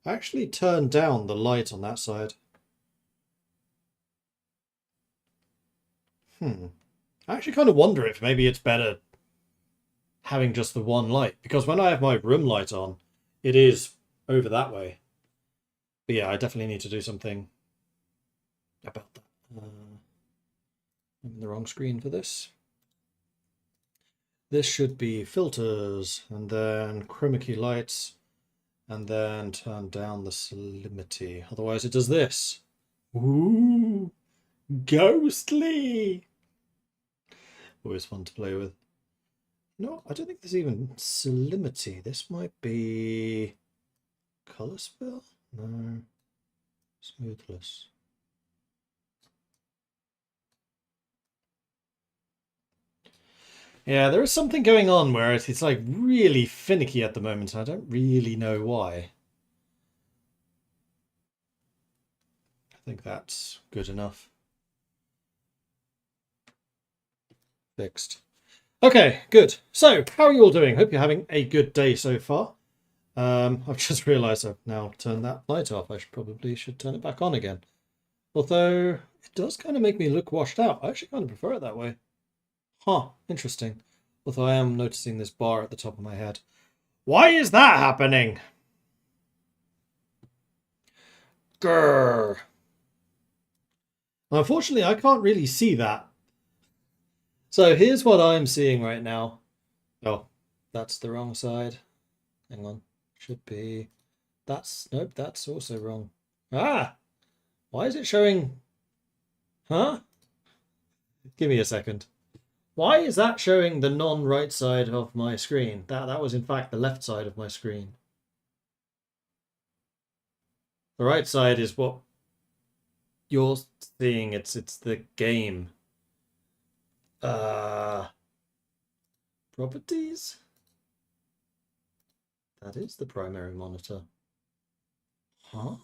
I actually turned down the light on that side. I actually kind of wonder if maybe it's better having just the one light, because when I have my room light on, it is over that way. But yeah, I definitely need to do something about that. I'm in the wrong screen for this. This should be filters, and then chroma key lights, and then turn down the salinity. Otherwise it does this. Ooh, ghostly! Always fun to play with. No, I don't think there's even salinity. This might be color spill? No. Smoothless. Yeah, there is something going on where it's like really finicky at the moment. I don't really know why. I think that's good enough. Fixed. Okay, good. So, how are you all doing? Hope you're having a good day so far. I've just realised I've now turned that light off. I probably should turn it back on again. Although, it does kind of make me look washed out. I actually kind of prefer it that way. Huh, interesting. Although I am noticing this bar at the top of my head. Why is that happening? Grrr. Unfortunately, I can't really see that. So here's what I'm seeing right now. Oh, that's the wrong side. Hang on. Should be... Nope, that's also wrong. Ah! Why is it showing... Huh? Give me a second. Why is that showing the non-right side of my screen? That was in fact the left side of my screen. The right side is what you're seeing. It's the game. Properties? That is the primary monitor. Huh?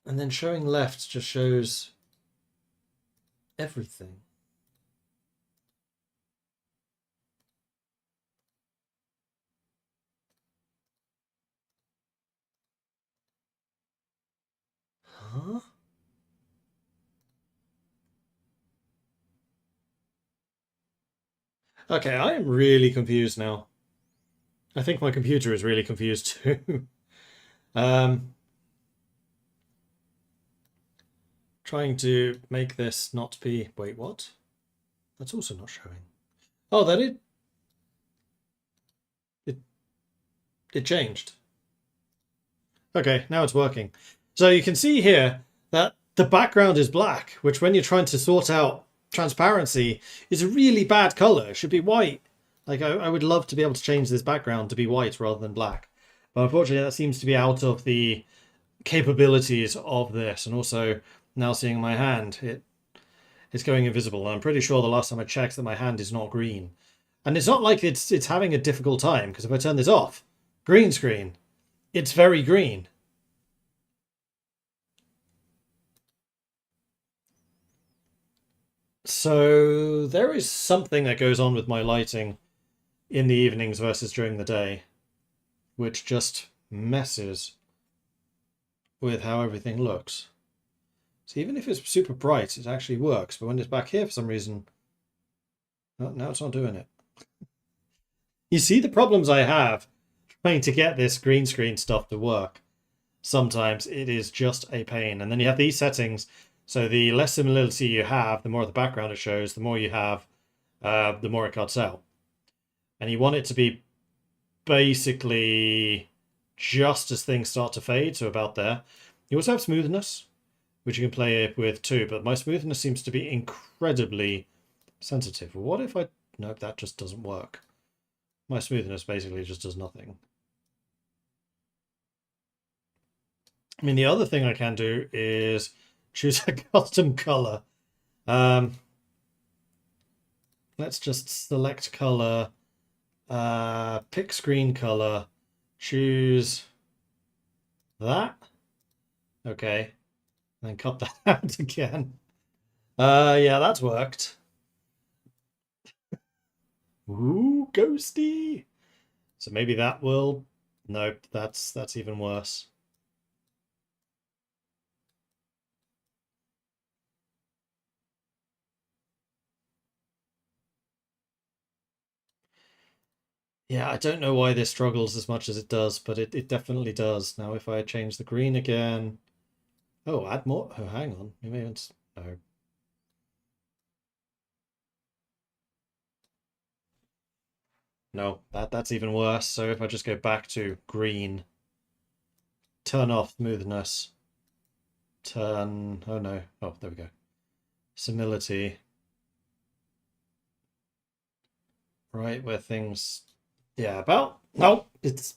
And then showing left just shows everything. Huh? Okay, I am really confused now. I think my computer is really confused too. Trying to make this not be... Wait, what? That's also not showing. Oh, that it changed. Okay, now it's working. So you can see here that the background is black, which when you're trying to sort out transparency is a really bad color. It should be white. Like I would love to be able to change this background to be white rather than black. But unfortunately that seems to be out of the capabilities of this. And also now seeing my hand, it's going invisible. And I'm pretty sure the last time I checked that my hand is not green. And it's not like it's having a difficult time, because if I turn this off, green screen, it's very green. So there is something that goes on with my lighting in the evenings versus during the day, which just messes with how everything looks. So even if it's super bright, it actually works. But when it's back here for some reason, well, now it's not doing it. You see the problems I have trying to get this green screen stuff to work. Sometimes it is just a pain. And then you have these settings. So the less similarity you have, the more of the background it shows, the more you have, the more it cuts out. And you want it to be basically just as things start to fade, so about there. You also have smoothness, which you can play with too, but my smoothness seems to be incredibly sensitive. What if I... Nope, that just doesn't work. My smoothness basically just does nothing. I mean, the other thing I can do is choose a custom color. Let's just select color, pick screen color, choose that. Okay, and then cut that out again. Yeah, that's worked. Ooh, ghosty. So maybe that will... Nope, that's even worse. Yeah, I don't know why this struggles as much as it does, but it definitely does. Now, if I change the green again... Oh, add more... Oh, hang on. Maybe it's... Oh. No, that's even worse. So if I just go back to green, turn off smoothness, turn... Oh, no. Oh, there we go. Simility. Right, where things... Yeah, about... No, it's...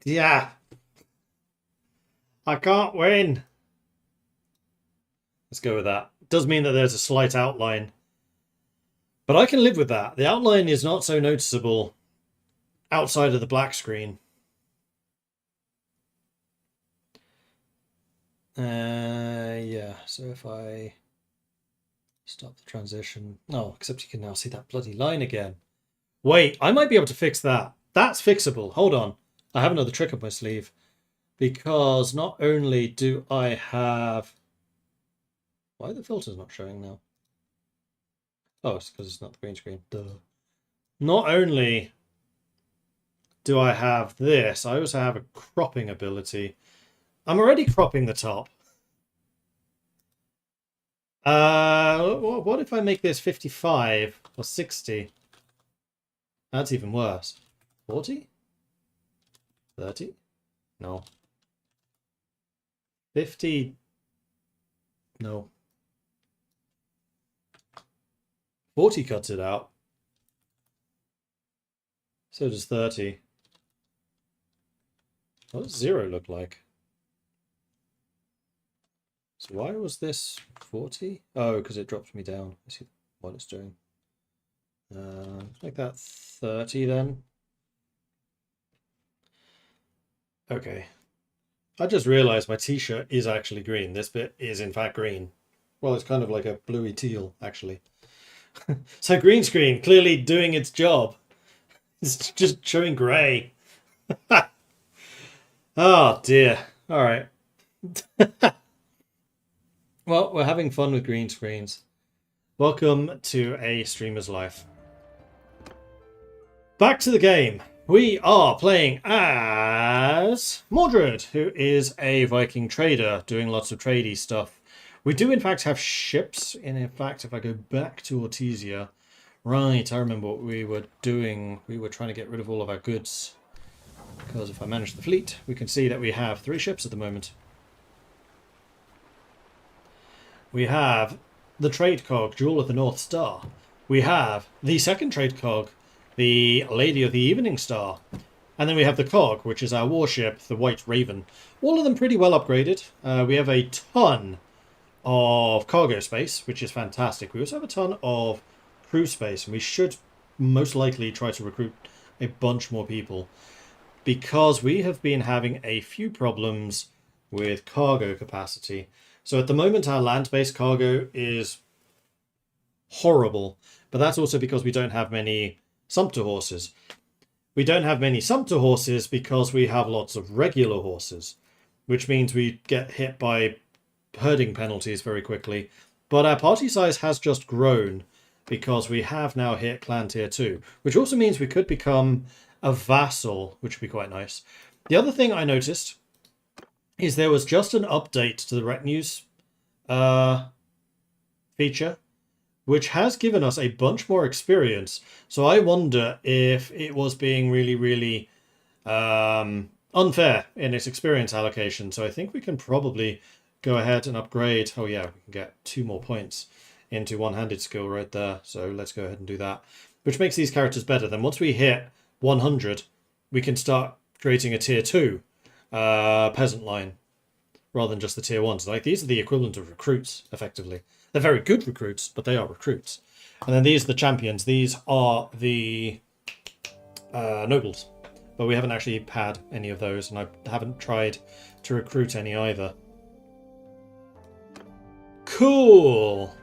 Yeah. I can't win. Let's go with that. It does mean that there's a slight outline. But I can live with that. The outline is not so noticeable outside of the black screen. Yeah, so if I stop the transition... No, except you can now see that bloody line again. Wait, I might be able to fix that. That's fixable. Hold on. I have another trick up my sleeve. Because not only do I have... Why are the filters not showing now? Oh, it's because it's not the green screen. Duh. Not only do I have this, I also have a cropping ability. I'm already cropping the top. What if I make this 55 or 60? That's even worse. 40? 30? No. 50? No. 40 cuts it out. So does 30. What does 0 look like? So why was this 40? Oh, because it dropped me down. I see what it's doing. Make that 30 then. Okay. I just realized my t-shirt is actually green. This bit is in fact green. Well, it's kind of like a bluey teal, actually. So green screen, clearly doing its job. It's just showing grey. Oh dear. All right. Well, we're having fun with green screens. Welcome to a streamer's life. Back to the game. We are playing as Mordred, who is a Viking trader doing lots of tradey stuff. We do in fact have ships, and in fact if I go back to Ortesia, right, I remember what we were doing. We were trying to get rid of all of our goods. Because if I manage the fleet, we can see that we have 3 ships at the moment. We have the trade cog, Jewel of the North Star. We have the second trade cog, the Lady of the Evening Star. And then we have the cog, which is our warship, the White Raven. All of them pretty well upgraded. We have a ton of cargo space, which is fantastic. We also have a ton of crew space, and we should most likely try to recruit a bunch more people, because we have been having a few problems with cargo capacity. So at the moment our land-based cargo is horrible, but that's also because we don't have many sumpter horses. We don't have many sumpter horses because we have lots of regular horses, which means we get hit by herding penalties very quickly. But our party size has just grown because we have now hit clan tier 2, which also means we could become a vassal, which would be quite nice. The other thing I noticed is there was just an update to the retinues feature, which has given us a bunch more experience. So I wonder if it was being really, really unfair in its experience allocation. So I think we can probably go ahead and upgrade. Oh yeah, we can get 2 more points into one-handed skill right there. So let's go ahead and do that, which makes these characters better. Then once we hit 100, we can start creating a tier 2 peasant line rather than just the tier 1s. Like, these are the equivalent of recruits, effectively. They're very good recruits, but they are recruits. And then these are the champions. These are the nobles. But we haven't actually had any of those, and I haven't tried to recruit any either. Cool!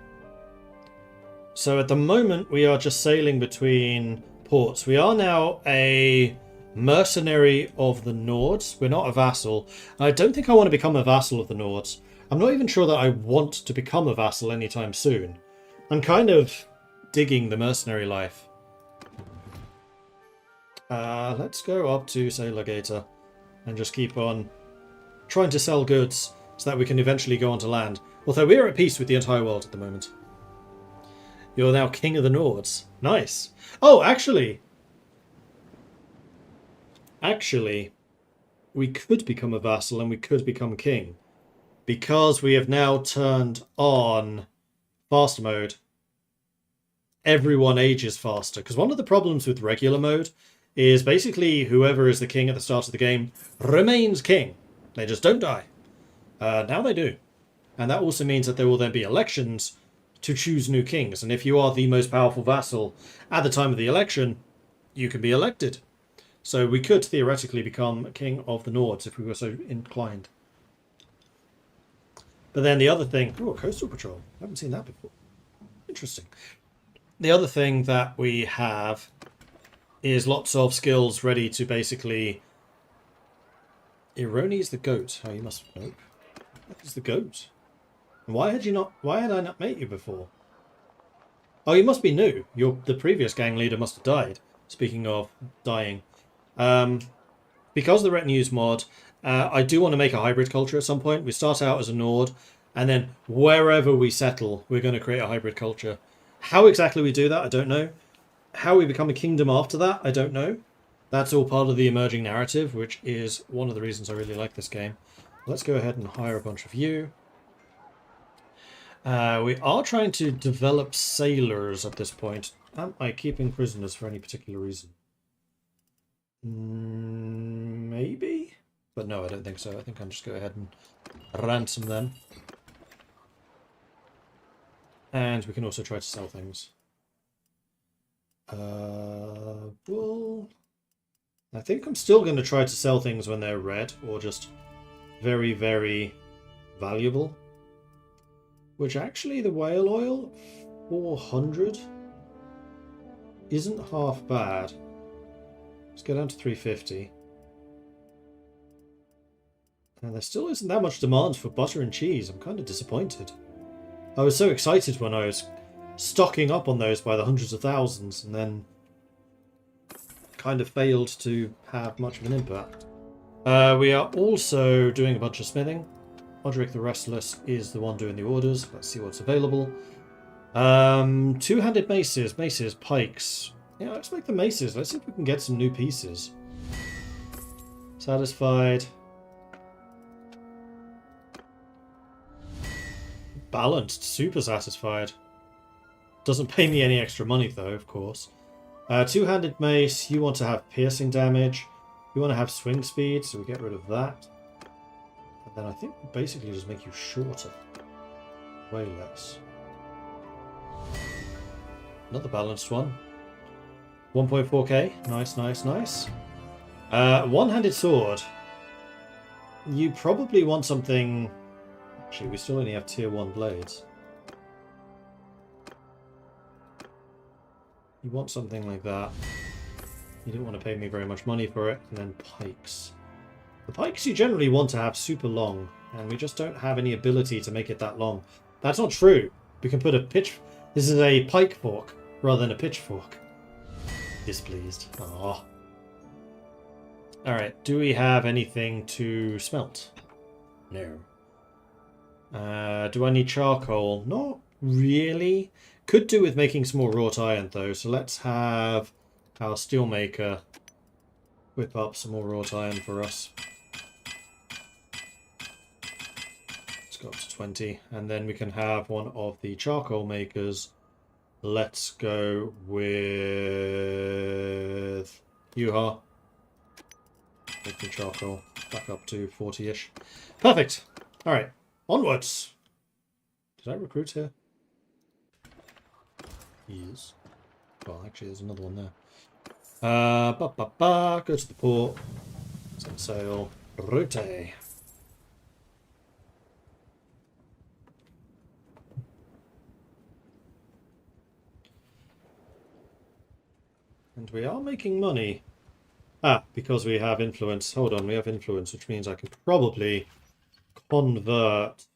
So at the moment, we are just sailing between ports. We are now a mercenary of the Nords. We're not a vassal. I don't think I want to become a vassal of the Nords. I'm not even sure that I want to become a vassal anytime soon. I'm kind of digging the mercenary life. Let's go up to, say, Legator and just keep on trying to sell goods so that we can eventually go onto land. Although we are at peace with the entire world at the moment. You're now king of the Nords. Nice. Oh, actually, we could become a vassal and we could become king. Because we have now turned on faster mode, everyone ages faster. Because one of the problems with regular mode is basically whoever is the king at the start of the game remains king. They just don't die. Now they do. And that also means that there will then be elections to choose new kings. And if you are the most powerful vassal at the time of the election, you can be elected. So we could theoretically become king of the Nords if we were so inclined. But then the other thing... Oh, a coastal patrol. I haven't seen that before. Interesting. The other thing that we have is lots of skills ready to basically... Ironi is the goat. Oh, you must... Nope. What is the goat? And why had I not met you before? Oh, you must be new. The previous gang leader must have died. Speaking of dying. Because the retinues mod... I do want to make a hybrid culture at some point. We start out as a Nord, and then wherever we settle, we're going to create a hybrid culture. How exactly we do that, I don't know. How we become a kingdom after that, I don't know. That's all part of the emerging narrative, which is one of the reasons I really like this game. Let's go ahead and hire a bunch of you. We are trying to develop sailors at this point. Am I keeping prisoners for any particular reason? Maybe? But no, I don't think so. I think I'll just go ahead and ransom them. And we can also try to sell things. Well, I think I'm still going to try to sell things when they're red, or just very, very valuable. Which actually, the whale oil, 400, isn't half bad. Let's go down to 350. And there still isn't that much demand for butter and cheese. I'm kind of disappointed. I was so excited when I was stocking up on those by the hundreds of thousands, and then kind of failed to have much of an impact. We are also doing a bunch of smithing. Odric the Restless is the one doing the orders. Let's see what's available. Two-handed maces, pikes. Yeah, let's make the maces. Let's see if we can get some new pieces. Satisfied. Balanced, super satisfied. Doesn't pay me any extra money though, of course. Two-handed mace, you want to have piercing damage. You want to have swing speed, so we get rid of that. And then I think we'll basically just make you shorter. Way less. Another balanced one. 1.4k. Nice, nice, nice. One-handed sword. You probably want something... Actually, we still only have tier 1 blades. You want something like that. You don't want to pay me very much money for it. And then pikes. The pikes you generally want to have super long, and we just don't have any ability to make it that long. That's not true. We can put a pitch... This is a pike fork rather than a pitchfork. Displeased. Aww. Alright, do we have anything to smelt? No. Do I need charcoal? Not really. Could do with making some more wrought iron though, so let's have our steelmaker whip up some more wrought iron for us. Let's go up to 20, and then we can have one of the charcoal makers. Let's go with Yuha. Make me charcoal back up to 40-ish. Perfect. Alright. Onwards! Did I recruit here? Yes. Well, actually, there's another one there. Go to the port. Set sail. Route. And we are making money. Ah, because we have influence. Hold on, we have influence, which means I can probably convert.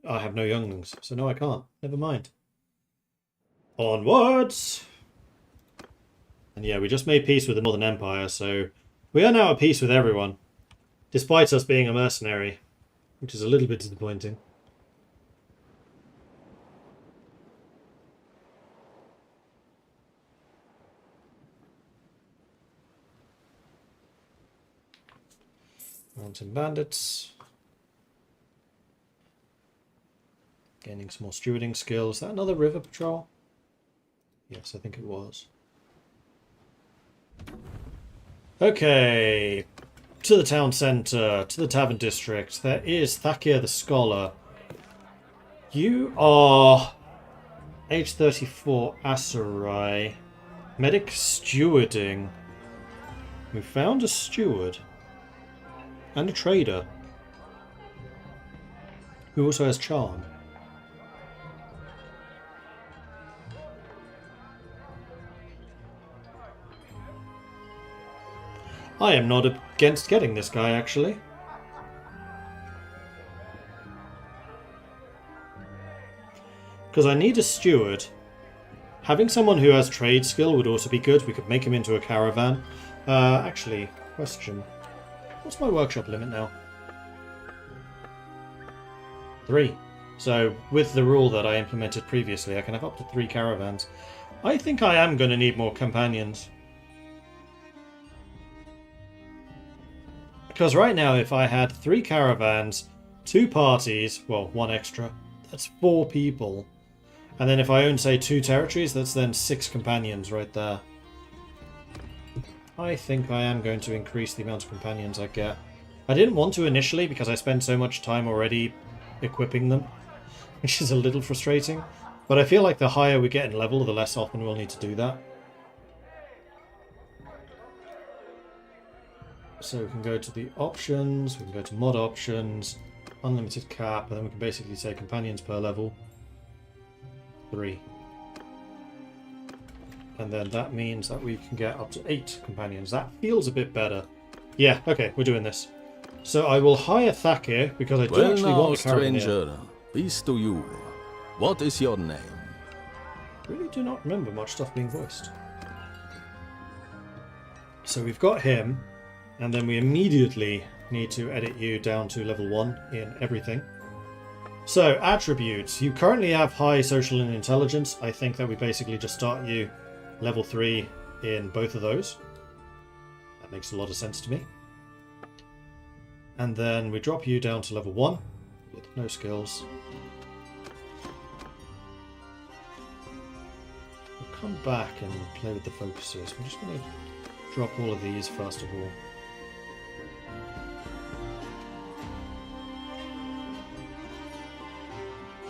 I have no younglings, so no, I can't. Never mind. Onwards! And yeah, we just made peace with the Northern Empire, so we are now at peace with everyone, despite us being a mercenary, which is a little bit disappointing. Mountain bandits. Gaining some more stewarding skills. Is that another river patrol? Yes, I think it was. Okay. To the town centre, to the tavern district. There is Thakir the Scholar. You are age 34 Asarai. Medic stewarding. We found a steward. And a trader. Who also has charm. I am not against getting this guy, actually. Because I need a steward. Having someone who has trade skill would also be good. We could make him into a caravan. Actually, question. What's my workshop limit now? 3. So, with the rule that I implemented previously, I can have up to 3 caravans. I think I am going to need more companions. Because right now, if I had 3 caravans, 2 parties, well, 1 extra, that's 4 people. And then if I own, say, 2 territories, that's then 6 companions right there. I think I am going to increase the amount of companions I get. I didn't want to initially because I spent so much time already equipping them, which is a little frustrating. But I feel like the higher we get in level, the less often we'll need to do that. So we can go to the options, we can go to mod options, unlimited cap, and then we can basically say companions per level. 3. And then that means that we can get up to 8 companions. That feels a bit better. Yeah, okay, we're doing this. So I will hire Thakir, because I do actually want a caravan. Stranger, peace to you. What is your name? Really do not remember much stuff being voiced. So we've got him, and then we immediately need to edit you down to level 1 in everything. So, attributes. You currently have high social and intelligence. I think that we basically just start you level 3 in both of those. That makes a lot of sense to me. And then we drop you down to level 1 with no skills. We'll come back and play with the focuses. I'm just going to drop all of these first of all.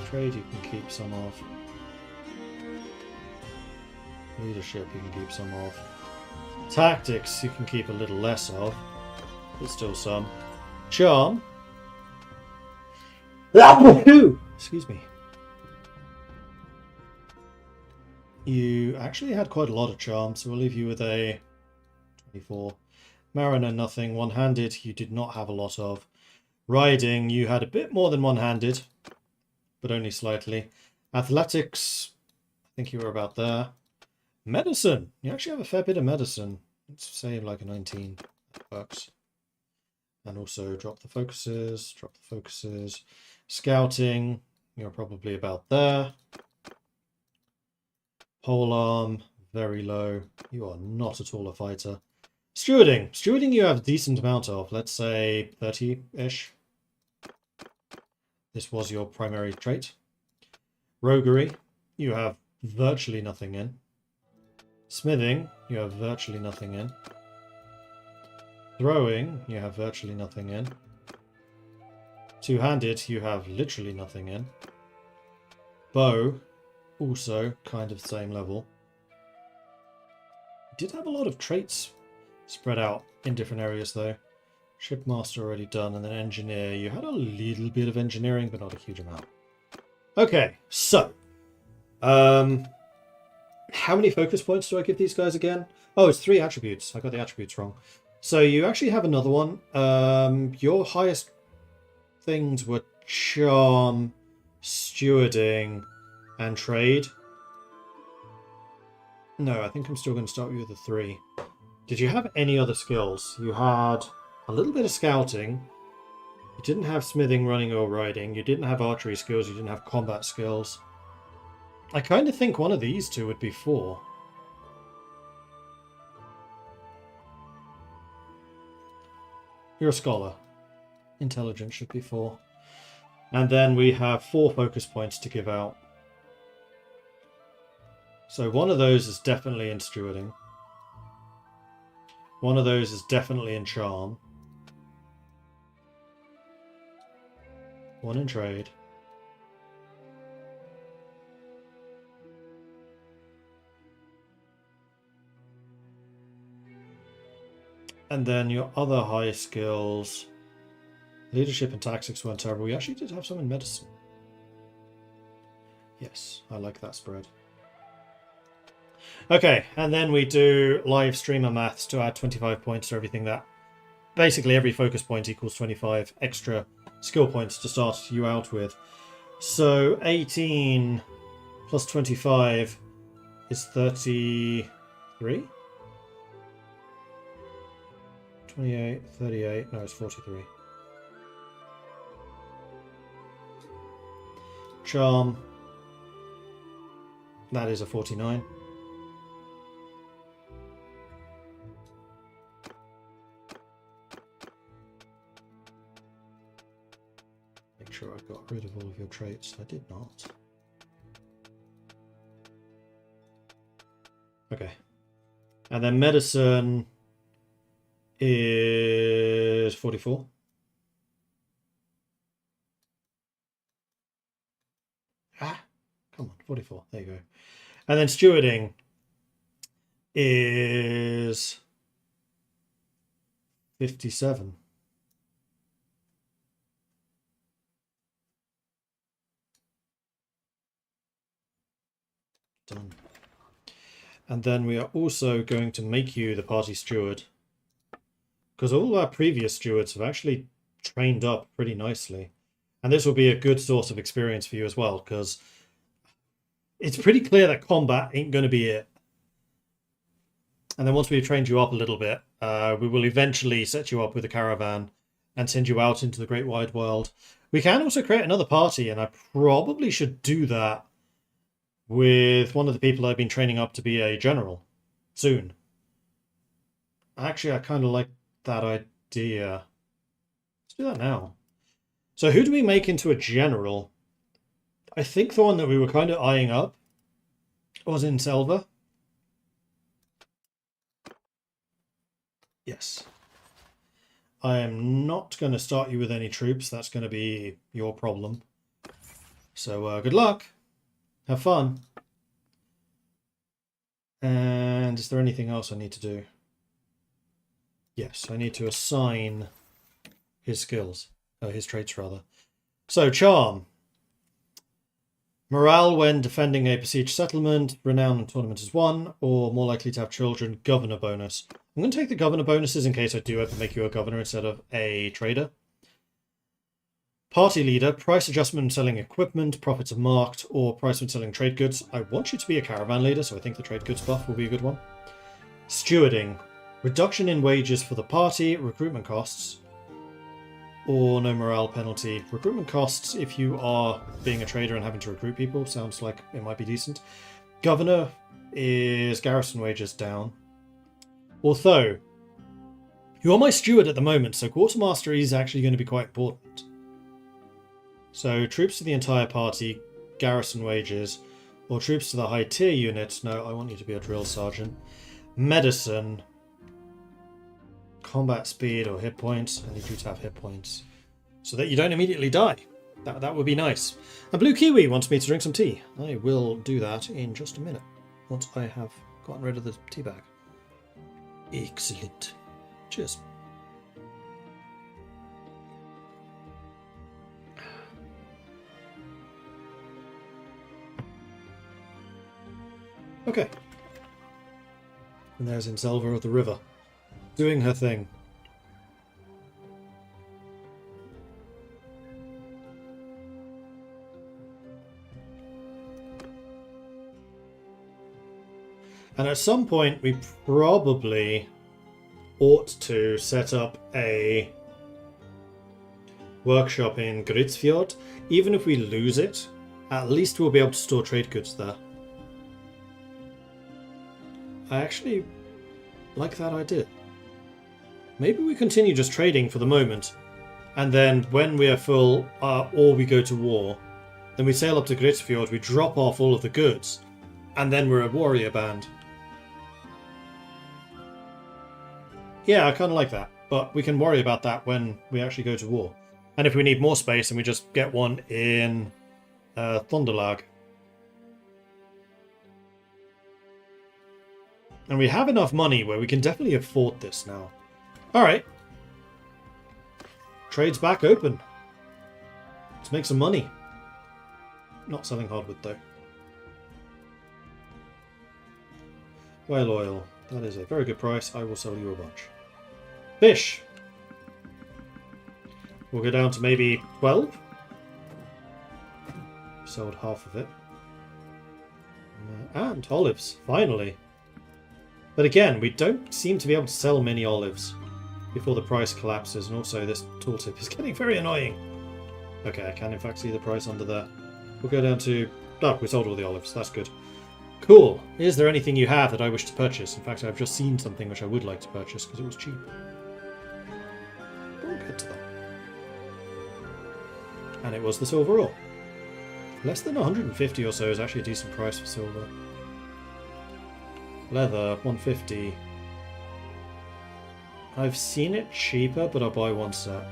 Trade you can keep some of. Leadership you can keep some of. Tactics you can keep a little less of, but still some. Charm. Excuse me. You actually had quite a lot of charm, so we'll leave you with a 24. Mariner, nothing. One-handed, you did not have a lot of. Riding, you had a bit more than one-handed, but only slightly. Athletics, I think you were about there. Medicine, you actually have a fair bit of medicine. Let's say like a 19. That works. And also drop the focuses, drop the focuses. Scouting, you're probably about there. Polearm, very low. You are not at all a fighter. Stewarding. Stewarding you have a decent amount of. Let's say 30-ish. This was your primary trait. Roguery, you have virtually nothing in. Smithing, you have virtually nothing in. Throwing, you have virtually nothing in. Two-handed, you have literally nothing in. Bow, also kind of the same level. You did have a lot of traits spread out in different areas though. Shipmaster already done, and then engineer. You had a little bit of engineering, but not a huge amount. Okay, so How many focus points do I give these guys again? Oh, it's 3 attributes. I got the attributes wrong. So you actually have another one. Your highest things were charm, stewarding, and trade. No, I think I'm still going to start with the 3. Did you have any other skills? You had a little bit of scouting. You didn't have smithing, running, or riding. You didn't have archery skills. You didn't have combat skills. I kind of think one of these two would be 4. You're a scholar. Intelligence should be 4. And then we have 4 focus points to give out. So one of those is definitely in stewarding. One of those is definitely in charm. One in trade. And then your other high skills, leadership and tactics weren't terrible. We actually did have some in medicine. Yes, I like that spread. Okay, and then we do live streamer maths to add 25 points to everything that... Basically every focus point equals 25 extra skill points to start you out with. So 18 plus 25 is 33? 28, 38, no, it's 43. Charm. That is a 49. Make sure I got rid of all of your traits. I did not. Okay. And then medicine is 44. Ah, come on, 44. There you go. And then stewarding is 57. Done. And then we are also going to make you the party steward, because all our previous stewards have actually trained up pretty nicely. And this will be a good source of experience for you as well, because it's pretty clear that combat ain't going to be it. And then once we've trained you up a little bit, we will eventually set you up with a caravan and send you out into the great wide world. We can also create another party, and I probably should do that with one of the people I've been training up to be a general soon. Actually, I kind of like that idea. Let's do that now. So who do we make into a general? I think the one that we were kind of eyeing up was in Selva. Yes. I am not going to start you with any troops. That's going to be your problem. So good luck. Have fun. And is there anything else I need to do? Yes, I need to assign his skills. His traits, rather. So, charm. Morale when defending a besieged settlement. Renown and tournament is 1. Or more likely to have children. Governor bonus. I'm going to take the governor bonuses in case I do ever make you a governor instead of a trader. Party leader. Price adjustment when selling equipment. Profits are marked. Or price when selling trade goods. I want you to be a caravan leader, so I think the trade goods buff will be a good one. Stewarding. Reduction in wages for the party. Recruitment costs. Or no morale penalty. Recruitment costs if you are being a trader and having to recruit people. Sounds like it might be decent. Governor is garrison wages down. Although, you are my steward at the moment, so quartermaster is actually going to be quite important. So troops to the entire party, garrison wages, or troops to the high tier units. No, I want you to be a drill sergeant. Medicine. Combat speed or hit points. I need you to have hit points so that you don't immediately die. That would be nice. A blue kiwi wants me to drink some tea. I will do that in just a minute once I have gotten rid of the tea bag. Excellent. Cheers. Okay. And there's Inselva of the river, doing her thing. And at some point, we probably ought to set up a workshop in Gritsfjord. Even if we lose it, at least we'll be able to store trade goods there. I actually like that idea. Maybe we continue just trading for the moment, and then when we are full, or we go to war, then we sail up to Gritsfjord, we drop off all of the goods, and then we're a warrior band. Yeah, I kind of like that, but we can worry about that when we actually go to war. And if we need more space, then we just get one in Thunderlag. And we have enough money where we can definitely afford this now. Alright. Trade's back open. Let's make some money. Not selling hardwood though. Whale oil. That is a very good price. I will sell you a bunch. Fish. We'll go down to maybe 12. Sold half of it. And olives, finally. But again, we don't seem to be able to sell many olives before the price collapses. And also this tooltip is getting very annoying. Okay, I can in fact see the price under there. We'll go down to... Oh, we sold all the olives. That's good. Cool. Is there anything you have that I wish to purchase? In fact, I've just seen something which I would like to purchase because it was cheap. But we'll get to that. And it was the silver ore. Less than 150 or so is actually a decent price for silver. Leather, 150. I've seen it cheaper, but I'll buy one set.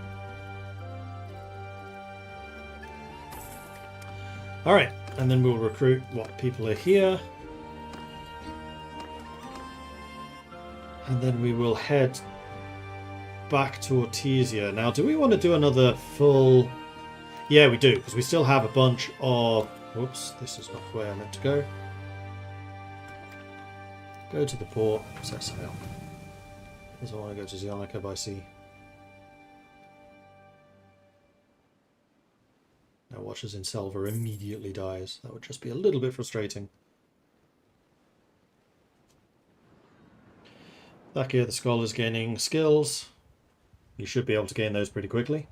Alright, and then we'll recruit what people are here. And then we will head back to Ortesia. Now, do we want to do another full... Yeah, we do, because we still have a bunch of... Whoops, this is not where I meant to go. Go to the port, set sail. Because I want to go to Zionica by sea. Now watch as Inselva immediately dies. That would just be a little bit frustrating. Back here the scholar's gaining skills. You should be able to gain those pretty quickly.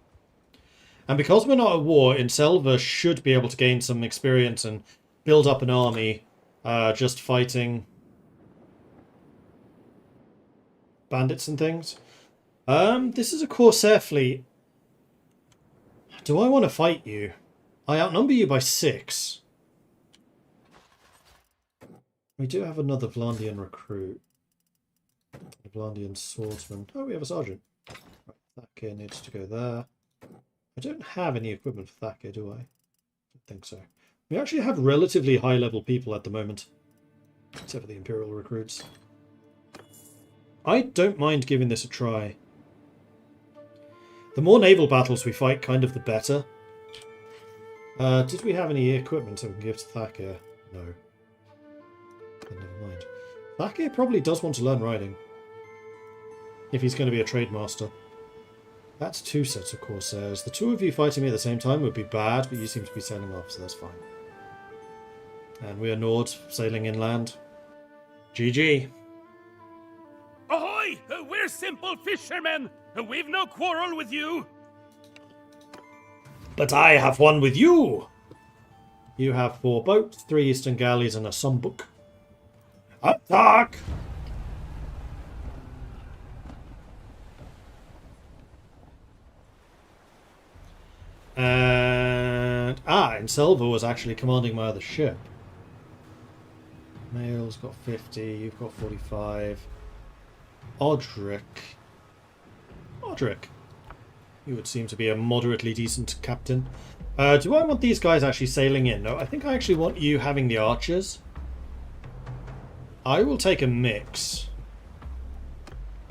And because we're not at war, Inselva should be able to gain some experience and build up an army just fighting bandits and things. This is a Corsair fleet. Do I want to fight you? I outnumber you by 6. We do have another Vlandian recruit. A Vlandian swordsman. Oh, we have a sergeant. Right, Thacker needs to go there. I don't have any equipment for Thacker, do I? I don't think so. We actually have relatively high-level people at the moment. Except for the Imperial recruits. I don't mind giving this a try. The more naval battles we fight, kind of the better. Did we have any equipment that we can give to Thacker? No. Then never mind. Thacker probably does want to learn riding. If he's going to be a trade master. That's 2 sets of Corsairs. The 2 of you fighting me at the same time would be bad, but you seem to be sailing off, so that's fine. And we are Nords, sailing inland. GG. Ahoy! We're simple fishermen! We've no quarrel with you! But I have one with you! You have 4 boats, 3 eastern galleys, and a sumbook. Attack! And... Inselva was actually commanding my other ship. Mail's got 50, you've got 45. Odric. You would seem to be a moderately decent captain. Do I want these guys actually sailing in? No, I think I actually want you having the archers. I will take a mix.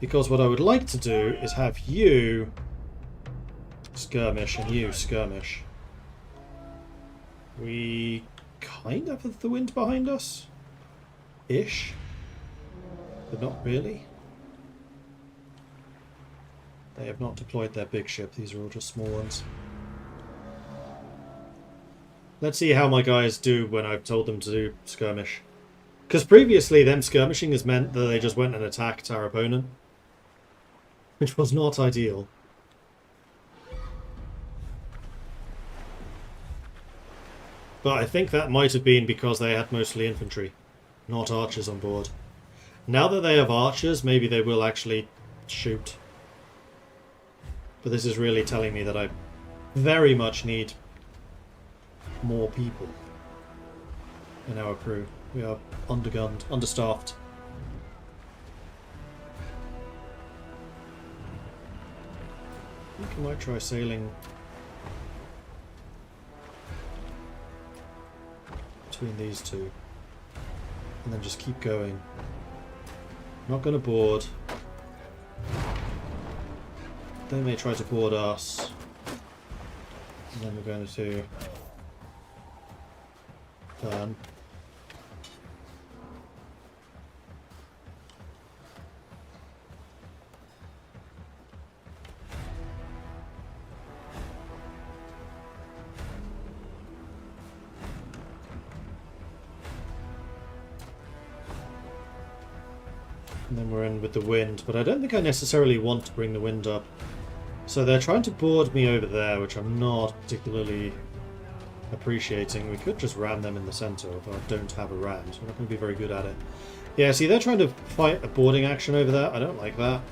Because what I would like to do is have you skirmish and you skirmish. We kind of have the wind behind us. Ish. But not really. They have not deployed their big ship. These are all just small ones. Let's see how my guys do when I've told them to do skirmish. Because previously them skirmishing has meant that they just went and attacked our opponent. Which was not ideal. But I think that might have been because they had mostly infantry, not archers on board. Now that they have archers, maybe they will actually shoot. But this is really telling me that I very much need more people in our crew. We are undergunned, understaffed. I think I might try sailing between these two and then just keep going. Not going to board. They may try to board us. And then we're going to turn. And then we're in with the wind, but I don't think I necessarily want to bring the wind up. So they're trying to board me over there, which I'm not particularly appreciating. We could just ram them in the center, although I don't have a ram, so I'm not going to be very good at it. Yeah, see, they're trying to fight a boarding action over there. I don't like that.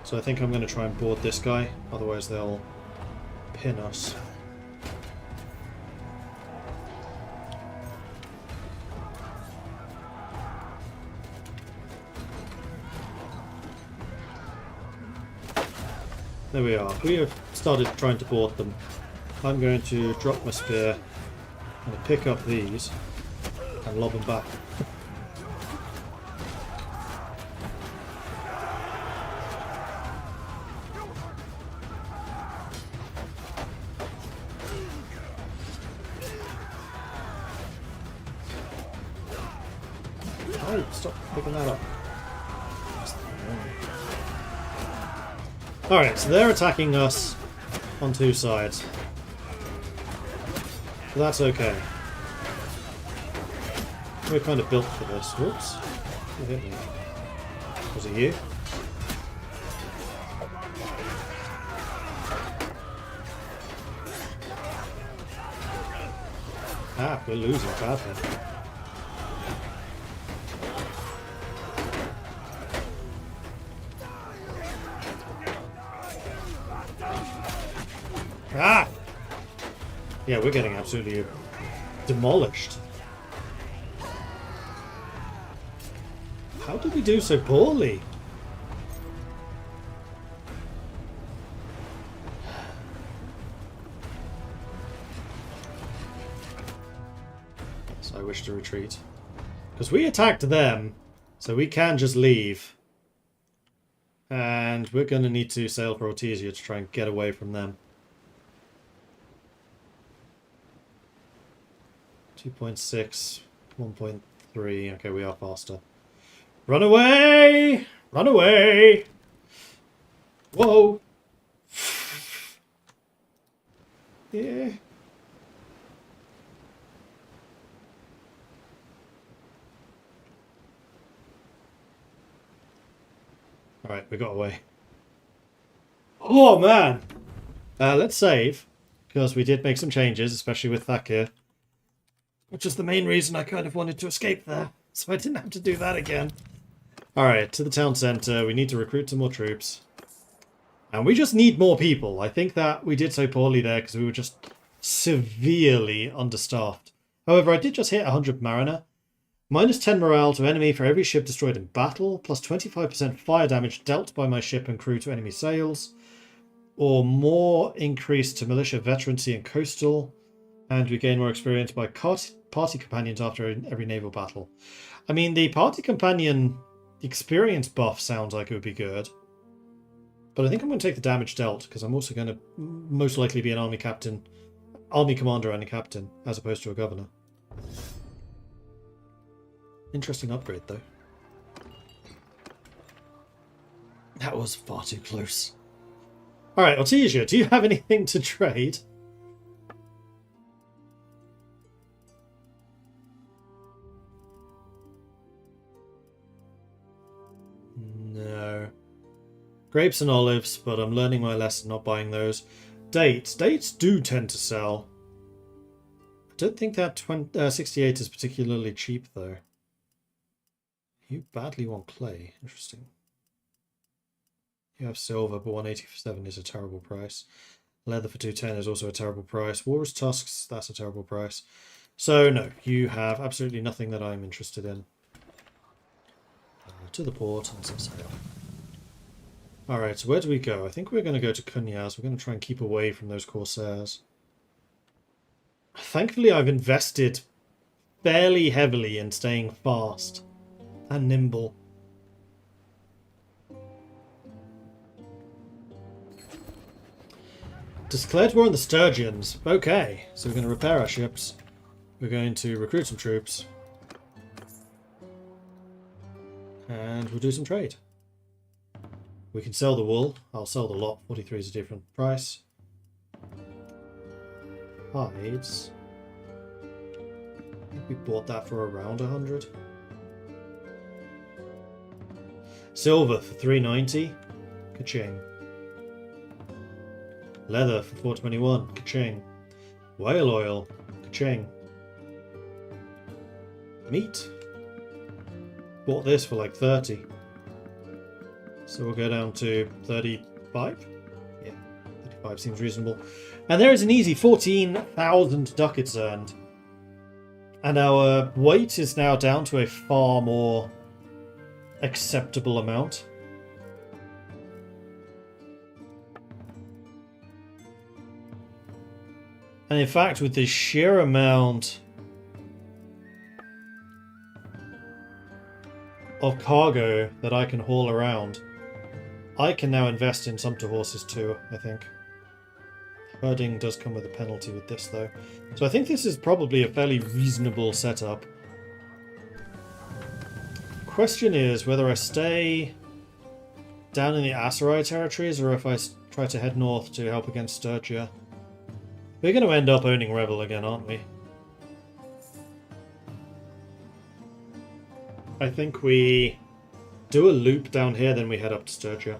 So I think I'm going to try and board this guy, otherwise they'll pin us. There we are. We have started trying to board them. I'm going to drop my spear and pick up these and lob them back. Oh, stop picking that up. Alright, so they're attacking us on two sides. So that's okay. We're kind of built for this. Whoops. Who hit me? Was it you? Ah, we're losing badly. Ah! Yeah, we're getting absolutely demolished. How did we do so poorly? So I wish to retreat. Because we attacked them, so we can just leave. And we're going to need to sail for Ortesia to try and get away from them. 2.6, 1.3. Okay, we are faster. Run away! Run away! Whoa! Yeah. Alright, we got away. Oh, man! Let's save, because we did make some changes, especially with Thakir. Which is the main reason I kind of wanted to escape there. So I didn't have to do that again. Alright, to the town centre. We need to recruit some more troops. And we just need more people. I think that we did so poorly there because we were just severely understaffed. However, I did just hit 100 Mariner. Minus 10 morale to enemy for every ship destroyed in battle. Plus 25% fire damage dealt by my ship and crew to enemy sails. Or more increase to militia veterancy and coastal. And we gain more experience by party companions after every naval battle. I mean, the party companion experience buff sounds like it would be good. But I think I'm going to take the damage dealt, because I'm also going to most likely be an army commander and a captain, as opposed to a governor. Interesting upgrade, though. That was far too close. Alright, Artesia, do you have anything to trade? No. Grapes and olives, but I'm learning my lesson not buying those. Dates. Dates do tend to sell. I don't think that 68 is particularly cheap, though. You badly want clay. Interesting. You have silver, but 187 is a terrible price. Leather for 210 is also a terrible price. Walrus tusks, that's a terrible price. So, no, you have absolutely nothing that I'm interested in. To the port and some sail. Alright, so where do we go? I think we're going to go to Kunyaz. We're going to try and keep away from those corsairs. Thankfully, I've invested fairly heavily in staying fast and nimble. Declared war on the Sturgians. Okay, so we're going to repair our ships. We're going to recruit some troops. And we'll do some trade. We can sell the wool. I'll sell the lot. 43 is a different price. Hides. I think we bought that for around 100. Silver for 390. Ka-ching. Leather for 421. Ka-ching. Whale oil. Ka-ching. Meat. Bought this for like 30. So we'll go down to 35? Yeah, 35 seems reasonable. And there is an easy 14,000 ducats earned. And our weight is now down to a far more acceptable amount. And in fact, with the sheer amount of cargo that I can haul around, I can now invest in sumpter horses too, I think. Herding does come with a penalty with this though. So I think this is probably a fairly reasonable setup. Question is whether I stay down in the Aserai territories or if I try to head north to help against Sturgia. We're going to end up owning Rebel again, aren't we? I think we do a loop down here, then we head up to Sturgia.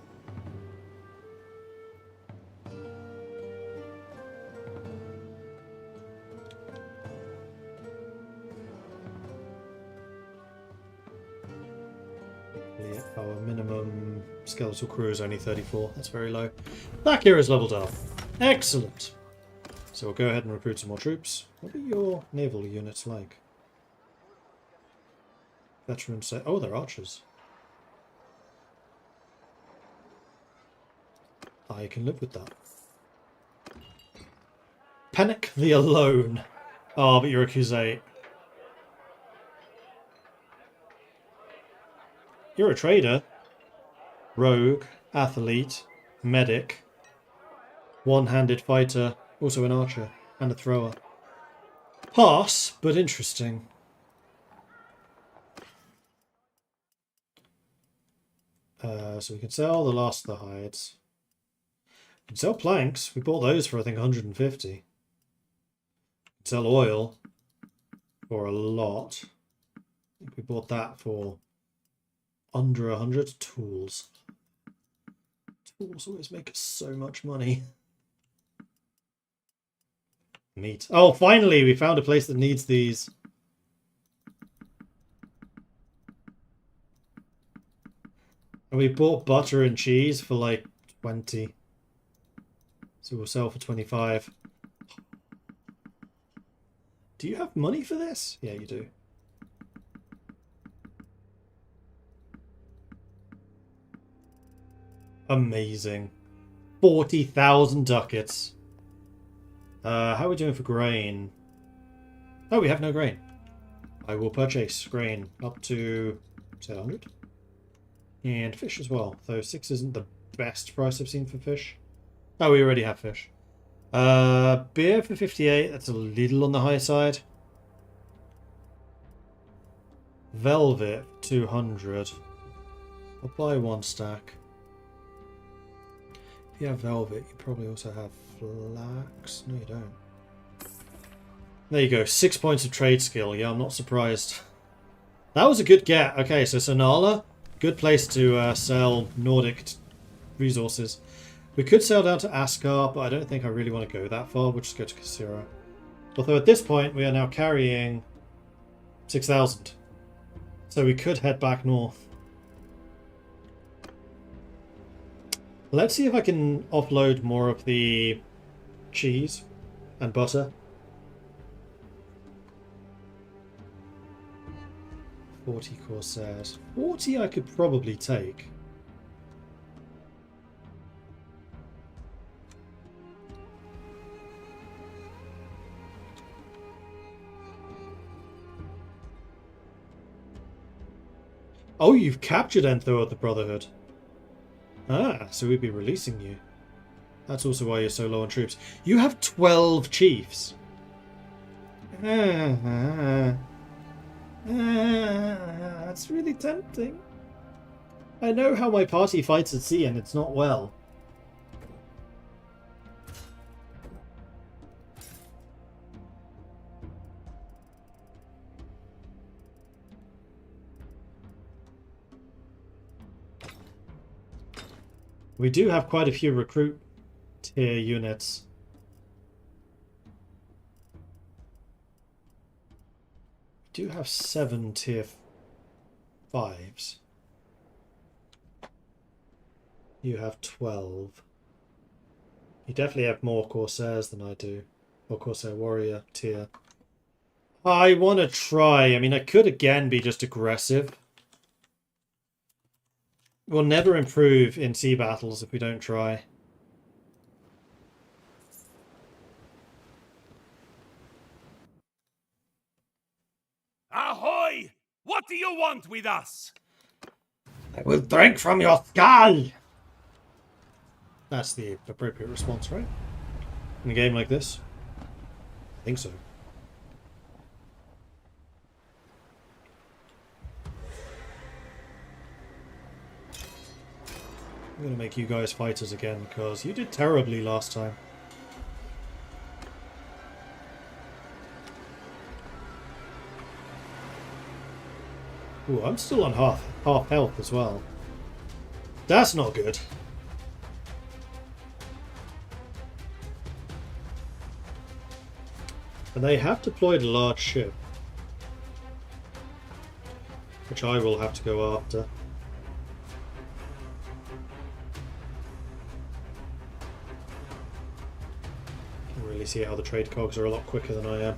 Yeah, our minimum skeletal crew is only 34. That's very low. Back here is leveled up. Excellent. So we'll go ahead and recruit some more troops. What are your naval units like? Veterans say, oh, they're archers. I can live with that. Panic the Alone. Oh, but you're a Crusade. You're a trader. Rogue, athlete, medic, one-handed fighter, also an archer, and a thrower. Pass, but interesting. So we can sell the last of the hides. We can sell planks. We bought those for, I think, 150. We can sell oil for a lot. I think we bought that for under 100. Tools. Tools always make us so much money. Meat. Oh, finally, we found a place that needs these. And we bought butter and cheese for like 20. So we'll sell for 25. Do you have money for this? Yeah, you do. Amazing. 40,000 ducats. How are we doing for grain? Oh, we have no grain. I will purchase grain up to, say, 100. And fish as well, though 6 isn't the best price I've seen for fish. Oh, we already have fish. Beer for 58, that's a little on the high side. Velvet, 200. I'll buy 1 stack. You have velvet, you probably also have flax. No, you don't. There you go, 6 points of trade skill. Yeah, I'm not surprised. That was a good get. Okay, so Sonala, good place to sell Nordic resources. We could sail down to Askar, but I don't think I really want to go that far. We'll just go to Kasira. Although at this point, we are now carrying 6,000. So we could head back north. Let's see if I can offload more of the cheese and butter. 40 Corsairs. 40 I could probably take. Oh, you've captured Entho of the Brotherhood. Ah, so we'd be releasing you. That's also why you're so low on troops. You have 12 chiefs. That's really tempting. I know how my party fights at sea and it's not well. We do have quite a few recruit tier units. We do have 7 tier 5s. You have 12. You definitely have more Corsairs than I do. Or Corsair Warrior tier. I want to try. I mean, I could again be just aggressive. We'll never improve in sea battles if we don't try. Ahoy! What do you want with us? I will drink from your skull! That's the appropriate response, right? In a game like this? I think so. I'm going to make you guys fighters again, because you did terribly last time. Ooh, I'm still on half health as well. That's not good. And they have deployed a large ship, which I will have to go after. Really see how the trade cogs are a lot quicker than I am.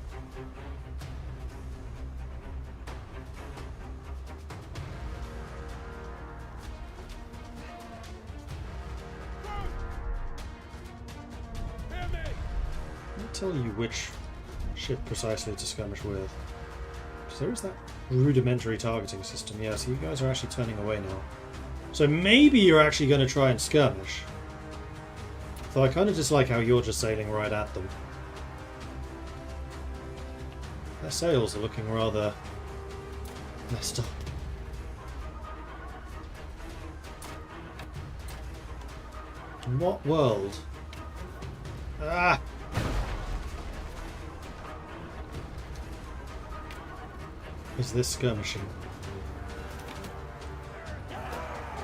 I'll tell you which ship precisely to skirmish with. So there is that rudimentary targeting system. Yeah, so you guys are actually turning away now. So maybe you're actually going to try and skirmish. Though I kind of dislike how you're just sailing right at them. Their sails are looking rather messed up. In what world? Ah! Is this skirmishing?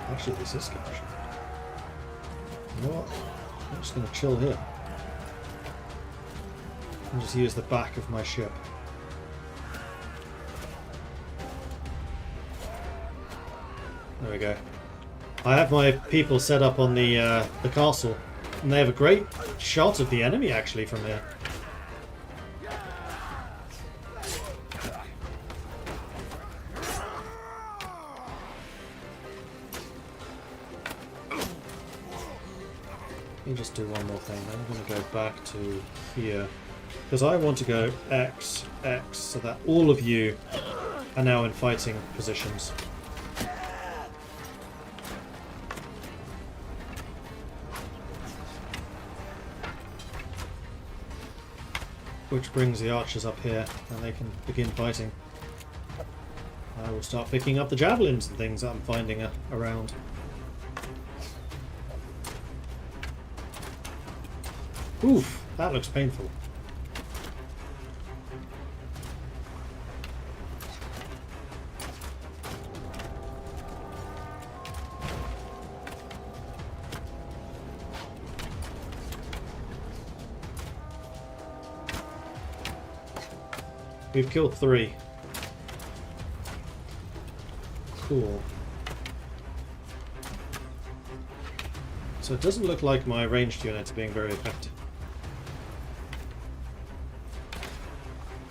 Actually, this is skirmishing. You know what? I'm just going to chill here. And just use the back of my ship. There we go. I have my people set up on the castle, and they have a great shot of the enemy actually from here. Let me just do one more thing. I'm going to go back to here because I want to go X, X, so that all of you are now in fighting positions. Which brings the archers up here, and they can begin fighting. I will start picking up the javelins and things that I'm finding around. Oof, that looks painful. We've killed 3. Cool. So it doesn't look like my ranged units are being very effective.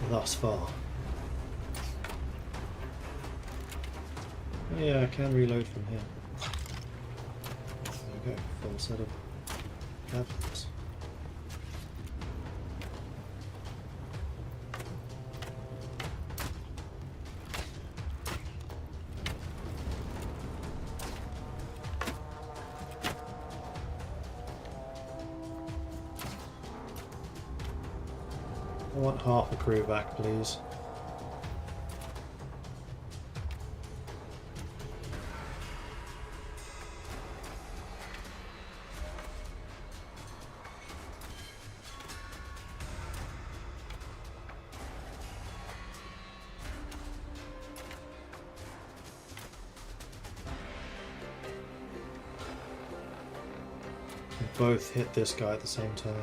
Thus far. Oh yeah, I can reload from here. There we go, full set of cabinets. I want half the crew back, please. We both hit this guy at the same time.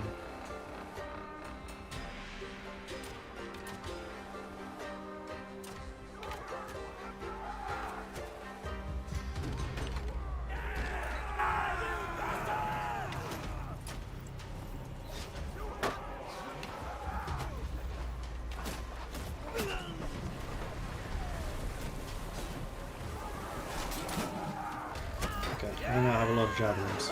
I now have a lot of javelins.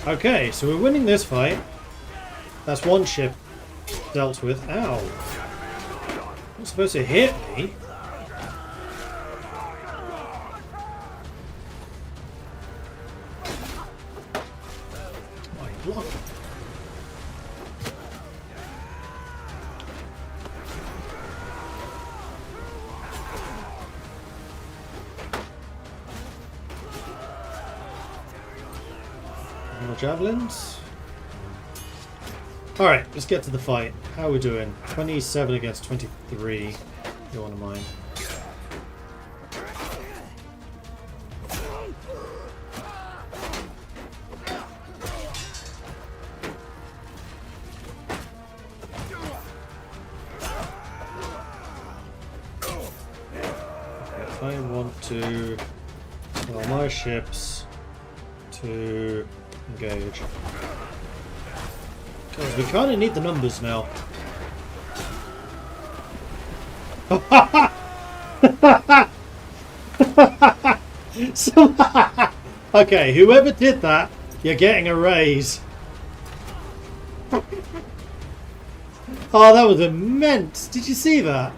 Okay, so we're winning this fight. That's one ship dealt with. Ow! Not supposed to hit me. My block. More javelins. Alright, let's get to the fight. How are we doing? 27 against 23. You want to mind. I want to tell my ships to engage. Because we kind of need the numbers now. So, okay, whoever did that, you're getting a raise. Oh, that was immense. Did you see that?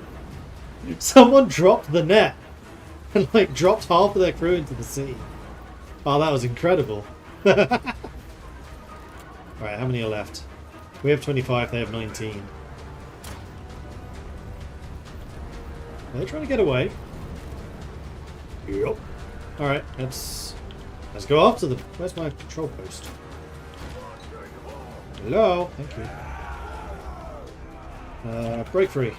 Someone dropped the net and like dropped half of their crew into the sea. Oh, that was incredible. Alright, how many are left? We have 25, they have 19. Are they trying to get away? Yep. Alright, let's go after them. Where's my control post? Hello? Thank you. Break free.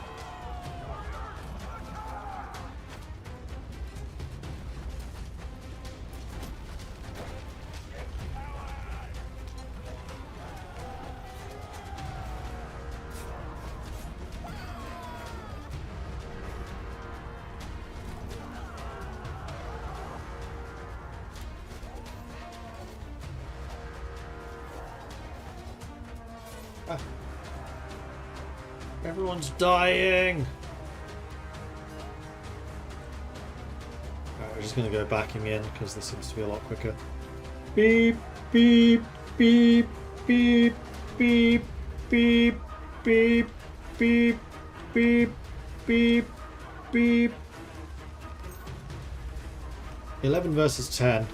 Everyone's dying! Alright, we're just going to go backing in because this seems to be a lot quicker. Beep, beep, beep, beep, beep, beep, beep, beep, beep, beep, beep. 11 versus 10.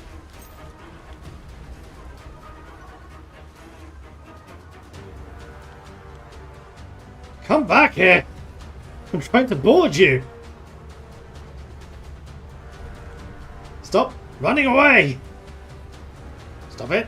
Come back here! I'm trying to board you! Stop running away! Stop it!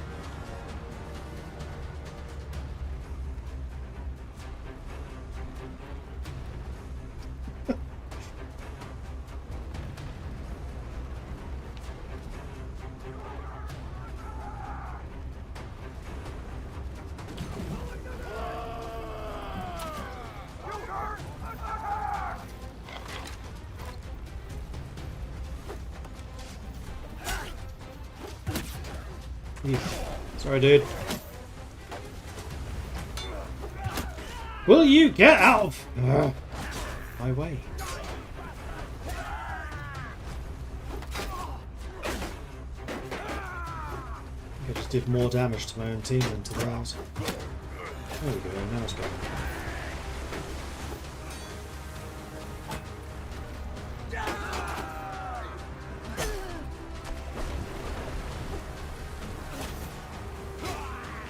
Sorry, dude. Will you get out of my way? I just did more damage to my own team than to theirs. There we go, now it's going.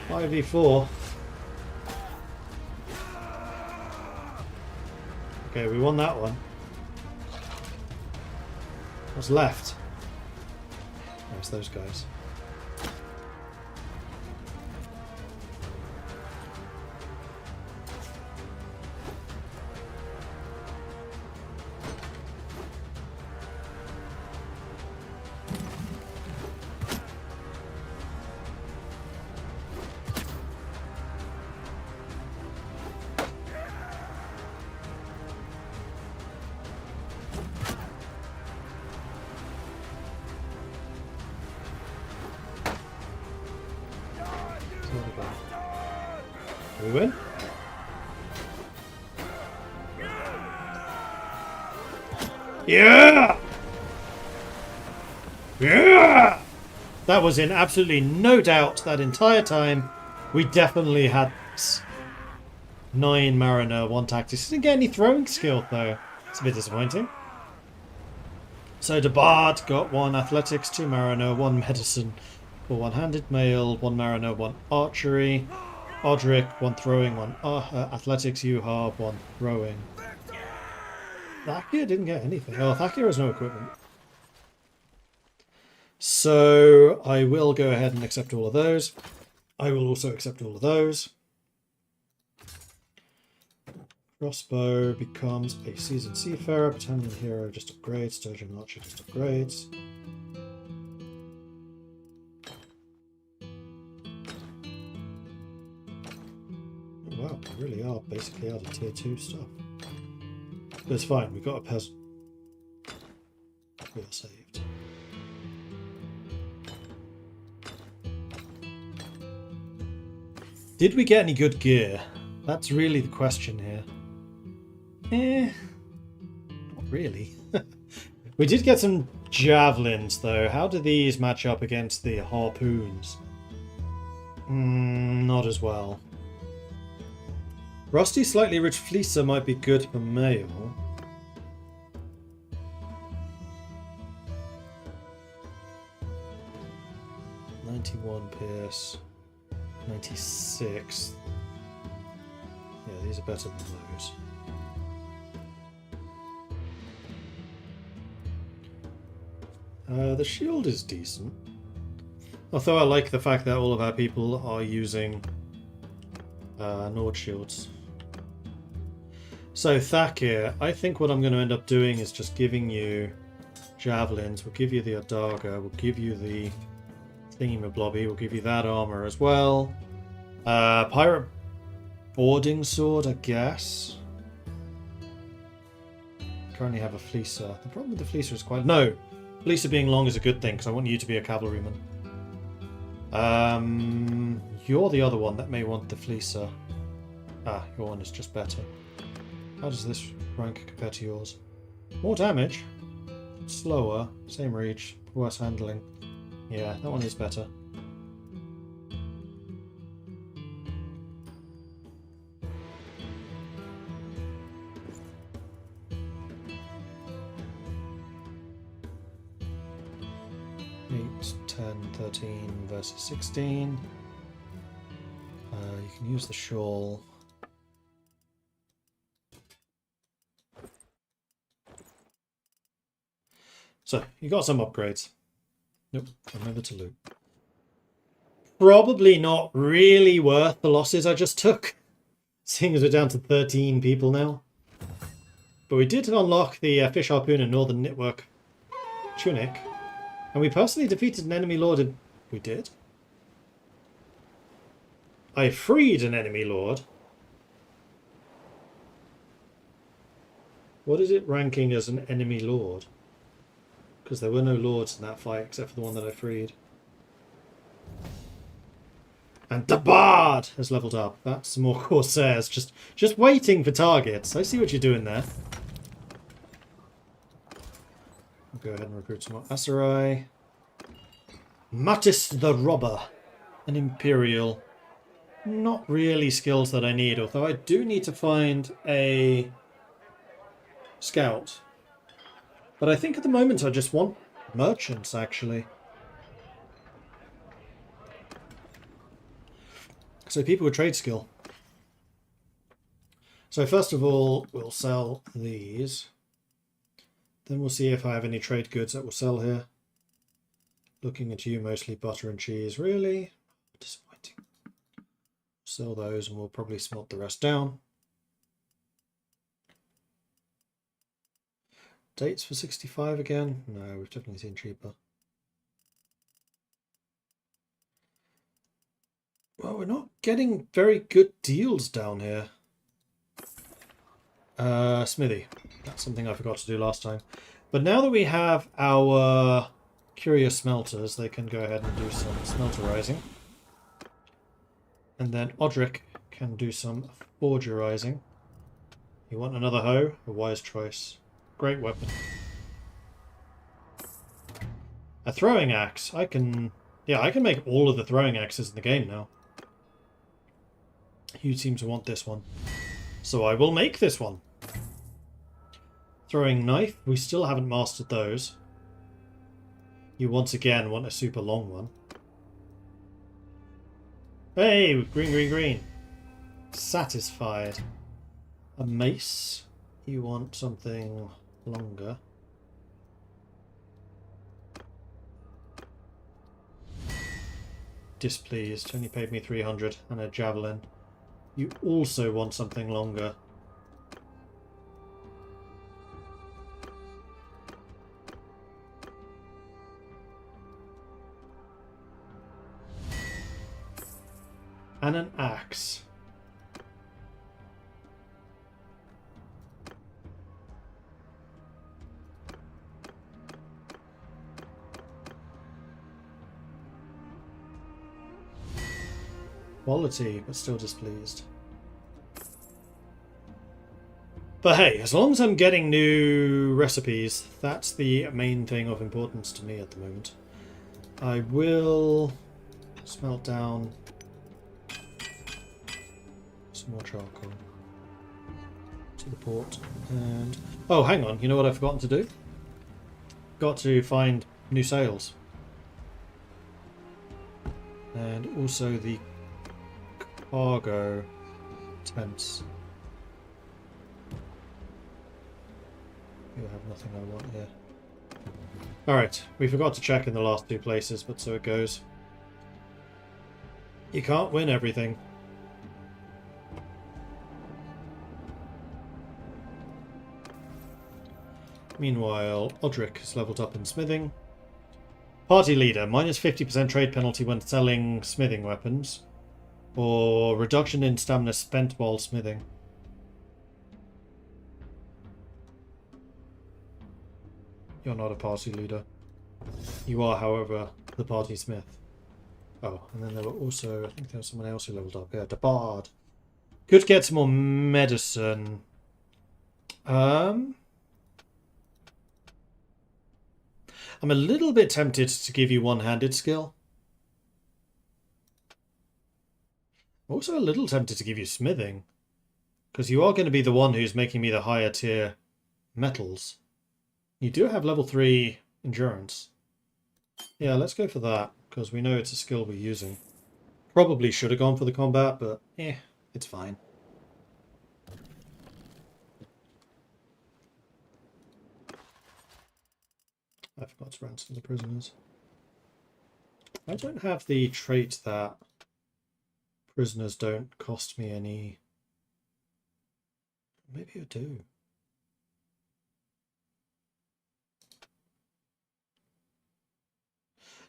5v4. Okay, we won that one. What's left? Oh, it's those guys. Do we win? Yeah! Yeah! That was in absolutely no doubt that entire time. We definitely had 9 Mariner, 1 Tactics. Didn't get any throwing skill though. It's a bit disappointing. So the Bard got 1 Athletics, 2 Mariner, 1 Medicine, for 1-handed mail, 1 Mariner, 1 Archery. Odric, 1 throwing, 1 athletics, Yuhar, 1 throwing. Thakir didn't get anything. Oh, Thakir has no equipment. So I will go ahead and accept all of those. I will also accept all of those. Crossbow becomes a seasoned seafarer. Battalion hero just upgrades. Sturgeon archer just upgrades. Wow, we really are basically out of tier 2 stuff. But it's fine, we got a peasant. We are saved. Did we get any good gear? That's really the question here. Not really. We did get some javelins though. How do these match up against the harpoons? Not as well. Rusty Slightly Rich Fleecer might be good for mail. $91 Pierce. 96. Yeah, these are better than those. The shield is decent. Although I like the fact that all of our people are using Nord shields. So Thakir, I think what I'm going to end up doing is just giving you javelins. We'll give you the Adaga. We'll give you the Thingy-Mablobby. We'll give you that armor as well. Pirate boarding sword, I guess. Currently have a Fleecer. The problem with the Fleecer is quite... No! Fleecer being long is a good thing, because I want you to be a cavalryman. You're the other one that may want the Fleecer. Ah, your one is just better. How does this rank compare to yours? More damage. Slower. Same reach. Worse handling. Yeah, that one is better. 8, 10, 13 versus 16. You can use the shawl. So, you got some upgrades. Nope, remember to loot. Probably not really worth the losses I just took, seeing as we're down to 13 people now. But we did unlock the Fish Harpoon and Northern Network tunic, and we personally defeated an enemy lord. We did? I freed an enemy lord. What is it ranking as an enemy lord? Because there were no lords in that fight except for the one that I freed. And the Bard has leveled up. That's some more Corsairs. Just waiting for targets. I see what you're doing there. I'll go ahead and recruit some more Asarai. Mattis the Robber. An Imperial. Not really skills that I need, although I do need to find a scout. But I think at the moment I just want merchants, actually. So people with trade skill. So first of all, we'll sell these. Then we'll see if I have any trade goods that will sell here. Looking at you, mostly butter and cheese. Really? Disappointing. Sell those and we'll probably smelt the rest down. Dates for 65 again? No, we've definitely seen cheaper. Well, we're not getting very good deals down here. Smithy. That's something I forgot to do last time. But now that we have our curious smelters, they can go ahead and do some smelterizing. And then Odric can do some forgerizing. You want another hoe? A wise choice. Great weapon. A throwing axe. I can make all of the throwing axes in the game now. You seem to want this one. So I will make this one. Throwing knife. We still haven't mastered those. You once again want a super long one. Hey, green, green, green. Satisfied. A mace. You want something longer. Displeased. Only paid me 300 and a javelin. You also want something longer. And an axe. Quality, but still displeased. But hey, as long as I'm getting new recipes, that's the main thing of importance to me at the moment. I will smelt down some more charcoal to the port. And oh, hang on, you know what I've forgotten to do? Got to find new sails. And also the cargo tents. You have nothing I want here. Alright, we forgot to check in the last two places, but so it goes. You can't win everything. Meanwhile, Odric has leveled up in smithing. Party leader, minus 50% trade penalty when selling smithing weapons. Or reduction in stamina spent while smithing. You're not a party leader. You are, however, the party smith. Oh, and then there were also, I think there was someone else who leveled up. Yeah, the bard. Could get some more medicine. I'm a little bit tempted to give you one-handed skill. I'm also a little tempted to give you smithing. Because you are going to be the one who's making me the higher tier metals. You do have level 3 endurance. Yeah, let's go for that, because we know it's a skill we're using. Probably should have gone for the combat, but it's fine. I forgot to ransom the prisoners. I don't have the trait that prisoners don't cost me any. Maybe I do.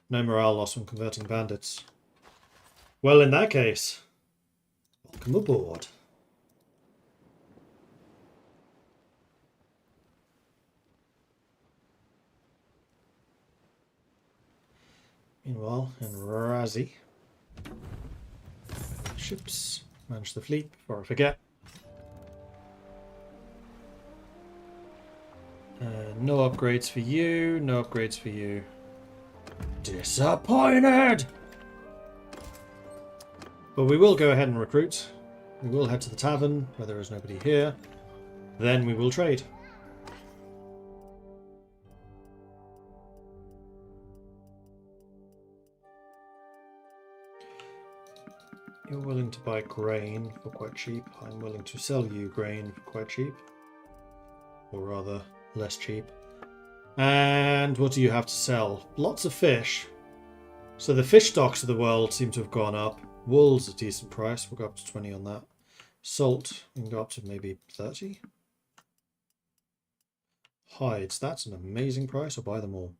No morale loss when converting bandits. Well, in that case, welcome aboard. Meanwhile, in Razi, ships, manage the fleet before I forget. No upgrades for you, no upgrades for you. Disappointed! But we will go ahead and recruit. We will head to the tavern where there is nobody here. Then we will trade. You're willing to buy grain for quite cheap. I'm willing to sell you grain for quite cheap. Or rather, less cheap. And what do you have to sell? Lots of fish. So the fish stocks of the world seem to have gone up. Wool's a decent price. We'll go up to 20 on that. Salt, we can go up to maybe 30. Hides, that's an amazing price. I'll buy them all.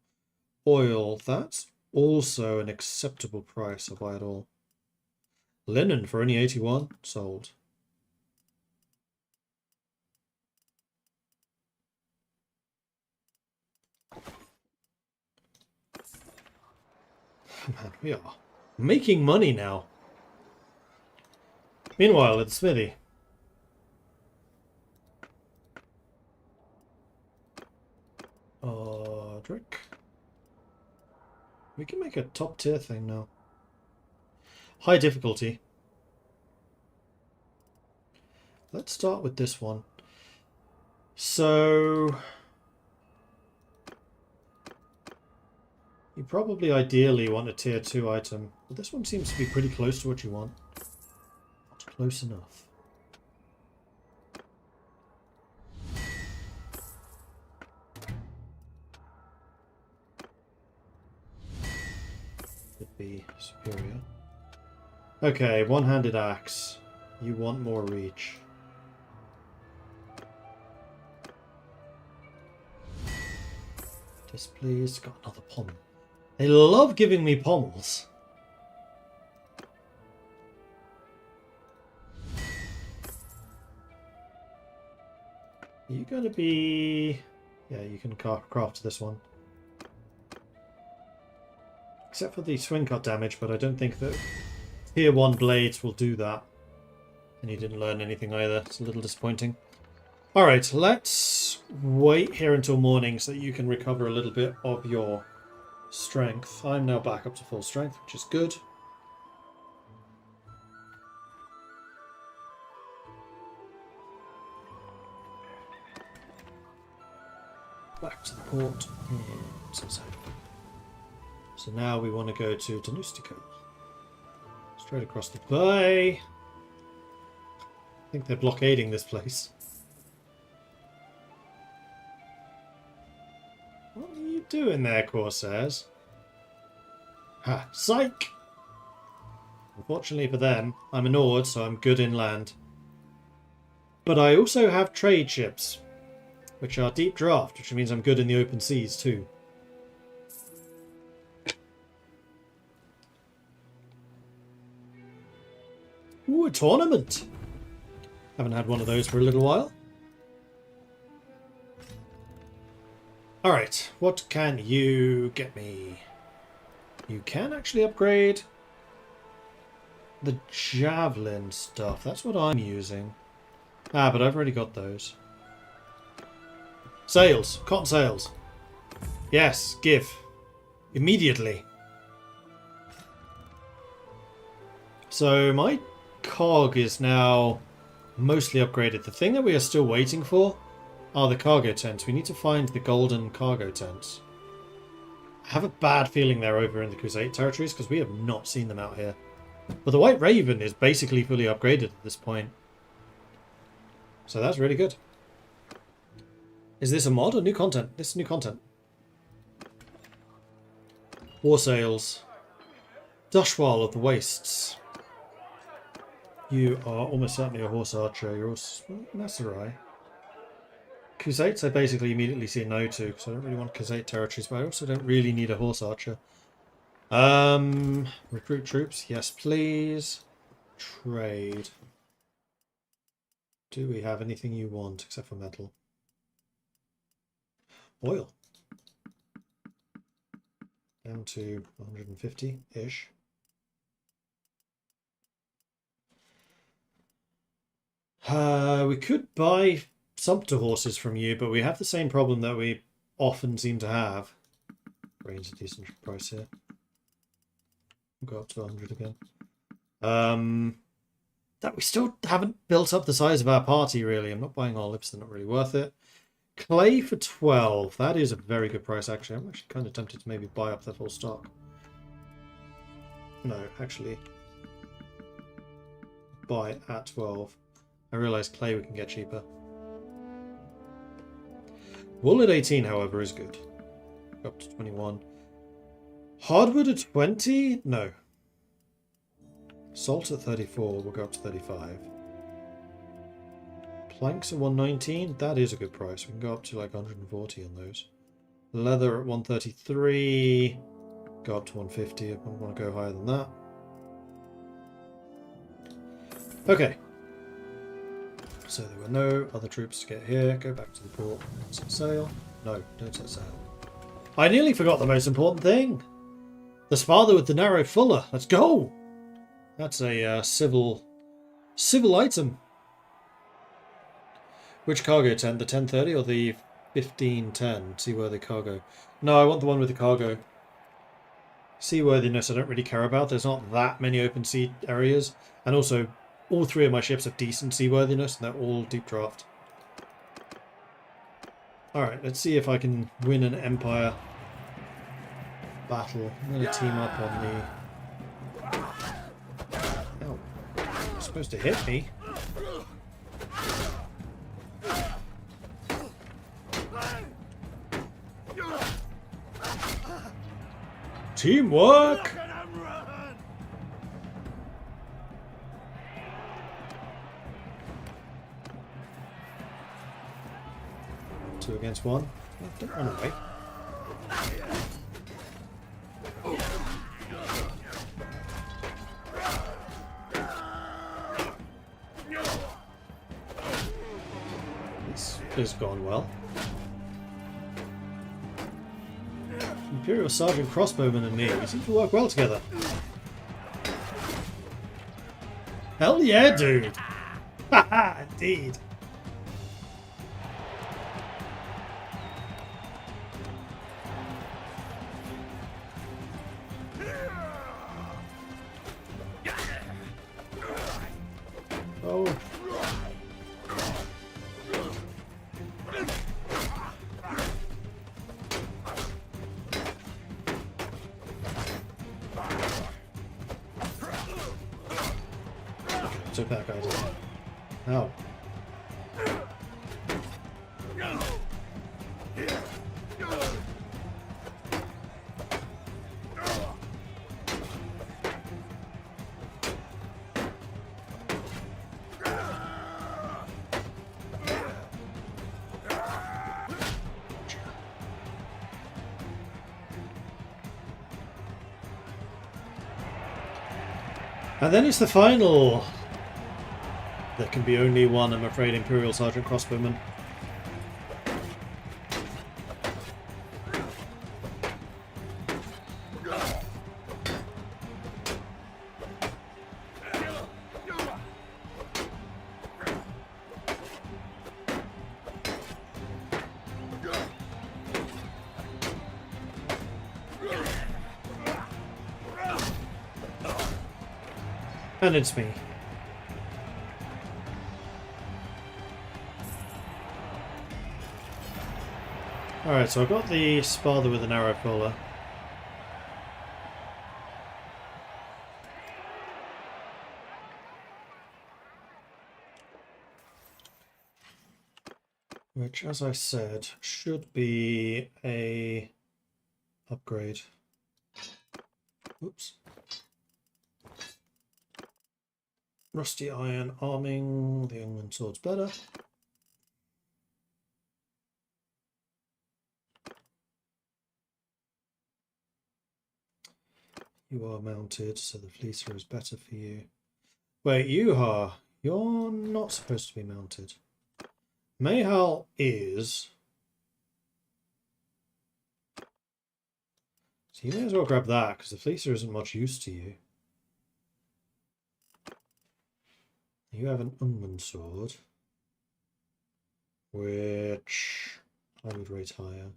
Oil, that's also an acceptable price. I'll buy it all. Linen for only 81. Sold. Man, we are making money now. Meanwhile, at the smithy. Drink. We can make a top tier thing now. High difficulty. Let's start with this one. So you probably ideally want a tier 2 item, but this one seems to be pretty close to what you want. Not close enough. Could be superior. Okay, one-handed axe. You want more reach. Displeased. Got another pommel. They love giving me pommels. Are you going to be... Yeah, you can craft this one. Except for the swing cut damage, but I don't think that tier 1 blades will do that. And you didn't learn anything either. It's a little disappointing. Alright, let's wait here until morning so that you can recover a little bit of your strength. I'm now back up to full strength, which is good. Back to the port. So now we want to go to Danustico. Straight across the bay. I think they're blockading this place. What are you doing there, Corsairs? Ha! Psych! Unfortunately for them, I'm a Nord, so I'm good inland. But I also have trade ships, which are deep draft, which means I'm good in the open seas too. Ooh, a tournament! Haven't had one of those for a little while. Alright, what can you get me? You can actually upgrade the javelin stuff. That's what I'm using. Ah, but I've already got those. Sails. Cotton sails. Yes, give. Immediately. So my cog is now mostly upgraded. The thing that we are still waiting for are the cargo tents. We need to find the golden cargo tents. I have a bad feeling they're over in the Crusade territories because we have not seen them out here. But the White Raven is basically fully upgraded at this point. So that's really good. Is this a mod or new content? This is new content. War Sales. Dushwal of the Wastes. You are almost certainly a horse archer. You're also Nasarai. Crusades I basically immediately say no to because I don't really want Crusade territories, but I also don't really need a horse archer. Recruit troops, yes please. Trade. Do we have anything you want except for metal? Oil. Down to 150-ish. We could buy sumpter horses from you, but we have the same problem that we often seem to have. Grain's a decent price here. We'll go up to 100 again. That we still haven't built up the size of our party, really. I'm not buying olives, they're not really worth it. Clay for 12. That is a very good price, actually. I'm actually kind of tempted to maybe buy up that whole stock. No, actually. Buy at 12. I realise clay we can get cheaper. Wool at 18, however, is good. Go up to 21. Hardwood at 20? No. Salt at 34. We'll go up to 35. Planks at 119. That is a good price. We can go up to like 140 on those. Leather at 133. Go up to 150. I don't want to go higher than that. Okay. So there were no other troops to get here. Go back to the port. Set sail. No, don't set sail. I nearly forgot the most important thing. The Sparta with the narrow fuller. Let's go. That's a civil item. Which cargo tent? The 1030 or the 1510? Seaworthy cargo. No, I want the one with the cargo. Seaworthiness I don't really care about. There's not that many open sea areas. And also, all three of my ships have decent seaworthiness, and they're all deep draft. Alright, let's see if I can win an Empire battle. I'm going to team up on the... Oh, you're supposed to hit me. Teamwork! 2 against 1. Oh, don't run away. This has gone well. Imperial Sergeant Crossbowman and me, we seem to work well together. Hell yeah, dude! Haha, indeed. Oh. Took that guy down. Ow. And then it's the final. There can be only one, I'm afraid, Imperial Sergeant Crossbowman. And it's me. Alright, so I've got the Sparta with an arrow fuller. which, as I said, should be a upgrade. Oops. Rusty iron arming. The England sword's better. You are mounted, so the fleecer is better for you. Wait, you are. You're not supposed to be mounted. Mayhal is. So you may as well grab that, because the fleecer isn't much use to you. You have an Unman sword, which I would rate higher.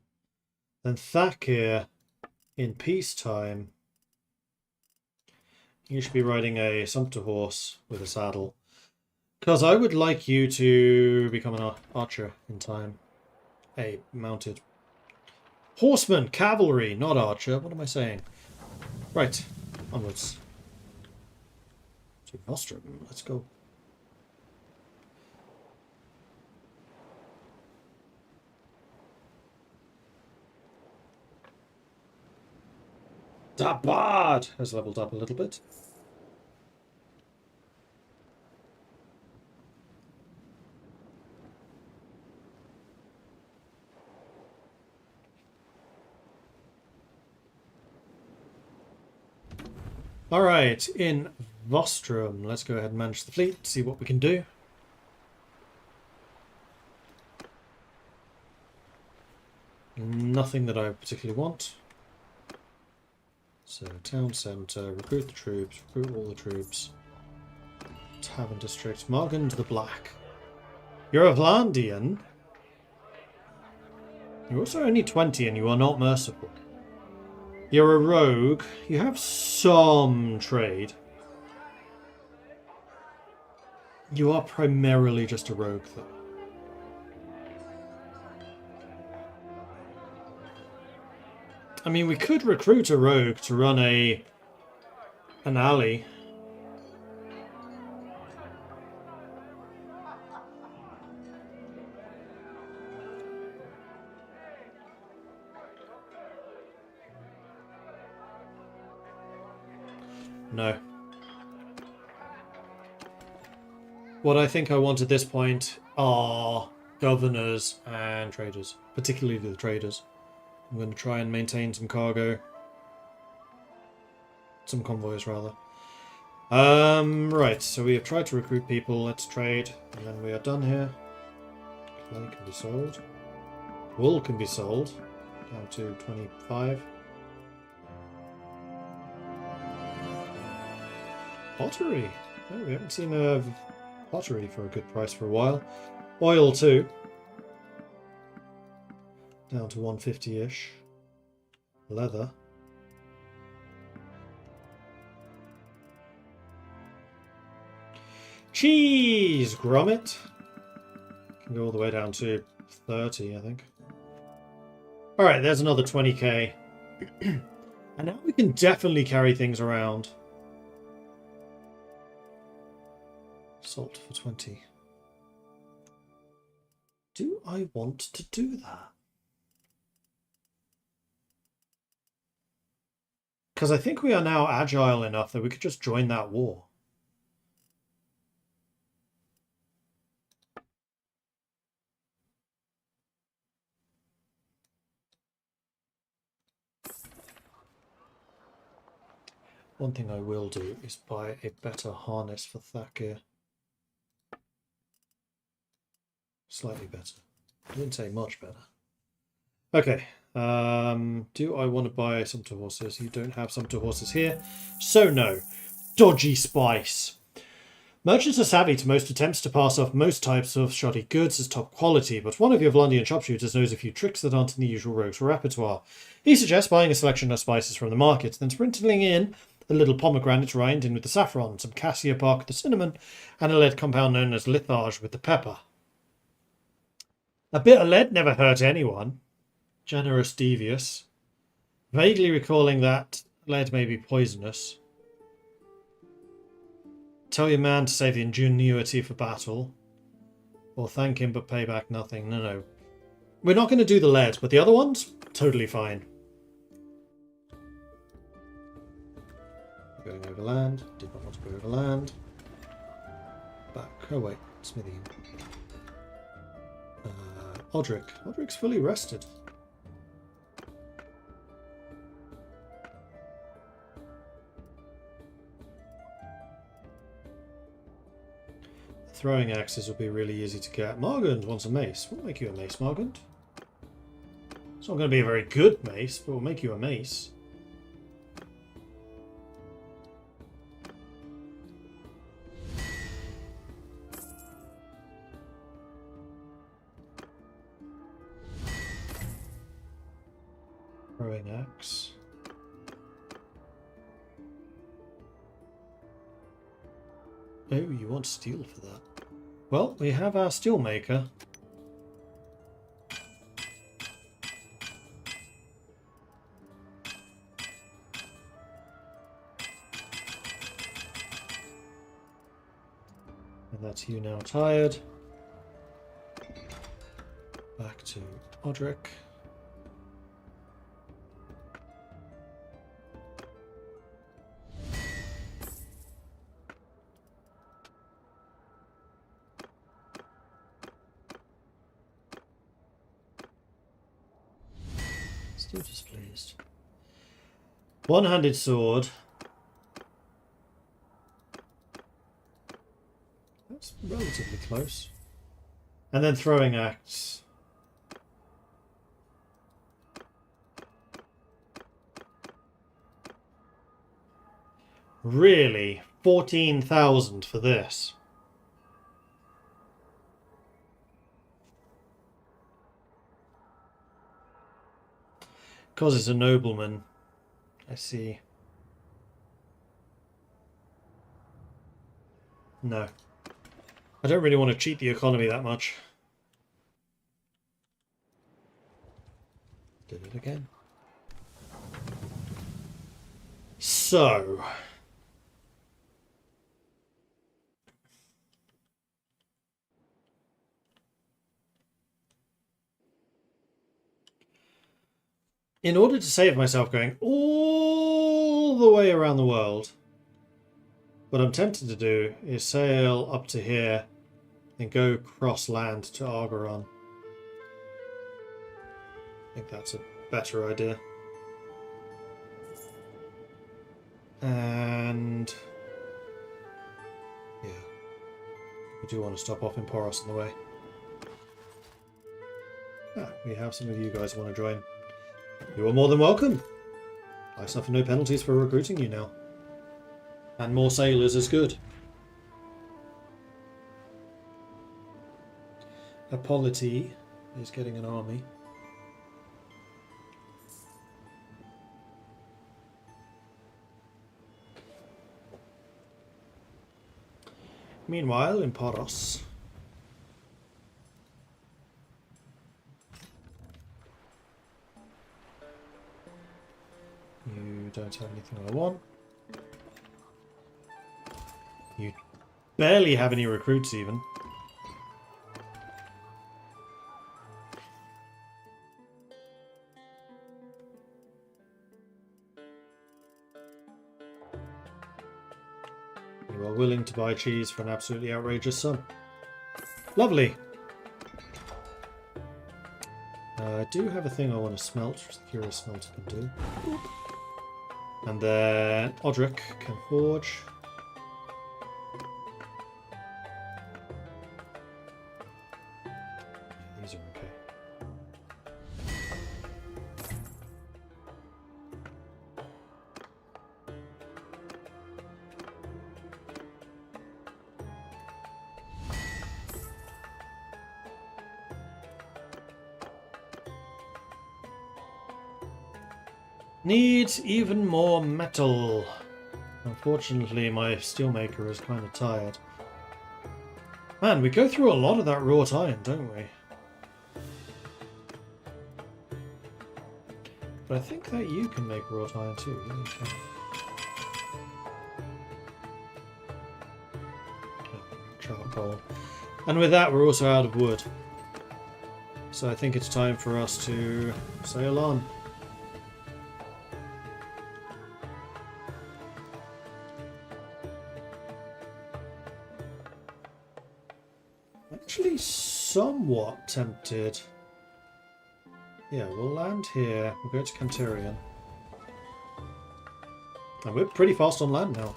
Then Thakir, in peacetime, you should be riding a sumpter horse with a saddle. Because I would like you to become an archer in time. A mounted horseman, cavalry, not archer. What am I saying? Right, onwards. To Nostrum, let's go. Dabard has leveled up a little bit. Alright, in Vostrum, let's go ahead and manage the fleet, see what we can do. Nothing that I particularly want. So, town centre, recruit the troops, recruit all the troops. Tavern district, Margand the Black. You're a Vlandian. You're also only 20 and you are not merciful. You're a rogue. You have some trade. You are primarily just a rogue, though. I mean, we could recruit a rogue to run an alley. No. What I think I want at this point are governors and traders, particularly the traders. I'm going to try and maintain some cargo. Some convoys, rather. Right, so we have tried to recruit people. Let's trade, and then we are done here. Clay can be sold. Wool can be sold. Down to 25. Pottery. Oh, we haven't seen pottery for a good price for a while. Oil too. Down to 150-ish. Leather. Cheese! Grommet. Can go all the way down to 30, I think. Alright, there's another 20k. And now we can definitely carry things around. Salt for 20. Do I want to do that? Because I think we are now agile enough that we could just join that war. One thing I will do is buy a better harness for Thakir. Slightly better. I didn't say much better. Okay. Do I want to buy sumpter horses? You don't have sumpter horses here. So no. Dodgy spice. Merchants are savvy to most attempts to pass off most types of shoddy goods as top quality, but one of your Vlandian sharpshooters knows a few tricks that aren't in the usual rogue's repertoire. He suggests buying a selection of spices from the market, then sprinkling in a little pomegranate rind in with the saffron, some cassia bark with the cinnamon, and a lead compound known as litharge with the pepper. A bit of lead never hurt anyone. Generous devious. Vaguely recalling that lead may be poisonous. Tell your man to save the ingenuity for battle. Or thank him but pay back nothing. No, no. We're not going to do the lead, but the other ones, totally fine. Going over land. Did not want to go over land. Back. Oh wait, Smithy. Odric. Odric's fully rested. Throwing axes will be really easy to get. Margund wants a mace. We'll make you a mace, Margund. It's not going to be a very good mace, but we'll make you a mace. Throwing axe. Oh, you want steel for that. Well, we have our steel maker. And that's you now tired. Back to Odric. Still displeased. One-handed sword. That's relatively close. And then throwing axe. Really? 14,000 for this? Because it's a nobleman. I see. No. I don't really want to cheat the economy that much. Did it again. So... in order to save myself going all the way around the world, what I'm tempted to do is sail up to here and go cross land to Argoron. I think that's a better idea. And yeah, we do want to stop off in Poros on the way. Ah, we have some of you guys who want to join. You are more than welcome. I suffer no penalties for recruiting you now. And more sailors is good. Apolity is getting an army. Meanwhile, in Poros, you don't have anything I want. You barely have any recruits even. You are willing to buy cheese for an absolutely outrageous sum. Lovely. I do have a thing I want to smelt, which the Curious Smelter can do. And then Odric can forge. These are okay. Needs even more metal. Unfortunately, my steelmaker is kind of tired. Man, we go through a lot of that wrought iron, don't we? But I think that you can make wrought iron too. Yeah, you can. Charcoal. And with that, we're also out of wood. So So I think it's time for us to sail on. Actually, somewhat tempted. Yeah, we'll land here. We'll go to Cantarian. And we're pretty fast on land now.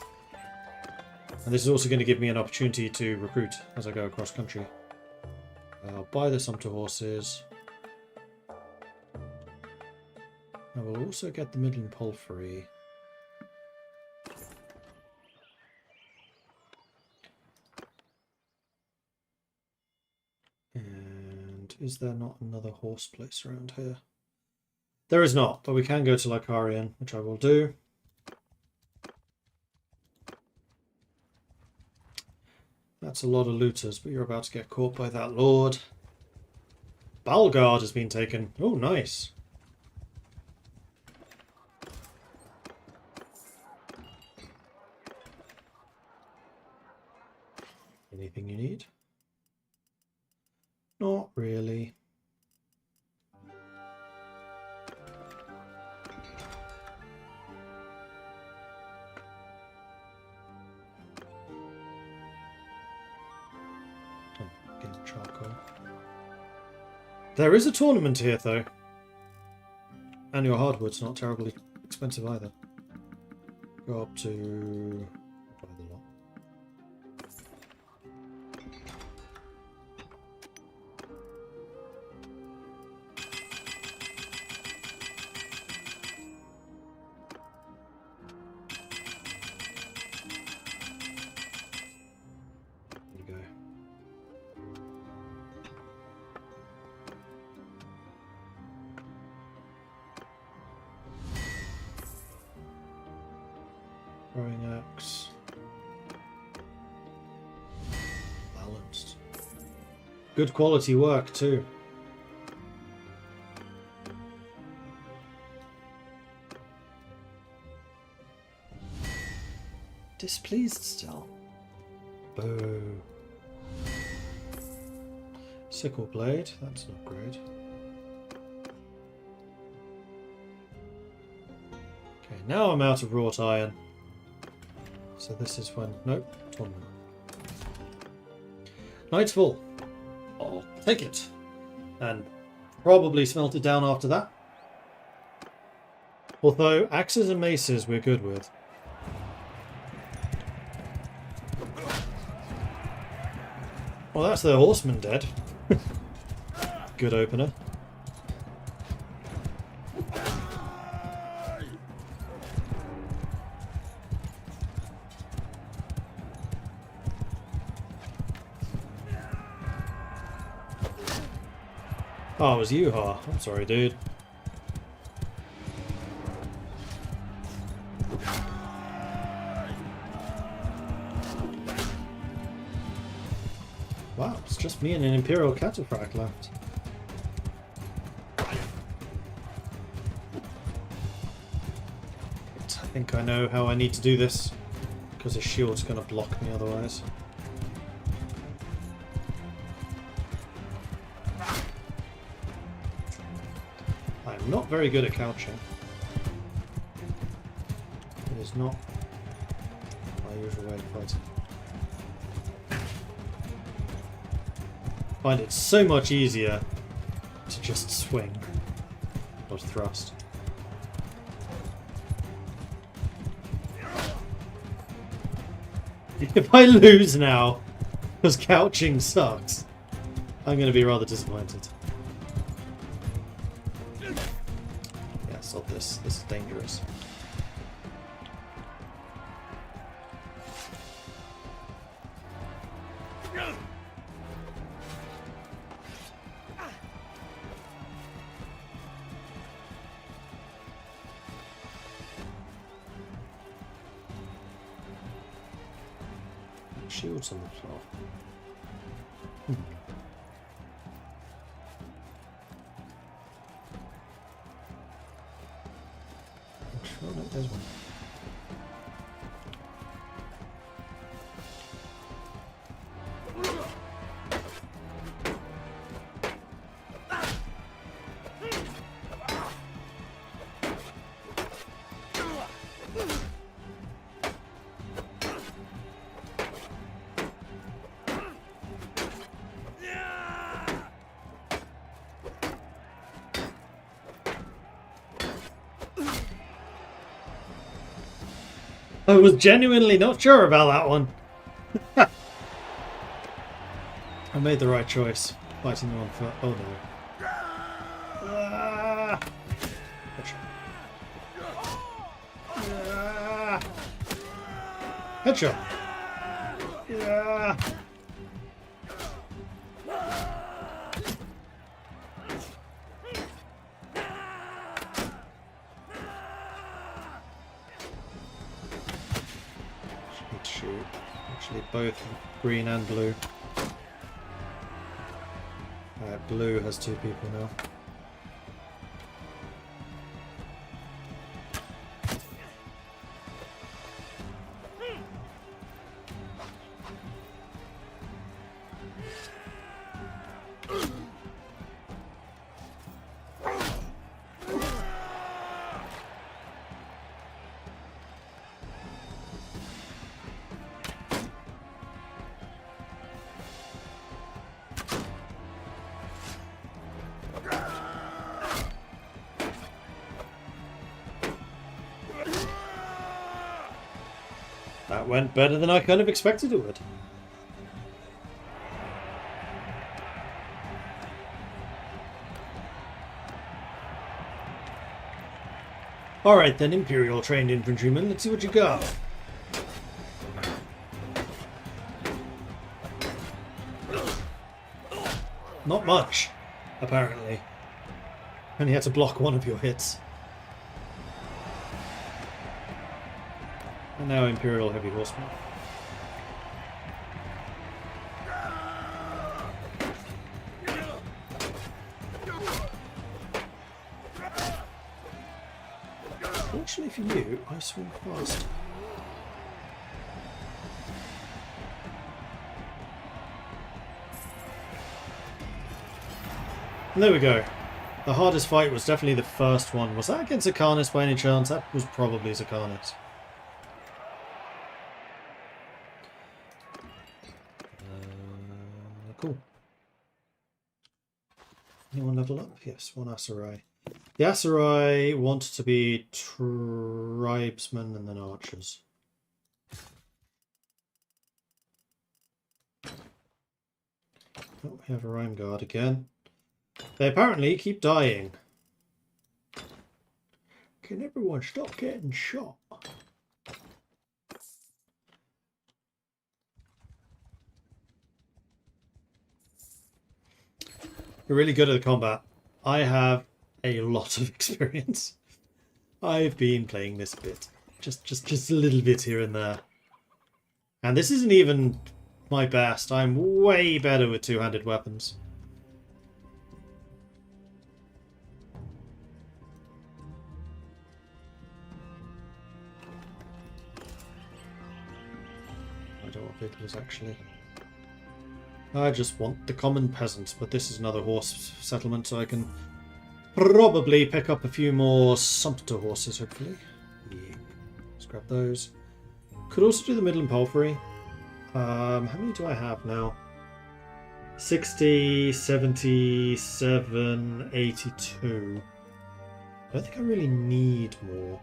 And this is also going to give me an opportunity to recruit as I go across country. I'll buy this onto horses. I will also get the Midland Palfrey. And is there not another horse place around here? There is not, but we can go to Calradia, which I will do. That's a lot of looters, but you're about to get caught by that lord. Balgard has been taken. Oh, nice. Anything you need? Not really. Charcoal. There is a tournament here, though. And your hardwood's not terribly expensive either. Go up to... buy the lot. There you go. Throwing axe. Balanced. Good quality work too. Displeased still. Boo. Sickle blade, that's an upgrade. Okay, now I'm out of wrought iron. So this is when... nope, tournament. Night's full. I'll take it. And probably smelt it down after that. Although, axes and maces we're good with. Well, that's the horseman dead. Good opener. Oh, it was you, Ha. I'm sorry, dude. Wow, it's just me and an Imperial Cataphract left. I think I know how I need to do this, because his shield's going to block me otherwise. I'm not very good at couching. It is not my usual way of fighting. I find it so much easier to just swing or thrust. If I lose now, because couching sucks, I'm going to be rather disappointed. Yeah, stop this. This is dangerous. Shields on the floor. Oh no, there's one. I was genuinely not sure about that one. I made the right choice. Fighting them on foot. Oh no. Ah! Headshot. Yeah. Shoot. Actually, both green and blue. Blue has 2 people now. That went better than I kind of expected it would. Alright then, Imperial trained infantryman, let's see what you got. Not much, apparently. Only had to block one of your hits. And now Imperial Heavy Horseman. Fortunately for you, I swing fast. And there we go. The hardest fight was definitely the first one. Was that against Zacharnis by any chance? That was probably Zacharnis. Cool. Anyone level up? Yes, 1 Aserai. The Aserai want to be tribesmen and then archers. Oh, we have a Rhyme Guard again. They apparently keep dying. Can everyone stop getting shot? You're really good at the combat. I have a lot of experience. I've been playing this a bit. Just a little bit here and there. And this isn't even my best. I'm way better with two-handed weapons. I don't want victors, actually. I just want the common peasants, but this is another horse settlement, so I can probably pick up a few more sumpter horses, hopefully. Yeah. Let's grab those. Could also do the Midland Palfrey. How many do I have now? 60, 77, 82. I don't think I really need more.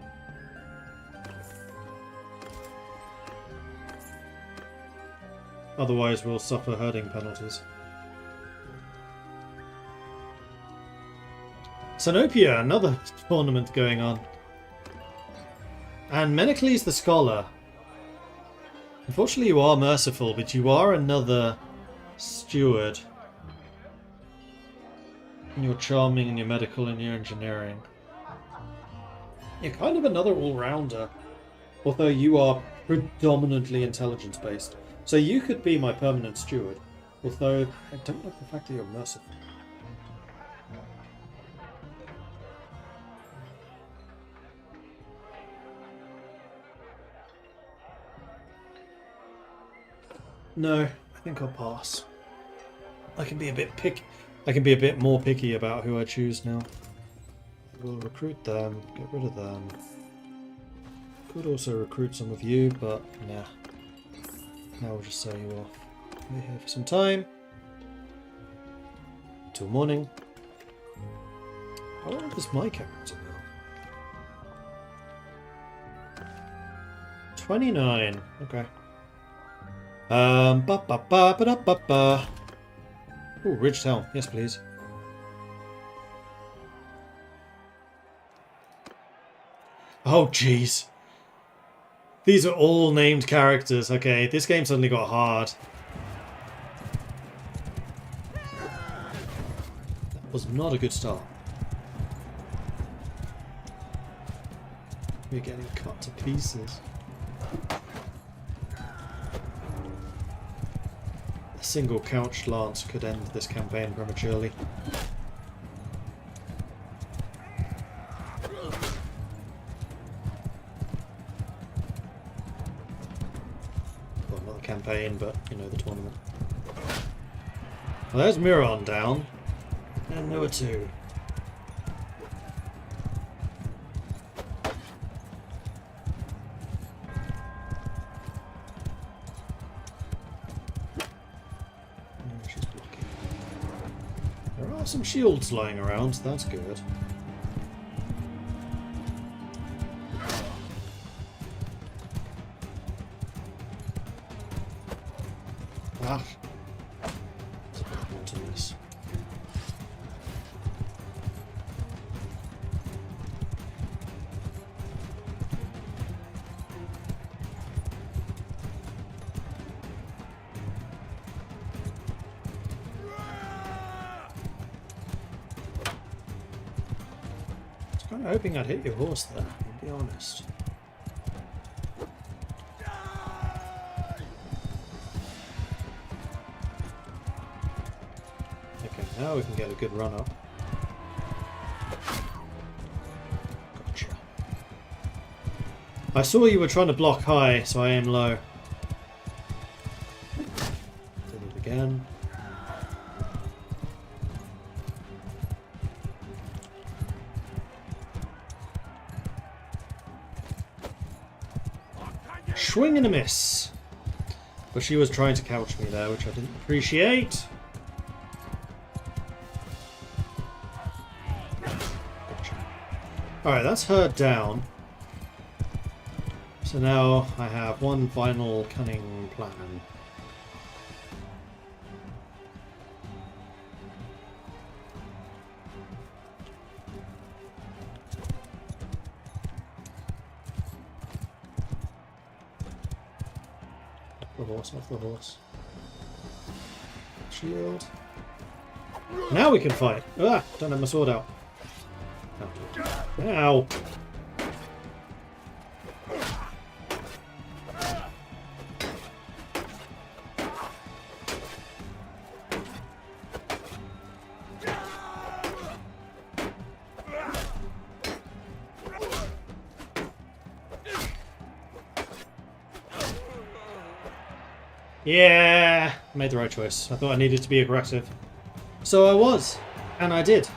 Otherwise, we'll suffer herding penalties. Sanopia, another tournament going on. And Menocles the Scholar. Unfortunately, you are merciful, but you are another steward. And you're charming, and you're medical, and you're engineering. You're kind of another all-rounder. Although you are predominantly intelligence-based. So you could be my permanent steward, although I don't like the fact that you're merciful. No, I think I'll pass. I can be a bit picky. I can be a bit more picky about who I choose now. We'll recruit them, get rid of them. Could also recruit some of you, but nah. Now we'll just say you off. We're here for some time. Till morning. How old is my character now? 29. Okay. Ba ba ba ba da ba ba. Ooh, Ridged Helm. Yes, please. Oh, jeez. These are all named characters. Okay, this game suddenly got hard. That was not a good start. We're getting cut to pieces. A single couched lance could end this campaign prematurely. Well, not the campaign, but, you know, the tournament. Well, there's Miron down. And Noah 2. She's blocking. There are some shields lying around, so that's good. Ah. There's a bit more to this. I was kind of hoping I'd hit your horse there, I'll be honest. Okay, now we can get a good run up. Gotcha. I saw you were trying to block high, so I aim low. Did it again. Swing and a miss. But she was trying to couch me there, which I didn't appreciate. Gotcha. Alright, that's her down. So now I have one final cunning plan. Off the horse. Shield. Now we can fight. Ah! Don't have my sword out. Ow! Yeah, I made the right choice. I thought I needed to be aggressive. So I was, and I did.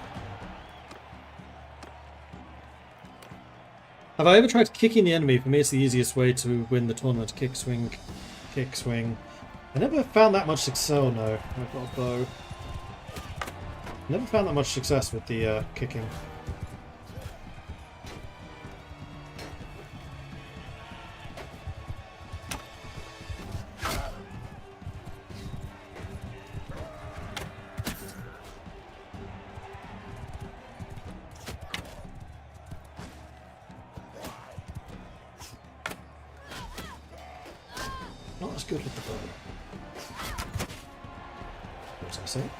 Have I ever tried kicking the enemy? For me, it's the easiest way to win the tournament. Kick, swing, kick, swing. I never found that much success. Oh no, I've got a bow. Never found that much success with the kicking. Not as good with the bow. What was I saying?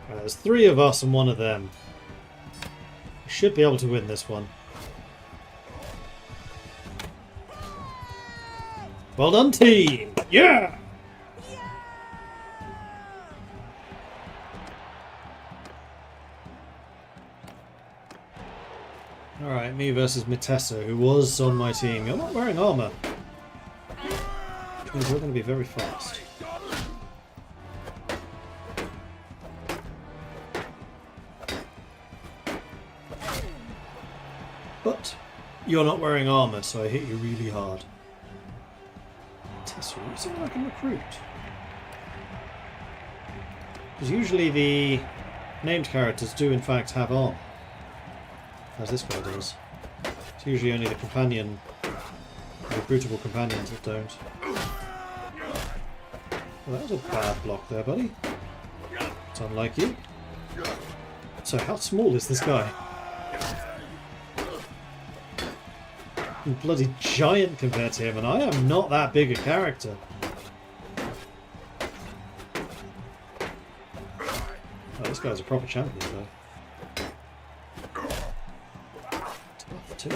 There's 3 of us and 1 of them. We should be able to win this one. Well done, team! Yeah! Alright, me versus Mitessa, who was on my team. You're not wearing armor. Which means we're going to be very fast. But you're not wearing armor, so I hit you really hard. Mitessa, you seem like a recruit. Because usually the named characters do in fact have armor. as this guy does. It's usually only the companion, the recruitable companions that don't. Well, that was a bad block there, buddy. It's unlike you. So how small is this guy? I'm bloody giant compared to him, and I am not that big a character. Oh, this guy's a proper champion, though. Tough, too.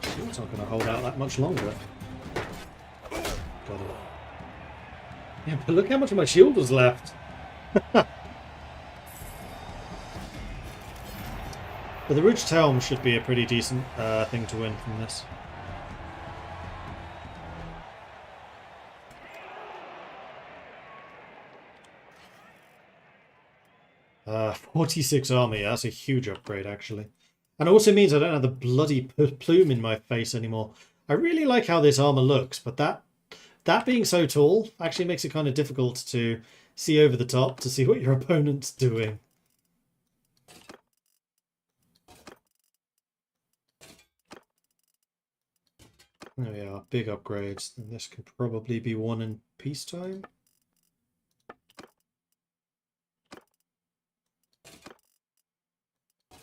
Shield's not going to hold out that much longer. Got it. Yeah, but look how much of my shield was left. But the Rouge Helm should be a pretty decent thing to win from this. 46 army, that's a huge upgrade actually. And it also means I don't have the bloody plume in my face anymore. I really like how this armor looks, but that being so tall actually makes it kind of difficult to see over the top to see what your opponent's doing. There we are, big upgrades. And this could probably be won in peacetime.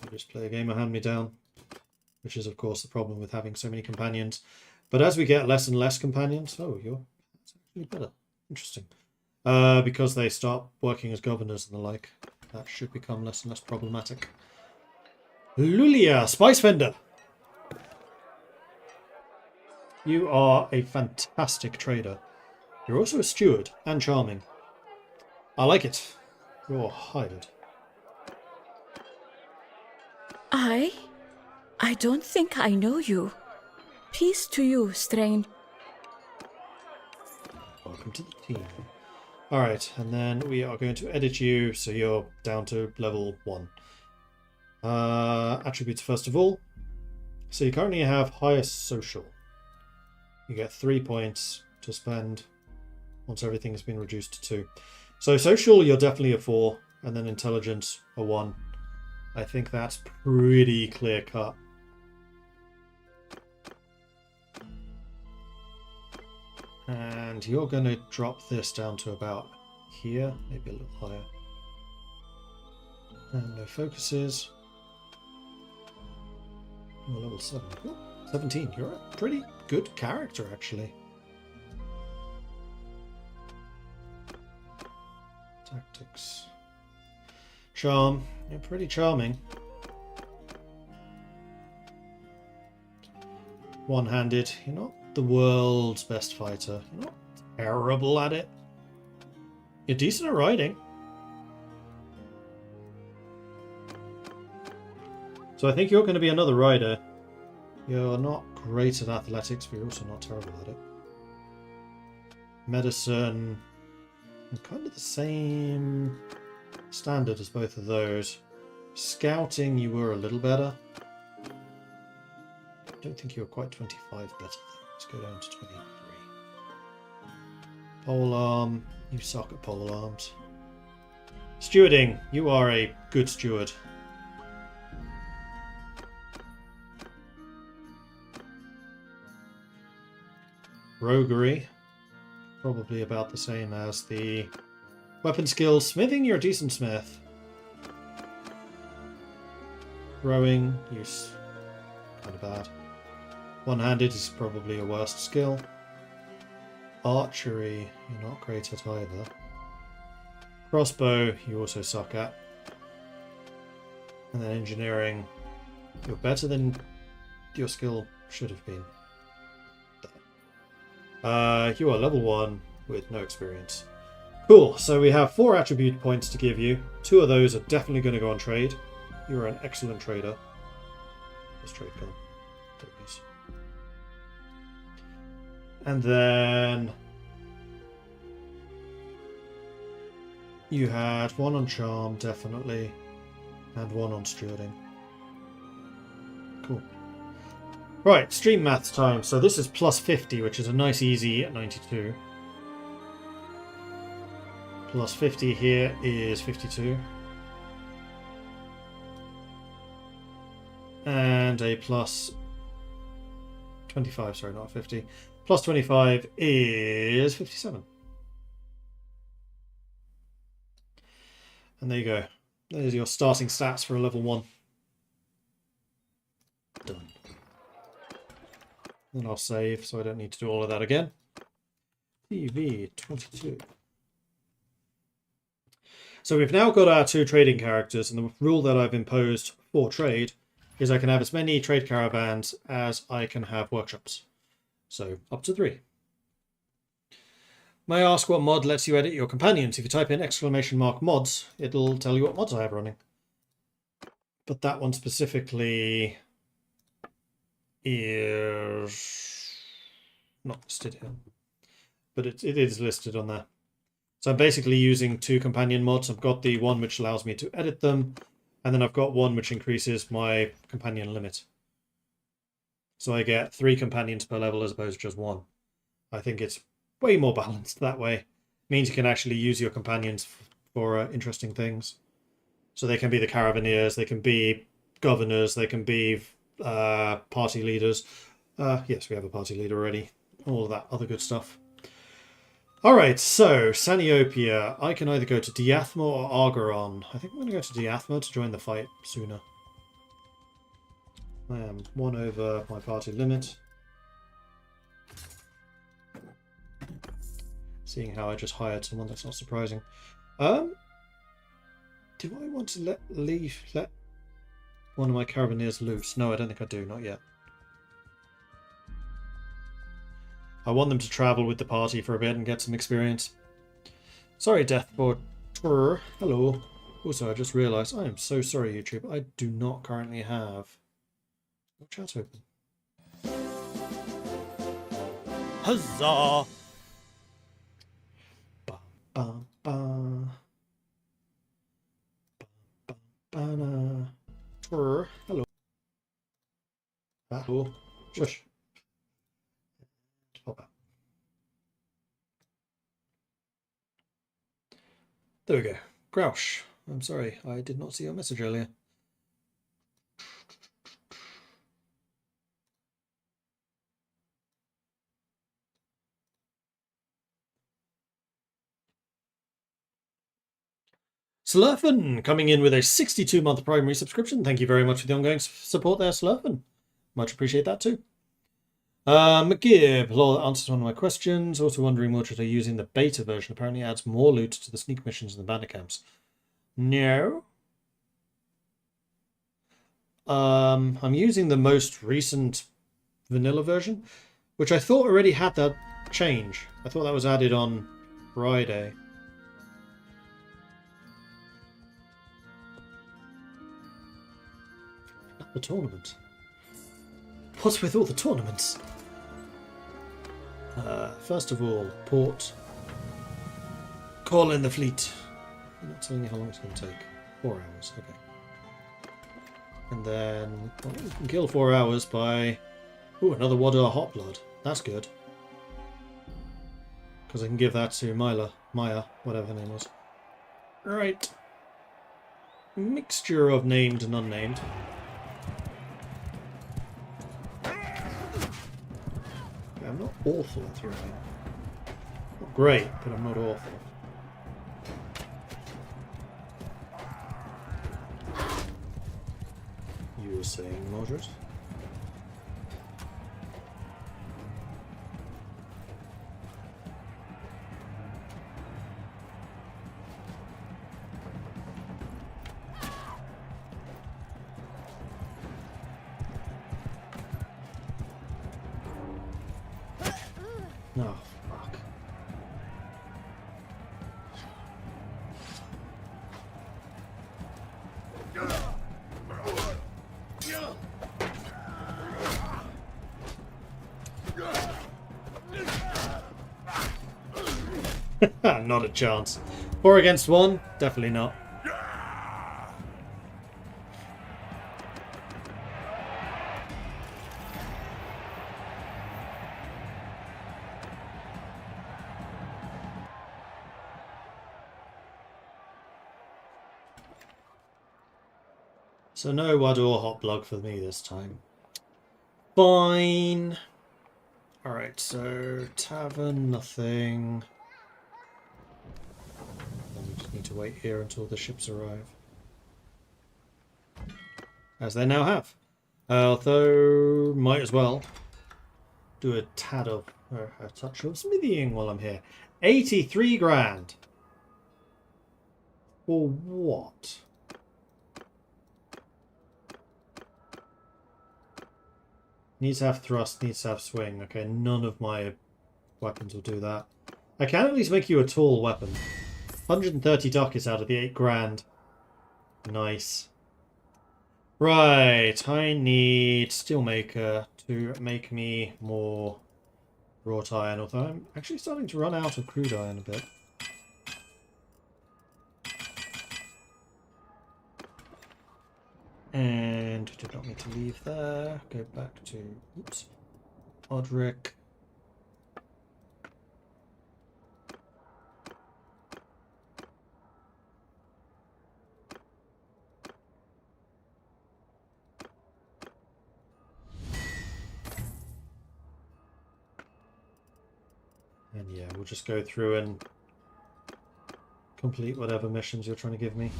I'll just play a game of hand-me-down, which is of course the problem with having so many companions. But as we get less and less companions, that's actually better. Interesting. Because they start working as governors and the like, that should become less and less problematic. Lulia, Spice Vendor. You are a fantastic trader. You're also a steward and charming. I like it. You're hired. I don't think I know you. Peace to you, stranger. Welcome to the team. Alright, and then we are going to edit you so you're down to level 1. Attributes first of all. So you currently have highest social. You get 3 points to spend once everything has been reduced to 2. So social, you're definitely a 4, and then intelligence, a 1. I think that's pretty clear cut. And you're going to drop this down to about here, maybe a little higher. And no focuses. You're level 7. Oh, 17. You're a pretty good character, actually. Tactics. Charm. You're pretty charming. One-handed. You're not the world's best fighter. You're not terrible at it. You're decent at riding. So I think you're going to be another rider. You're not great at athletics, but you're also not terrible at it. Medicine. Kind of the same standard as both of those. Scouting, you were a little better. I don't think you were quite 25 better though. Let's go down to 23. Polearm, you suck at polearms. Stewarding, you are a good steward. Roguery, probably about the same as the weapon skills. Smithing, you're a decent smith. Rowing, use kind of bad. One-handed is probably your worst skill. Archery, you're not great at either. Crossbow, you also suck at. And then engineering, you're better than your skill should have been. You are level 1 with no experience. Cool, so we have 4 attribute points to give you. 2 of those are definitely going to go on trade. You're an excellent trader. Let's trade gone. There it is. And then you had 1 on charm, definitely, and 1 on stewarding. Cool. Right, stream maths time. So this is plus 50, which is a nice easy at 92. Plus 50 here is 52. and a plus 25, sorry, not 50. Plus 25 is 57. And there you go. There's your starting stats for a level 1. Done. Then I'll save, so I don't need to do all of that again. TV22. So we've now got our 2 trading characters, and the rule that I've imposed for trade is I can have as many trade caravans as I can have workshops. So up to 3. May I ask what mod lets you edit your companions? If you type in !mods, it'll tell you what mods I have running. But that one specifically is not listed here. But it is listed on there. So I'm basically using 2 companion mods. I've got the one which allows me to edit them, and then I've got one which increases my companion limit. So I get 3 companions per level as opposed to just 1. I think it's way more balanced that way. It means you can actually use your companions for interesting things. So they can be the Caravanneers, they can be governors, they can be party leaders. Yes, we have a party leader already. All of that other good stuff. Alright, so Saniopia. I can either go to Diathma or Argeron. I think I'm going to go to Diathma to join the fight sooner. I am 1 over my party limit. Seeing how I just hired someone, that's not surprising. Do I want to let one of my Caravanneers loose? No, I don't think I do, not yet. I want them to travel with the party for a bit and get some experience. Sorry, Deathbot. Hello. Also, I just realised, I am so sorry, YouTube. I do not currently have no chat open. Huzzah! Ba, ba, ba. Ba, ba, ba, hello. Hello. Shush. Pop out. There we go. Grouch. I'm sorry, I did not see your message earlier. Slurfin coming in with a 62-month primary subscription. Thank you very much for the ongoing support there, Slurfin. Much appreciate that too. McGib, Law answers one of my questions. Also wondering what are using the beta version. Apparently adds more loot to the sneak missions and the banner camps. No. I'm using the most recent vanilla version, which I thought already had that change. I thought that was added on Friday. The tournament. What's with all the tournaments? First of all, port. Call in the fleet. I'm not telling you how long it's going to take. 4 hours, okay. And then well, we can kill 4 hours by... Ooh, another Wadar Hot Blood. That's good. Because I can give that to Maya, whatever her name was. Right. Mixture of named and unnamed. I'm not awful at throwing. Not great, but I'm not awful. You were saying, Mildred? Oh, fuck. Not a chance. 4 against 1? Definitely not. So no Wad or Hot Blood for me this time. Fine. Alright, so tavern, nothing. Then we just need to wait here until the ships arrive. As they now have. Although, might as well do a tad of, a touch of smithying while I'm here. 83 grand. For what? Needs to have thrust, needs to have swing. Okay, none of my weapons will do that. I can at least make you a tall weapon. 130 ducats out of the 8 grand. Nice. Right, I need Steelmaker to make me more wrought iron, although I'm actually starting to run out of crude iron a bit. And did not need to leave there. Go back to, oops, Odric. And yeah, we'll just go through and complete whatever missions you're trying to give me.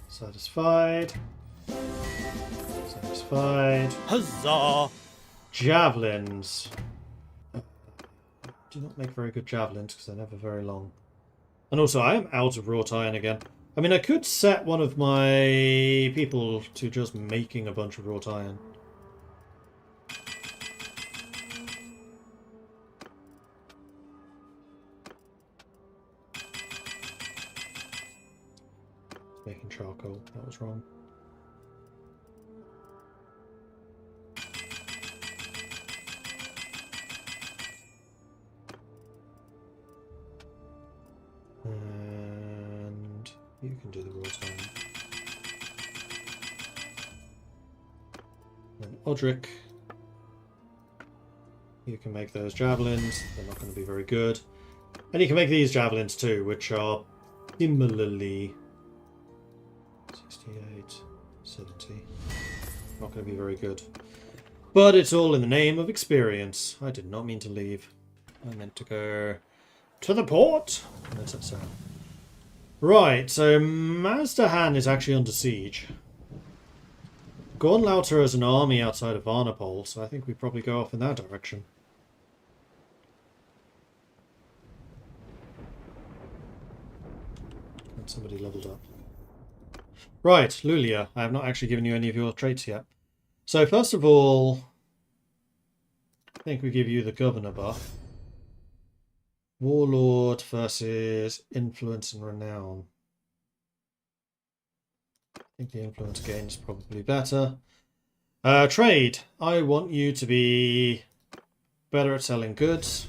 Satisfied. Satisfied. Huzzah! Javelins. Do not make very good javelins because they're never very long. And also, I am out of wrought iron again. I mean, I could set one of my people to just making a bunch of wrought iron. Making charcoal. That was wrong. And you can do the wrought iron. And Odric, you can make those javelins. They're not going to be very good. And you can make these javelins too, which are similarly 68, 70. Not going to be very good. But it's all in the name of experience. I did not mean to leave. I meant to go to the port. That's it, so. Right, so Mazdahan is actually under siege. Gornlauter has an army outside of Varnapol, so I think we probably go off in that direction. And somebody leveled up. Right, Lulia. I have not actually given you any of your traits yet. So first of all, I think we give you the governor buff. Warlord versus influence and renown. I think the influence gain is probably better. Trade. I want you to be better at selling goods.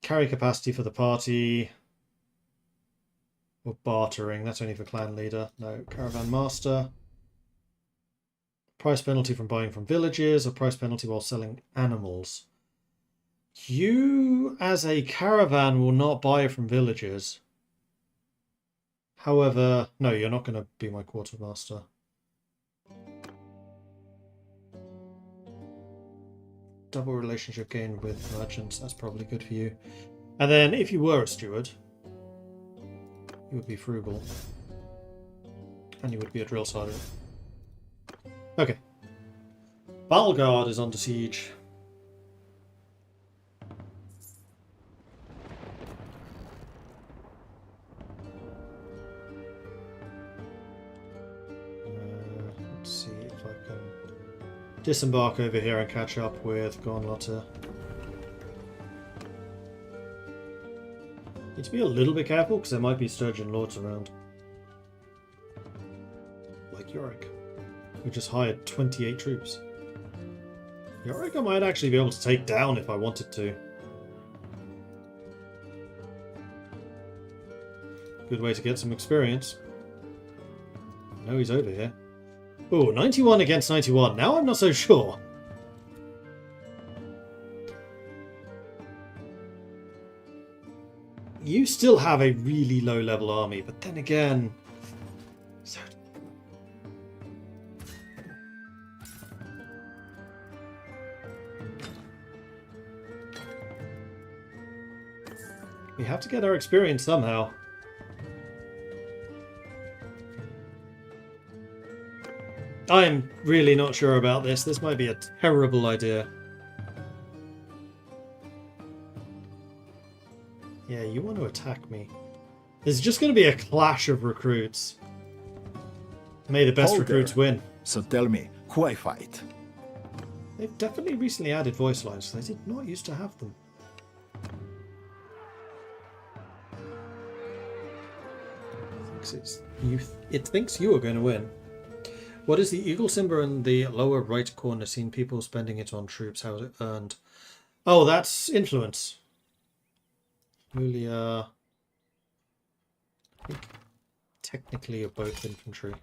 Carry capacity for the party. Or bartering. That's only for clan leader. No. Caravan master. Price penalty from buying from villages. Or price penalty while selling animals. You, as a caravan, will not buy from villages. However, no, you're not going to be my quartermaster. Double relationship gain with merchants. That's probably good for you. And then, if you were a steward, you would be frugal. And you would be a drill sergeant. Okay. Valgard is under siege. Let's see if I can disembark over here and catch up with Gornlotter. Need to be a little bit careful because there might be Sturgeon Lords around. Like Yorick, who just hired 28 troops. Yorick I might actually be able to take down if I wanted to. Good way to get some experience. I know he's over here. Oh, 91 against 91. Now I'm not so sure. You still have a really low level army, but then again... So, have to get our experience somehow. I'm really not sure about this. This might be a terrible idea. Yeah, you want to attack me. There's just going to be a clash of recruits. May the best recruits win. So tell me, who I fight? They've definitely recently added voice lines. They did not used to have them. It thinks you are going to win. What is the eagle symbol in the lower right corner? Seen people spending it on troops. How is it earned? Oh, that's influence. Julia. I think technically you're both infantry.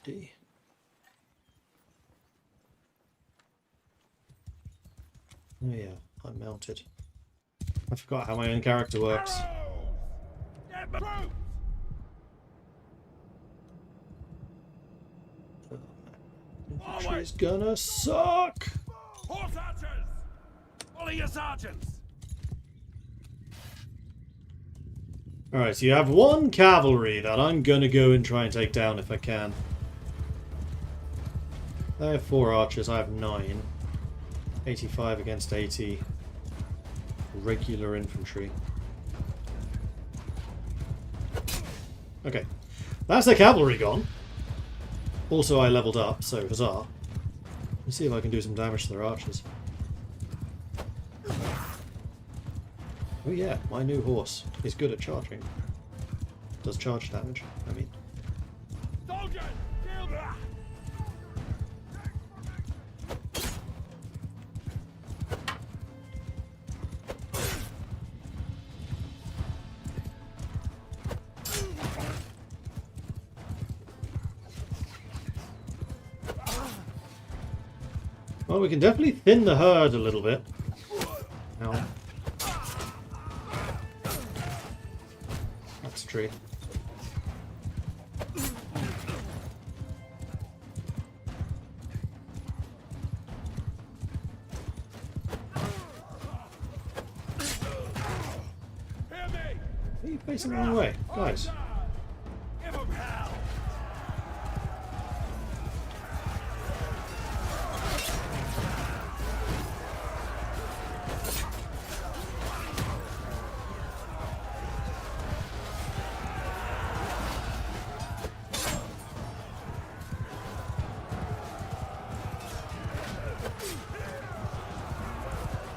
D. Oh yeah, I'm mounted. I forgot how my own character works. Infantry's gonna suck! Horse archers! Follow your sergeants! Alright, so you have one cavalry that I'm gonna go and try and take down if I can. I have 4 archers, I have 9. 85 against 80. Regular infantry. Okay. That's their cavalry gone. Also, I leveled up, so huzzah. Let's see if I can do some damage to their archers. Oh yeah, my new horse is good at charging. Does charge damage, I mean. Soldiers! Kill them! Well, we can definitely thin the herd a little bit. Ow. That's a tree. Hear me! Are you facing the wrong way? Guys. Give them hell!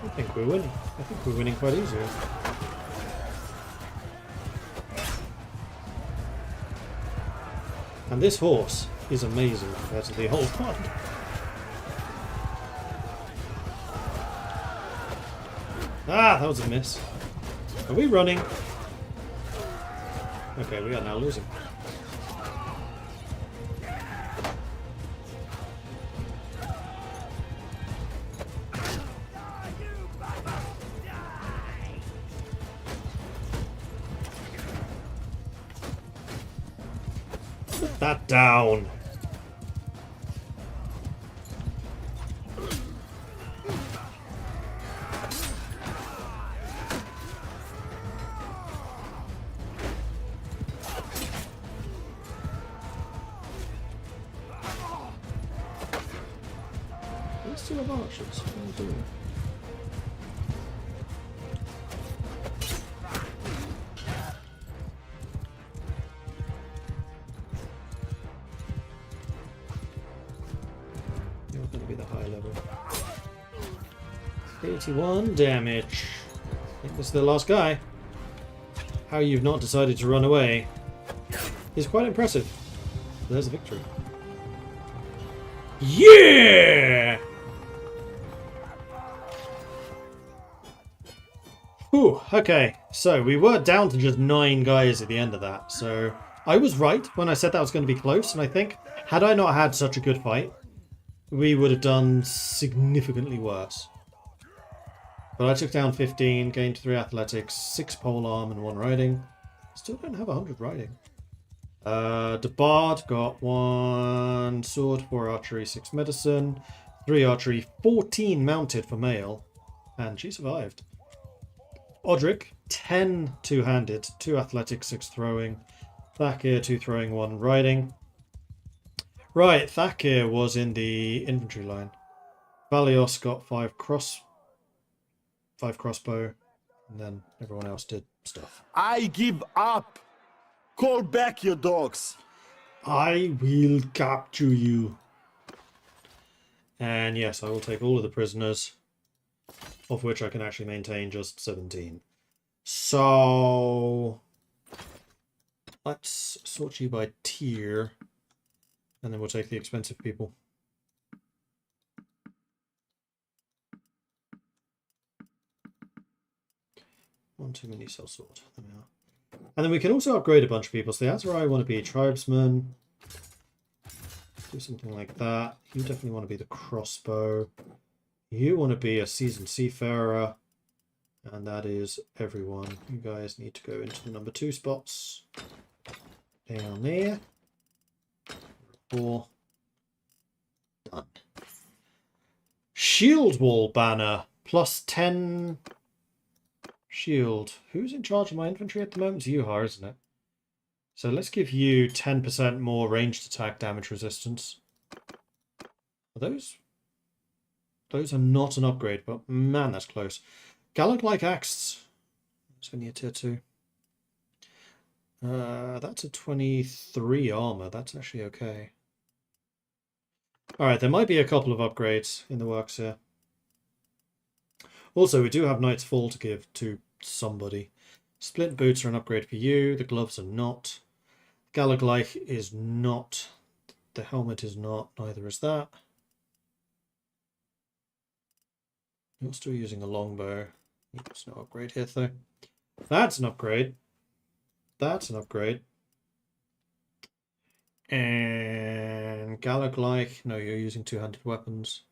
I think we're winning. I think we're winning quite easily. And this horse is amazing compared to the old one. Ah, that was a miss. Are we running? Okay, we are now losing. Put that down. We still have archers. What are we doing? You're going to be the high level. 81 damage. I think this is the last guy. How you've not decided to run away is quite impressive. There's a victory. Yeah! Whew, okay, so we were down to just 9 guys at the end of that, so I was right when I said that was going to be close, and I think had I not had such a good fight, we would have done significantly worse. But I took down 15, gained 3 athletics, 6 polearm and 1 riding. Still don't have 100 riding. The Bard got 1 sword, 4 archery, 6 medicine, 3 archery, 14 mounted for male, And she survived. Odric, 10 two-handed, 2 athletics, 6 throwing. Thakir, 2 throwing, 1 riding. Right, Thakir was in the infantry line. Valios got 5 crossbow, and then everyone else did stuff. I give up! Call back your dogs! I will capture you. And yes, I will take all of the prisoners, of which I can actually maintain just 17. So let's sort you by tier, and then we'll take the expensive people. One too many cell sort. There we are. And then we can also upgrade a bunch of people. So the Azurai want to be tribesmen. Do something like that. You definitely want to be the crossbow. You want to be a seasoned seafarer. And that is everyone. You guys need to go into the number 2 spots. Down there. 4. Done. Shield wall banner. Plus 10 shield. Who's in charge of my infantry at the moment? It's Yuhar, isn't it? So let's give you 10% more ranged attack damage resistance. Are those are not an upgrade, but man, that's close. Gallic-like axe. It's only a tier 2. That's a 23 armor. That's actually okay. Alright, there might be a couple of upgrades in the works here. Also, we do have Knight's Fall to give to somebody. Split boots are an upgrade for you. The gloves are not. Galaglyke is not. The helmet is not. Neither is that. You're still using a longbow. There's no upgrade here, though. That's an upgrade. That's an upgrade. And Galaglyke. No, you're using two-handed weapons.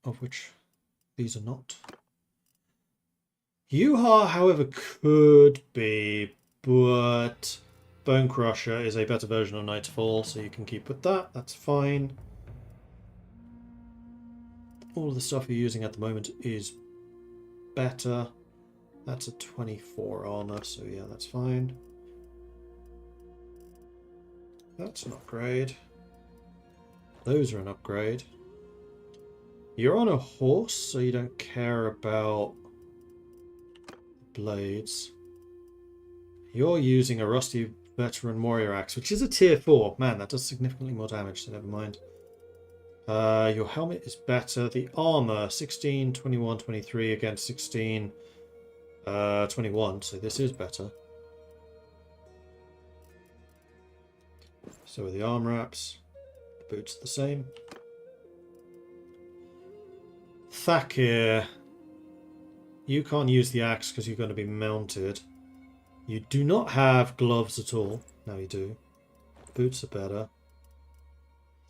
Of which these are not. Yuha, however, could be, but Bone Crusher is a better version of Nightfall, so you can keep with that. That's fine. All of the stuff you're using at the moment is better. That's a 24 armor, so yeah, that's fine. That's an upgrade. Those are an upgrade. You're on a horse, so you don't care about blades. You're using a rusty veteran warrior axe, which is a tier 4. Man, that does significantly more damage, so never mind. Your helmet is better. The armor, 16, 21, 23 against 16, 21, so this is better. So are the arm wraps. The boots are the same. Thakir, you can't use the axe because you're going to be mounted. You do not have gloves at all. Now you do. Boots are better.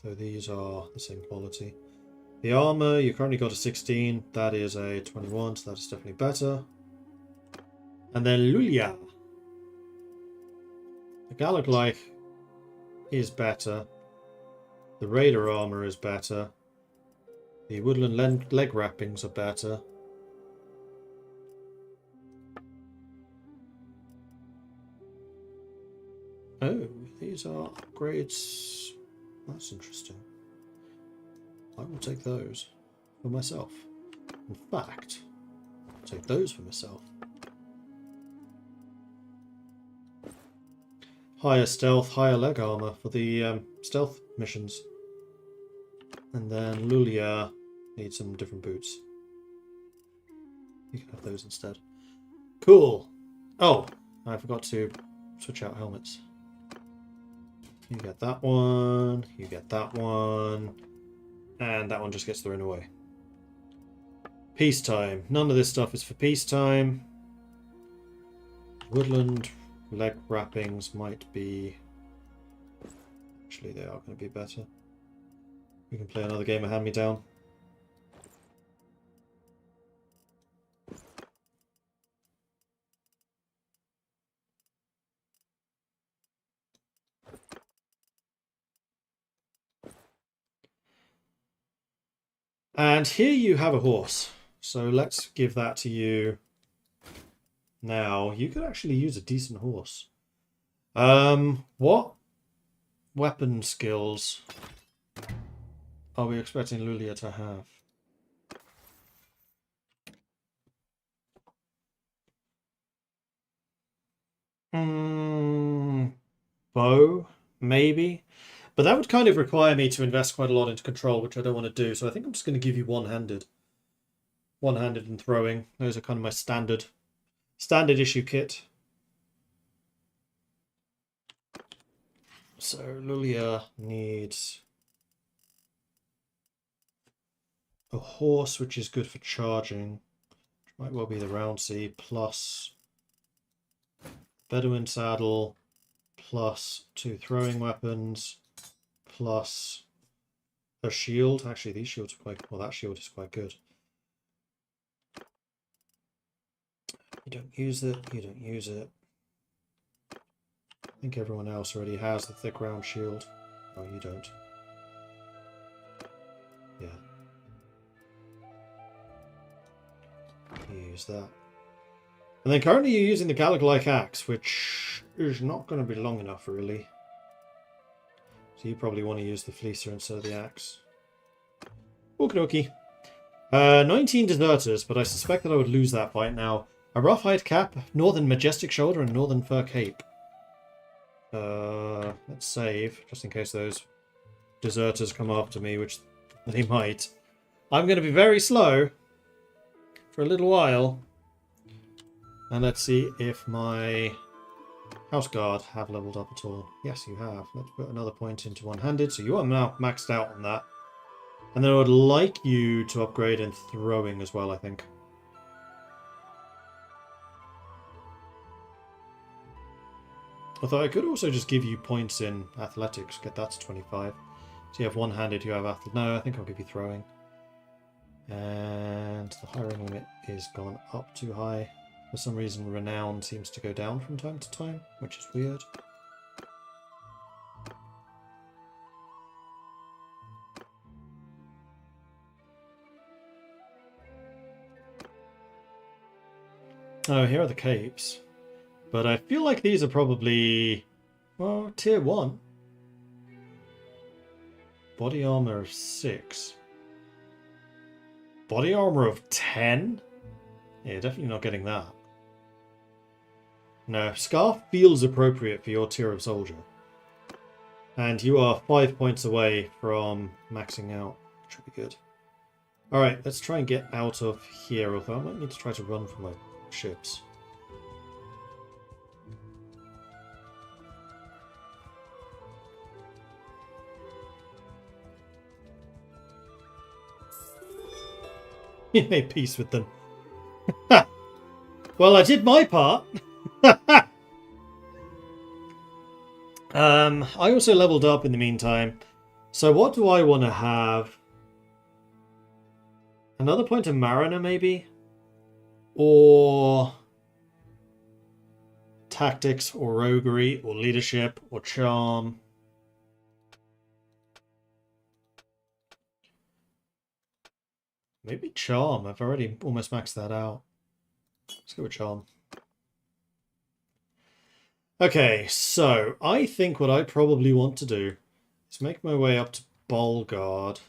So these are the same quality. The armor, you currently got a 16. That is a 21, so that is definitely better. And then Lulia. The Galaglyke is better. The Raider armor is better. The woodland leg wrappings are better. Oh, these are upgrades. That's interesting. I will take those for myself. In fact, I'll take those for myself. Higher stealth, higher leg armor for the stealth missions. And then Lulia needs some different boots. You can have those instead. Cool. Oh, I forgot to switch out helmets. You get that one, you get that one, and that one just gets thrown away. Peacetime. None of this stuff is for peacetime. Woodland leg wrappings might be... Actually, they are going to be better. We can play another game of hand-me-down. And here you have a horse. So let's give that to you. Now, you could actually use a decent horse. What weapon skills are we expecting Lulia to have? Bow, maybe. But that would kind of require me to invest quite a lot into control, which I don't want to do. So I think I'm just going to give you one-handed. One-handed and throwing. Those are kind of my standard issue kit. So Lulia needs a horse, which is good for charging. Which might well be the Roundsea, plus Bedouin saddle, plus 2 throwing weapons, plus a shield. Actually, these shields are quite... Well, that shield is quite good. You don't use it, you don't use it. I think everyone else already has the thick round shield. Oh, you don't. Yeah. You use that. And then currently you're using the Gallic-like axe, which is not going to be long enough, really. So you probably want to use the Fleecer instead of the axe. Okie dokie. 19 deserters, but I suspect that I would lose that fight now. A rough hide cap, northern majestic shoulder, and northern fur cape. Let's save, just in case those deserters come after me, which they might. I'm going to be very slow for a little while. And let's see if my house guard have leveled up at all. Yes, you have. Let's put another point into one-handed, so you are now maxed out on that. And then I would like you to upgrade in throwing as well, I think. Although I could also just give you points in athletics, get that to 25. So you have one-handed, you have athletics. No, I think I'll give you throwing. And the hiring limit is gone up too high. For some reason, renown seems to go down from time to time, which is weird. Oh, here are the capes. But I feel like these are probably, well, tier 1. Body armor of 6. Body armor of 10? Yeah, definitely not getting that. No, Scarf feels appropriate for your tier of soldier. And you are 5 points away from maxing out. Should be good. Alright, let's try and get out of here, although I might need to try to run for my ships. You made peace with them. Well, I did my part. I also leveled up in the meantime. So what do I want to have? Another point of Mariner, maybe? Or tactics, or roguery, or leadership, or charm. Maybe charm. I've already almost maxed that out. Let's go with charm. Okay, so I think what I probably want to do is make my way up to Bolgard.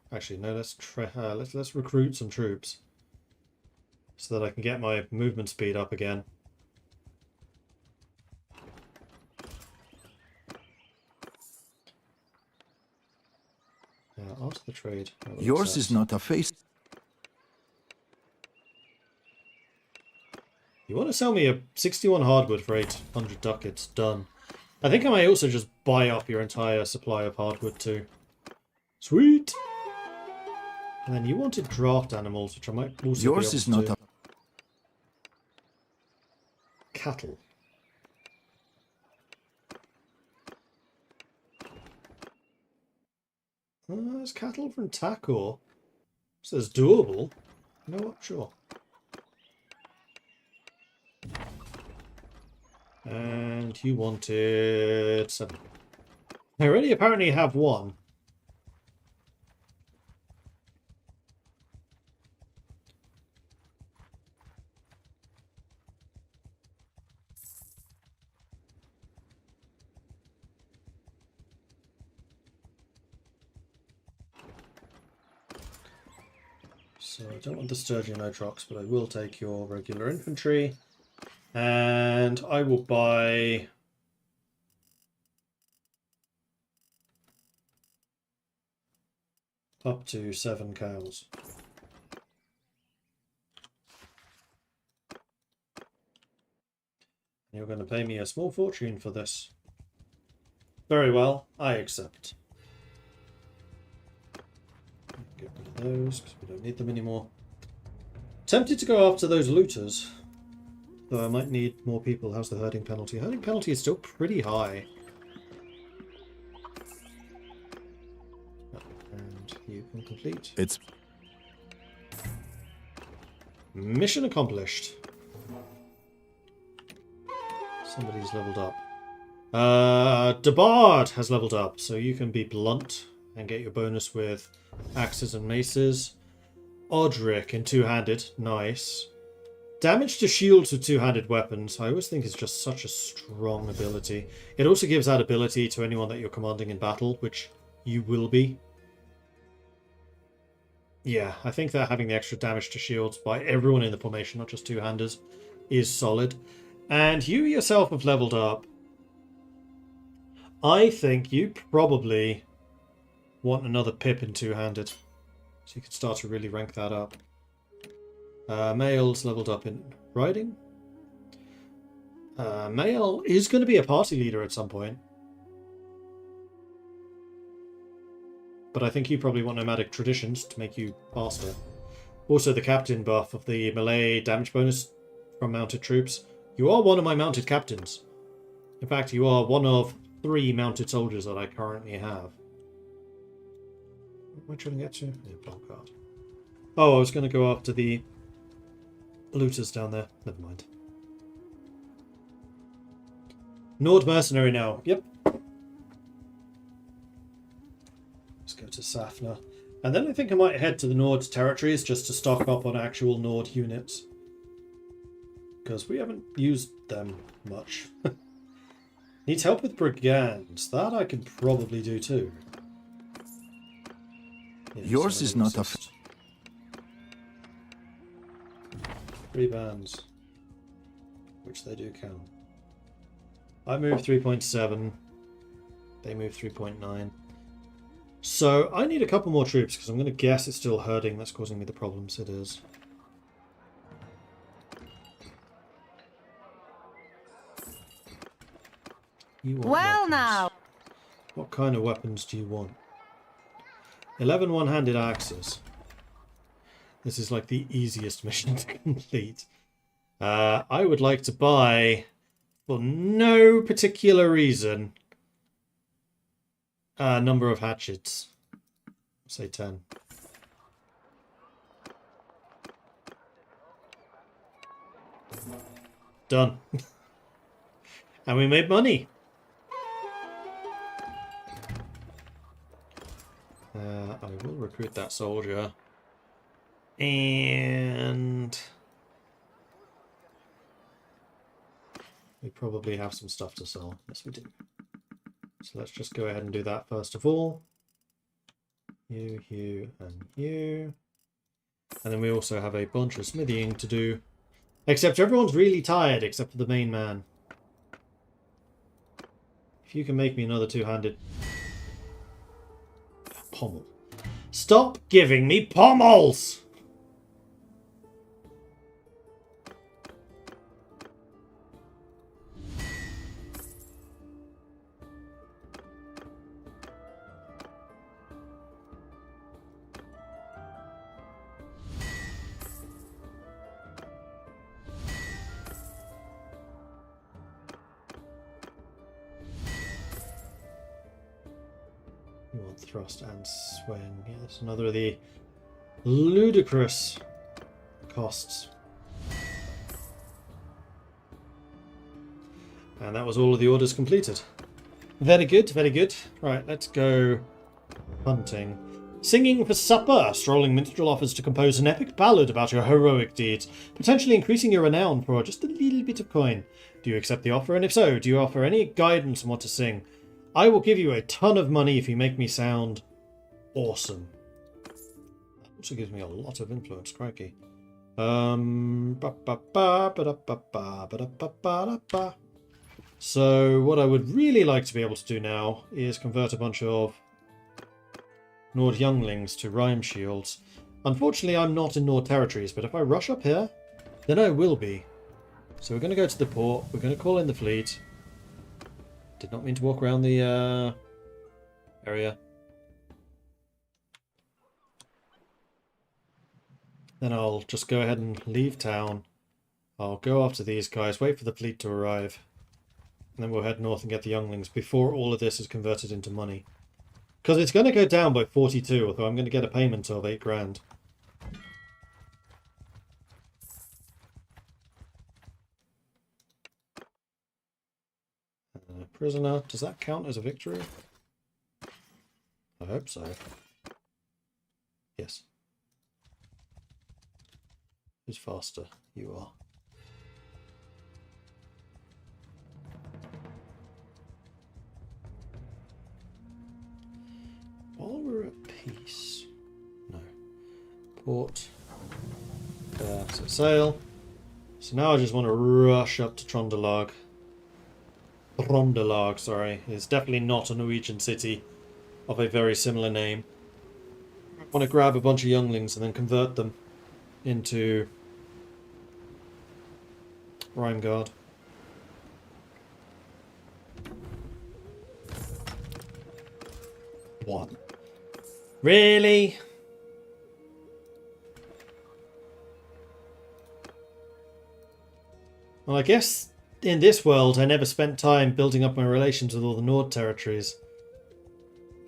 Actually, no, let's recruit some troops so that I can get my movement speed up again. Now, after the trade. Yours is not a face. You want to sell me a 61 hardwood for 800 ducats? Done. I think I may also just buy up your entire supply of hardwood too. Sweet! And then you wanted draft animals, which I might also Yours be able is to not do. a... Cattle. There's cattle from Takor. Says doable. You know what? Sure. And you wanted 7. I already apparently have 1. So I don't want the Sturgeon Otrox, but I will take your regular infantry. And I will buy... up to 7 cows. You're going to pay me a small fortune for this. Very well, I accept. Get rid of those, because we don't need them anymore. Tempted to go after those looters. Though I might need more people. How's the herding penalty? Herding penalty is still pretty high. And you can complete. It's... Mission accomplished. Somebody's leveled up. Debard has leveled up, so you can be blunt and get your bonus with axes and maces. Odric in two-handed, nice. Damage to shields with two-handed weapons, I always think is just such a strong ability. It also gives that ability to anyone that you're commanding in battle, which you will be. Yeah, I think that having the extra damage to shields by everyone in the formation, not just two-handers, is solid. And you yourself have leveled up. I think you probably want another pip in two-handed. So you can start to really rank that up. Male's leveled up in riding. Male is going to be a party leader at some point. But I think you probably want nomadic traditions to make you faster. Also the captain buff of the melee damage bonus from mounted troops. You are one of my mounted captains. In fact, you are one of 3 mounted soldiers that I currently have. What am I trying to get to? Yeah, Belgrade. Oh, I was going to go after the looters down there. Never mind. Nord mercenary now. Yep. Let's go to Safna. And then I think I might head to the Nord territories just to stock up on actual Nord units. Because we haven't used them much. Needs help with brigands. That I can probably do too. Yeah, Yours is not a... 3 bands. Which they do count. I move 3.7. They move 3.9. So I need a couple more troops because I'm going to guess it's still herding that's causing me the problems. It is. You want Well weapons. now. What kind of weapons do you want? 11 one-handed axes. This is like the easiest mission to complete. I would like to buy, for no particular reason, a number of hatchets. Say 10. Done. And we made money. I will recruit that soldier. And we probably have some stuff to sell. Yes, we do. So let's just go ahead and do that first of all. You, and you. And then we also have a bunch of smithing to do. Except everyone's really tired except for the main man. If you can make me another two-handed pommel. Stop giving me pommels! You want thrust and swing. Yes, another of the ludicrous costs. And that was all of the orders completed. Very good, very good. Right, let's go hunting. Singing for supper. Strolling minstrel offers to compose an epic ballad about your heroic deeds, potentially increasing your renown for just a little bit of coin. Do you accept the offer? And if so, do you offer any guidance on what to sing? I will give you a ton of money if you make me sound awesome. also gives me a lot of influence, crikey. So what I would really like to be able to do now is convert a bunch of Nord younglings to rhyme shields. Unfortunately, I'm not in Nord territories, but if I rush up here, then I will be. So we're going to go to the port. We're going to call in the fleet. Did not mean to walk around the area. Then I'll just go ahead and leave town. I'll go after these guys, wait for the fleet to arrive. And then we'll head north and get the younglings before all of this is converted into money. Because it's going to go down by 42, although I'm going to get a payment of 8 grand. Prisoner, does that count as a victory? I hope so. Yes. Who's faster? You are. While we're at peace. No. Port. So sail. So now I just want to rush up to Trondelag. Trondelag, sorry. It's definitely not a Norwegian city of a very similar name. I want to grab a bunch of younglings and then convert them into Rhyme Guard. What? Really? Well, I guess in this world I never spent time building up my relations with all the Nord territories.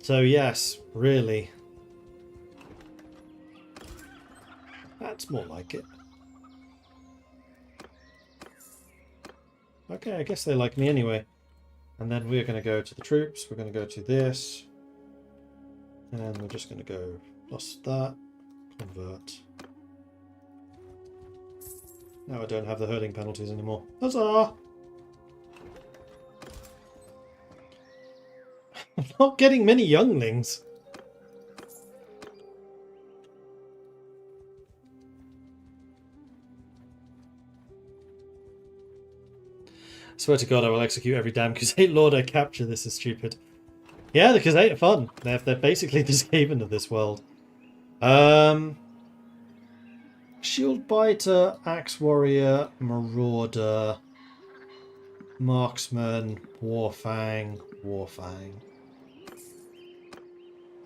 So yes, really. That's more like it. Okay, I guess they like me anyway. And then we're going to go to the troops. We're going to go to this. And we're just going to go plus that. Convert. Now I don't have the herding penalties anymore. Huzzah! I'm not getting many younglings. I swear to God, I will execute every damn Crusade Lord I capture. This is stupid. Yeah, the Crusade are fun. They're basically the Skaven of this world. Shield Biter, Axe Warrior, Marauder, Marksman, Warfang, Warfang.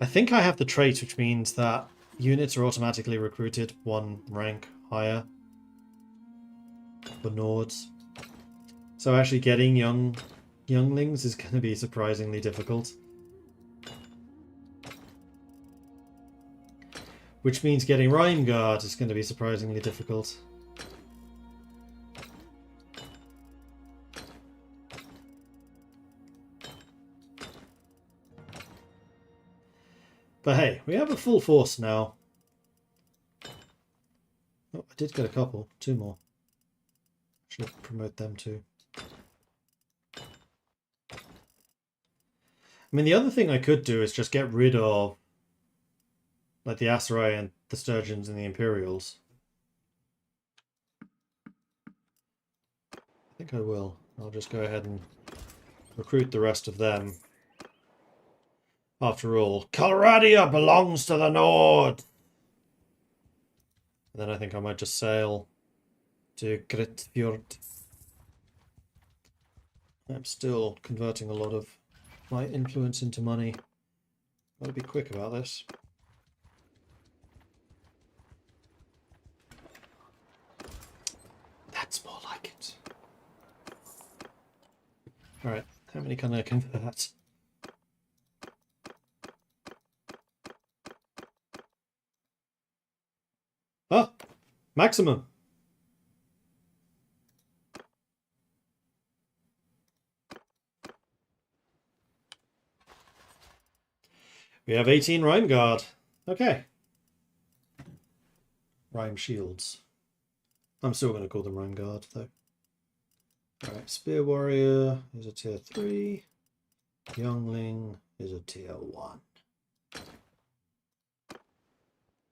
I think I have the trait which means that units are automatically recruited 1 rank higher for Nords. So actually getting younglings is going to be surprisingly difficult. Which means getting Rhyme Guard is going to be surprisingly difficult. But hey, we have a full force now. Oh, I did get a couple. 2 more. Should promote them too. I mean, the other thing I could do is just get rid of like the Aserai and the Sturgeons and the Imperials. I think I will. I'll just go ahead and recruit the rest of them. After all, Calradia belongs to the Nord! And then I think I might just sail to Gritfjord. I'm still converting a lot of my influence into money. Gotta be quick about this. That's more like it. Alright, how many can I convert? Ah! Maximum! We have 18 Rhyme Guard. Okay. Rhyme Shields. I'm still going to call them Rhyme Guard, though. Alright, Spear Warrior is a tier 3. Youngling is a tier 1.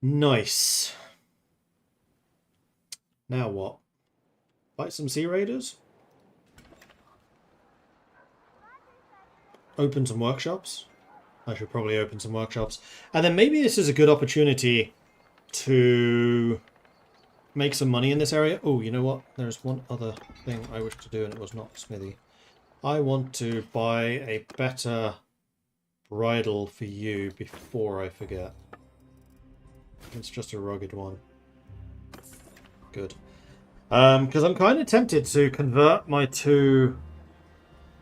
Nice. Now what? Fight some Sea Raiders? Open some workshops? I should probably open some workshops. And then maybe this is a good opportunity to make some money in this area. Oh, you know what? There's one other thing I wish to do, and it was not smithy. I want to buy a better bridle for you before I forget. It's just a rugged one. Good. Because I'm kind of tempted to convert my 2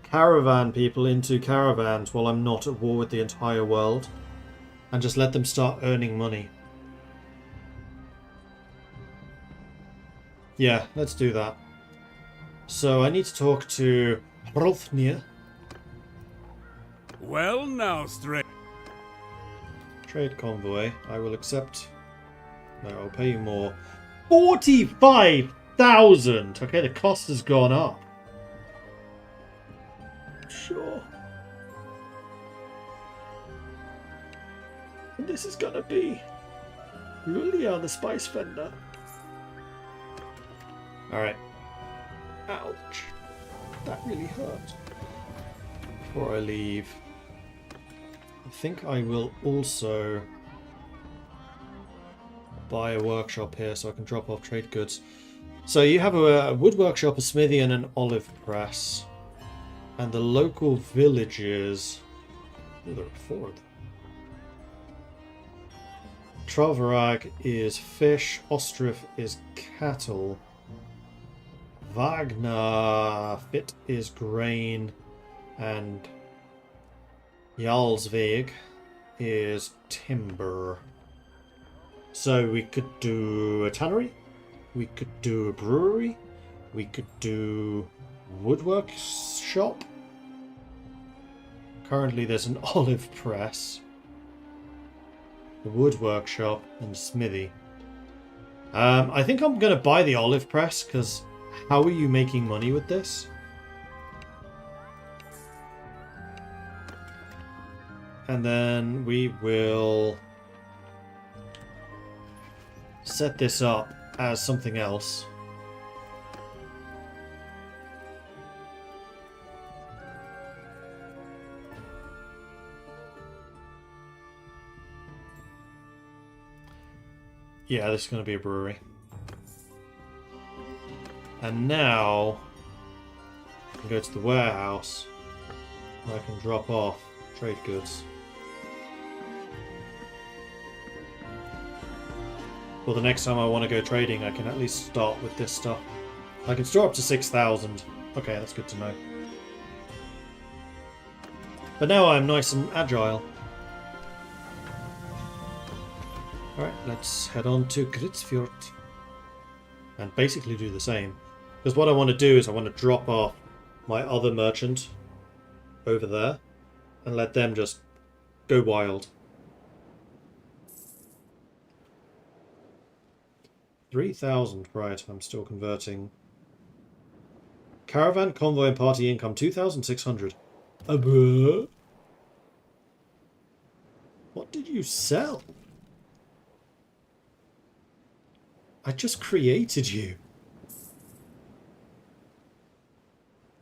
caravan people into caravans while I'm not at war with the entire world. And just let them start earning money. Yeah, let's do that. So I need to talk to Hrolfnir. Well now, stranger. Trade convoy. I will accept. No, I'll pay you more. 45,000! Okay, the cost has gone up. Sure. And this is gonna be Lulia, the Spice Vendor. Alright. Ouch. That really hurt. Before I leave, I think I will also buy a workshop here so I can drop off trade goods. So you have a wood workshop, a smithy, and an olive press. And the local villages... Oh, there are 4 of them. Trovarag is fish, Ostrif is cattle, Wagner Fit is grain, and Jarlsveg is timber. So we could do a tannery, we could do a brewery, we could do woodwork shop. Currently there's an olive press, the wood workshop, and smithy. I think I'm going to buy the olive press, because how are you making money with this? And then we will set this up as something else. Yeah, this is going to be a brewery. And now I can go to the warehouse and I can drop off trade goods. Well, the next time I want to go trading, I can at least start with this stuff. I can store up to 6,000. Okay, that's good to know. But now I'm nice and agile. Alright, let's head on to Gritsfjord. And basically do the same. Because what I want to do is I want to drop off my other merchant over there and let them just go wild. 3,000, right, I'm still converting. Caravan, convoy and party income, 2,600. What did you sell? I just created you.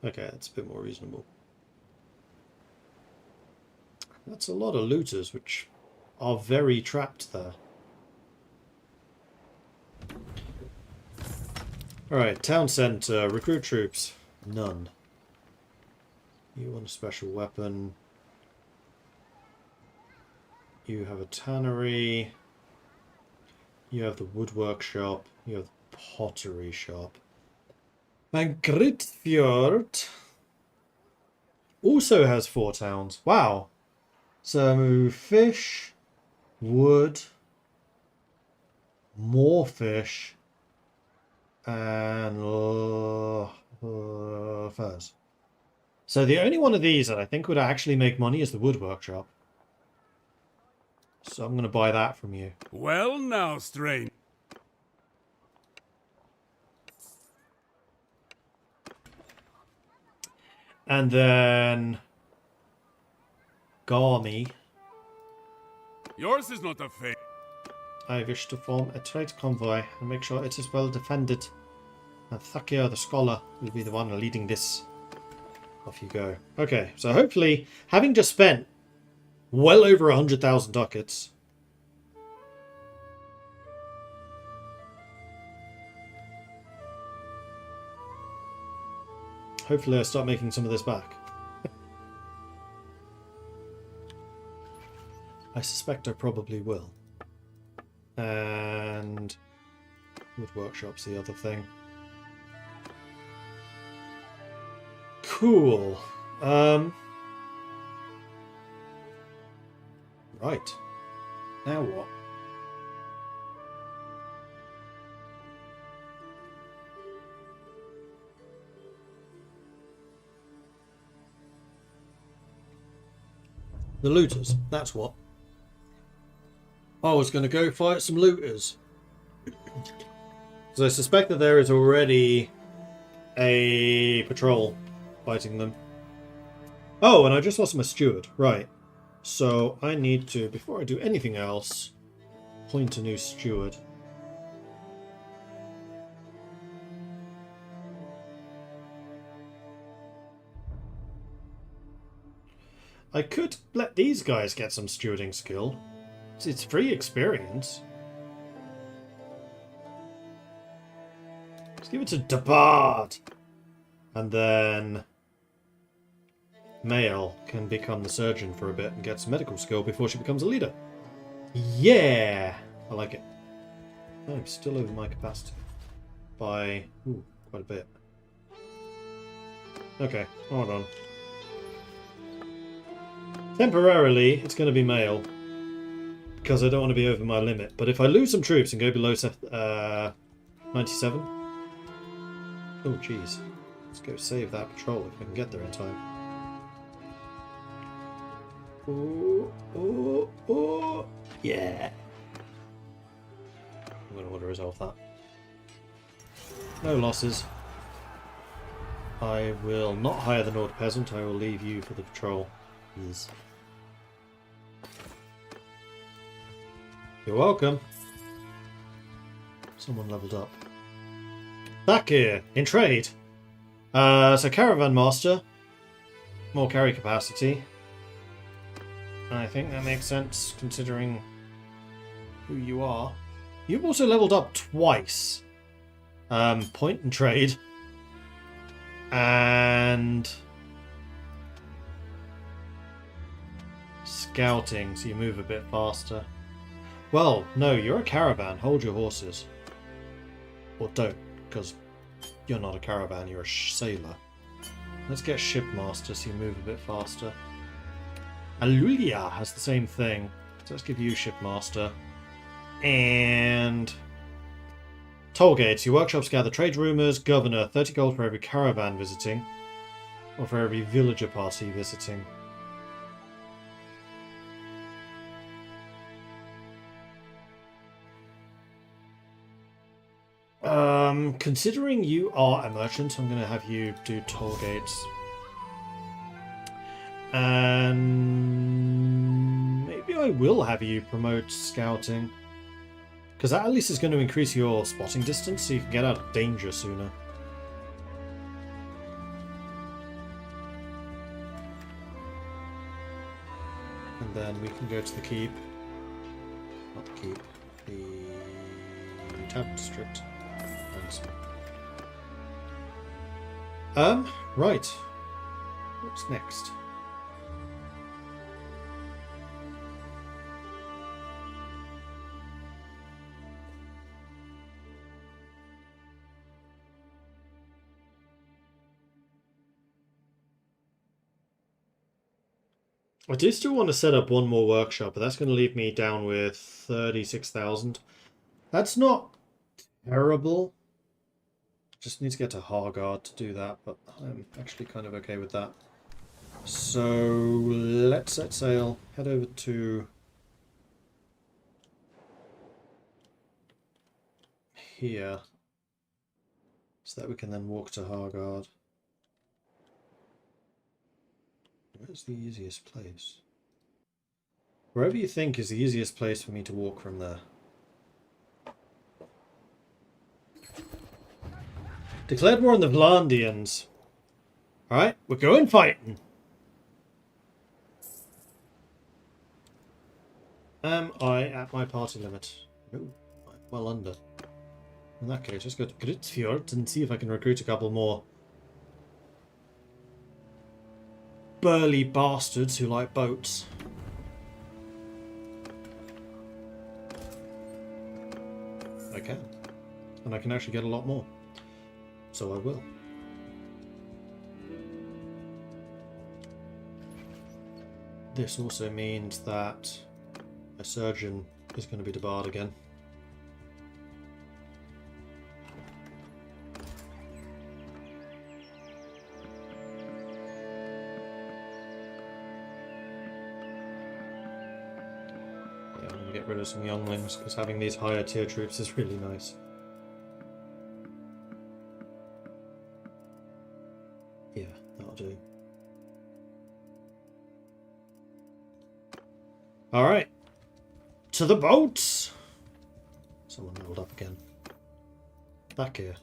Okay, that's a bit more reasonable. That's a lot of looters, which are very trapped there. Alright, town centre, recruit troops. None. You want a special weapon. You have a tannery. You have the woodwork shop. You have the pottery shop. And Grytfjord also has 4 towns. Wow. So fish, wood, more fish, and furs. So the only one of these that I think would actually make money is the wood workshop. So I'm going to buy that from you. Well now, stranger. And then Garmy. Yours is not a fate. I wish to form a trade convoy and make sure it is well defended. And Thakir the scholar will be the one leading this. Off you go. Okay, so hopefully, having just spent well over 100,000 ducats, hopefully I start making some of this back. I suspect I probably will. And wood workshop's the other thing. Cool. Right. Now what? The looters. That's what. I was going to go fight some looters. So I suspect that there is already a patrol fighting them. Oh, and I just lost my steward. Right. So I need to, before I do anything else, appoint a new steward. I could let these guys get some stewarding skill. It's free experience. Let's give it to Debard. And then Mael can become the surgeon for a bit and get some medical skill before she becomes a leader. Yeah! I like it. Oh, I'm still over my capacity. By quite a bit. Okay, hold on. Temporarily, it's going to be Mael. Because I don't want to be over my limit. But if I lose some troops and go below 97... Oh, jeez. Let's go save that patrol if we can get there in time. Oh, yeah. I'm going to want to resolve that. No losses. I will not hire the Nord peasant. I will leave you for the patrol. Yes. You're welcome. Someone leveled up. Back here, in trade. So Caravan Master. More carry capacity. I think that makes sense considering who you are. You've also leveled up twice. Point and trade. And scouting, so you move a bit faster. Well, no, you're a caravan. Hold your horses. Or don't, because you're not a caravan, you're a sailor. Let's get shipmaster so you move a bit faster. Alulia has the same thing. So let's give you shipmaster. And toll gates. Your workshops gather trade rumours. Governor, 30 gold for every caravan visiting. Or for every villager party visiting. Considering you are a merchant, I'm going to have you do toll gates. And maybe I will have you promote scouting. Because that at least is going to increase your spotting distance so you can get out of danger sooner. And then we can go to the keep. Not the keep. The town district. Right. What's next? I do still want to set up one more workshop, but that's going to leave me down with 36,000. That's not terrible. Just need to get to Hargard to do that, but I'm actually kind of okay with that. So let's set sail, head over to here, so that we can then walk to Hargard. Where's the easiest place? Wherever you think is the easiest place for me to walk from there. Declared war on the Vlandians. Alright, we're going fighting. Am I at my party limit? No, I'm well under. In that case, let's go to Gritsfjord and see if I can recruit a couple more burly bastards who like boats. I can. And I can actually get a lot more. So I will. This also means that a surgeon is going to be debarred again. Yeah, I'm going to get rid of some younglings because having these higher tier troops is really nice. Yeah, that'll do. Alright. To the boats! Someone leveled up again. Back here.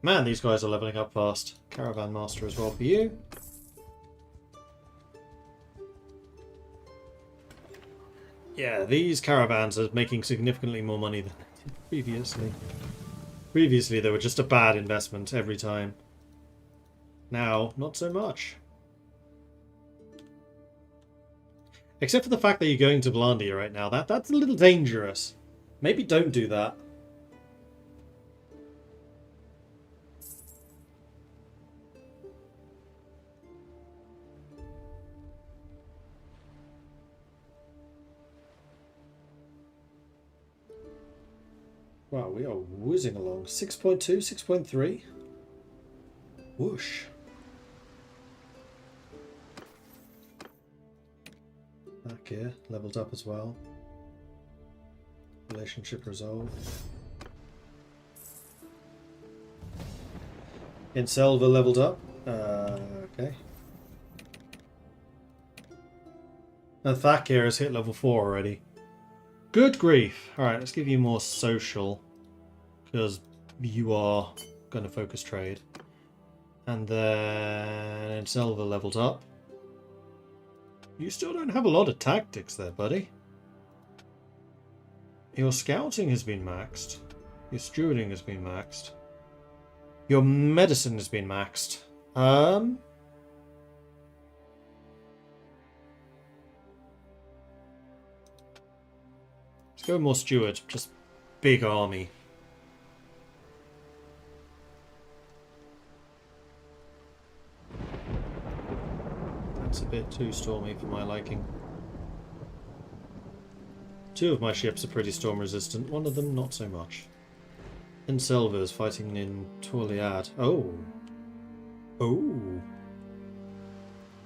Man, these guys are leveling up fast. Caravan Master as well for you. Yeah, these caravans are making significantly more money than they did previously. Previously, they were just a bad investment every time. Now, not so much. Except for the fact that you're going to Vlandia right now. That's a little dangerous. Maybe don't do that. Wow, we are whizzing along. 6.2, 6.3. Whoosh. Back here, leveled up as well. Relationship resolved. In Selva leveled up. Okay. And Thakir has hit level 4 already. Good grief. Alright, let's give you more social. Because you are going to focus trade. And then Selva leveled up. You still don't have a lot of tactics there, buddy. Your scouting has been maxed. Your stewarding has been maxed. Your medicine has been maxed. Let's go more steward. Just big army. That's a bit too stormy for my liking. Two of my ships are pretty storm resistant, one of them not so much. And Selva's fighting in Torliad. Oh. Oh.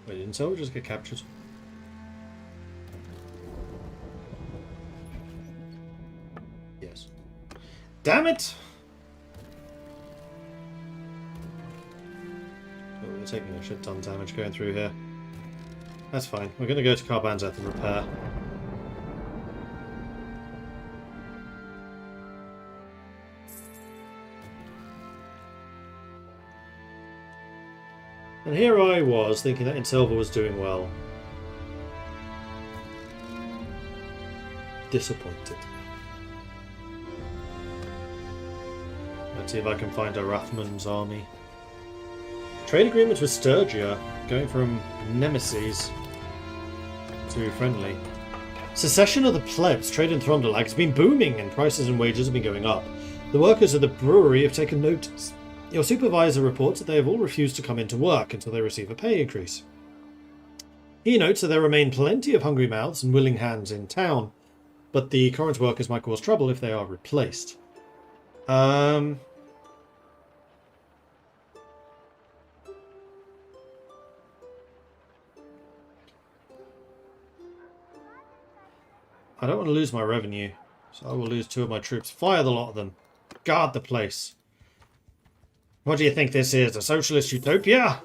Wait, didn't Selva just get captured? Yes. Damn it! Oh, we're taking a shit ton of damage going through here. That's fine. We're going to go to Carbanzeth and repair. And here I was, thinking that Inselva was doing well. Disappointed. Let's see if I can find a Rathman's army. Trade agreement with Sturgia, going from nemesis to friendly. Secession of the plebs, trade in Throndalag has been booming and prices and wages have been going up. The workers of the brewery have taken notice. Your supervisor reports that they have all refused to come into work until they receive a pay increase. He notes that there remain plenty of hungry mouths and willing hands in town, but the current workers might cause trouble if they are replaced. I don't want to lose my revenue, so I will lose 2 of my troops. Fire the lot of them. Guard the place. What do you think this is? A socialist utopia?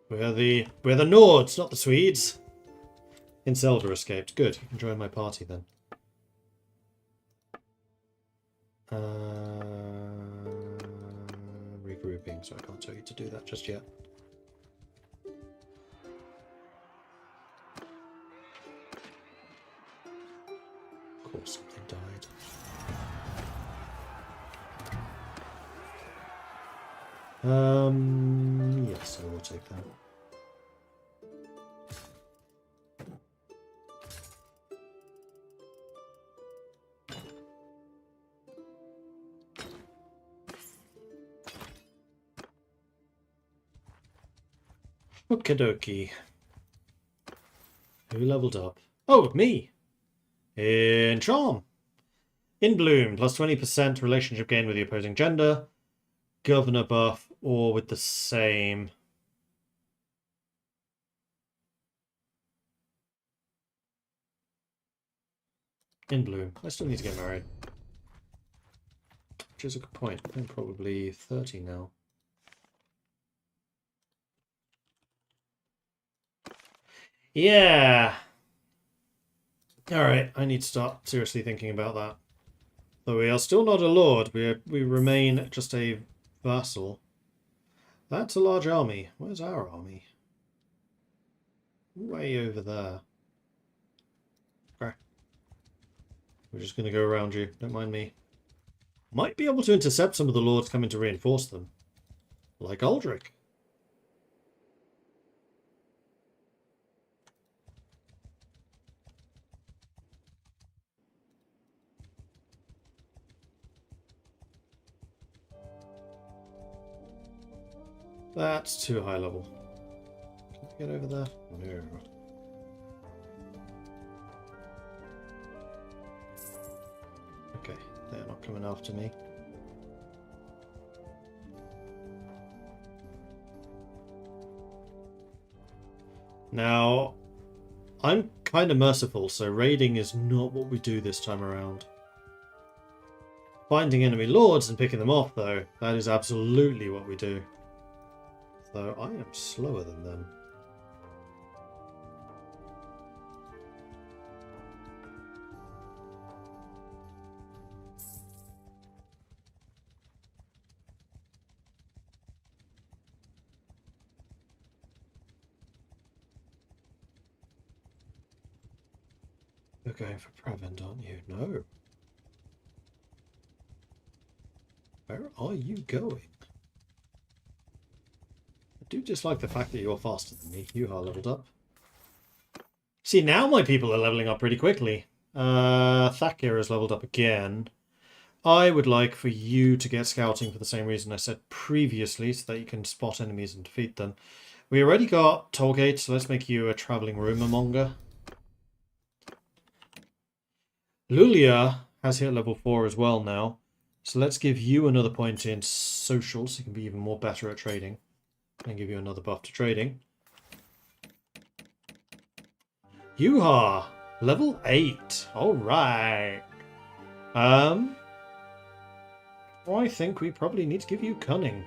We're the Nords, not the Swedes. Inselva escaped. Good. You can join my party then. Regrouping, so I can't tell you to do that just yet. Of course, something died. Yes, I will take that. Okie dokie. Who leveled up? Oh, me! In Charm. In Bloom, plus 20% relationship gain with the opposing gender. Governor buff, or with the same. In Bloom. I still need to get married. Which is a good point. I'm probably 30 now. Yeah. Alright, I need to start seriously thinking about that. Though we are still not a lord, we remain just a vassal. That's a large army. Where's our army? Way over there. Okay. We're just going to go around you. Don't mind me. Might be able to intercept some of the lords coming to reinforce them. Like Aldrich. That's too high level. Can I get over there? No. Okay, they're not coming after me. Now, I'm kind of merciful, so raiding is not what we do this time around. Finding enemy lords and picking them off, though, that is absolutely what we do. Though I am slower than them. You're going for Prevent, aren't you? No. Where are you going? I do just like the fact that you're faster than me. You are leveled up. See, now my people are leveling up pretty quickly. Thakir has leveled up again. I would like for you to get scouting for the same reason I said previously, so that you can spot enemies and defeat them. We already got Tollgate, so let's make you a travelling rumourmonger. Lulia has hit level 4 as well now. So let's give you another point in social, so you can be even more better at trading. And give you another buff to trading. Yuha! Level 8. Alright. I think we probably need to give you cunning.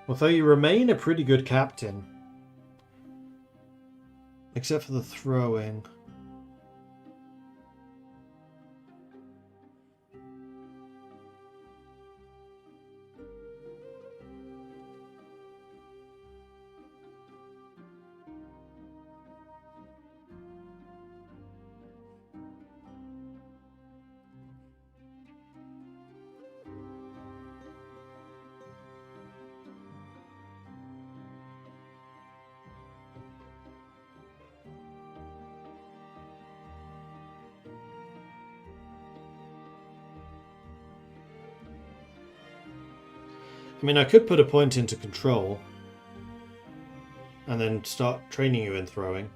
Although you remain a pretty good captain. Except for the throwing. I mean, I could put a point into control and then start training you in throwing.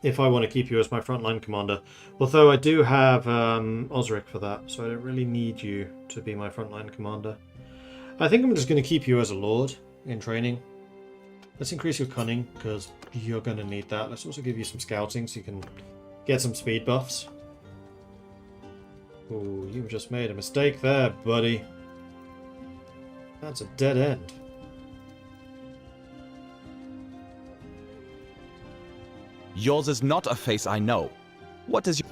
If I want to keep you as my frontline commander. Although I do have Osric for that, so I don't really need you to be my frontline commander. I think I'm just going to keep you as a lord in training. Let's increase your cunning, because you're going to need that. Let's also give you some scouting so you can get some speed buffs. Oh, you've just made a mistake there, buddy. That's a dead end. Yours is not a face I know. What is your...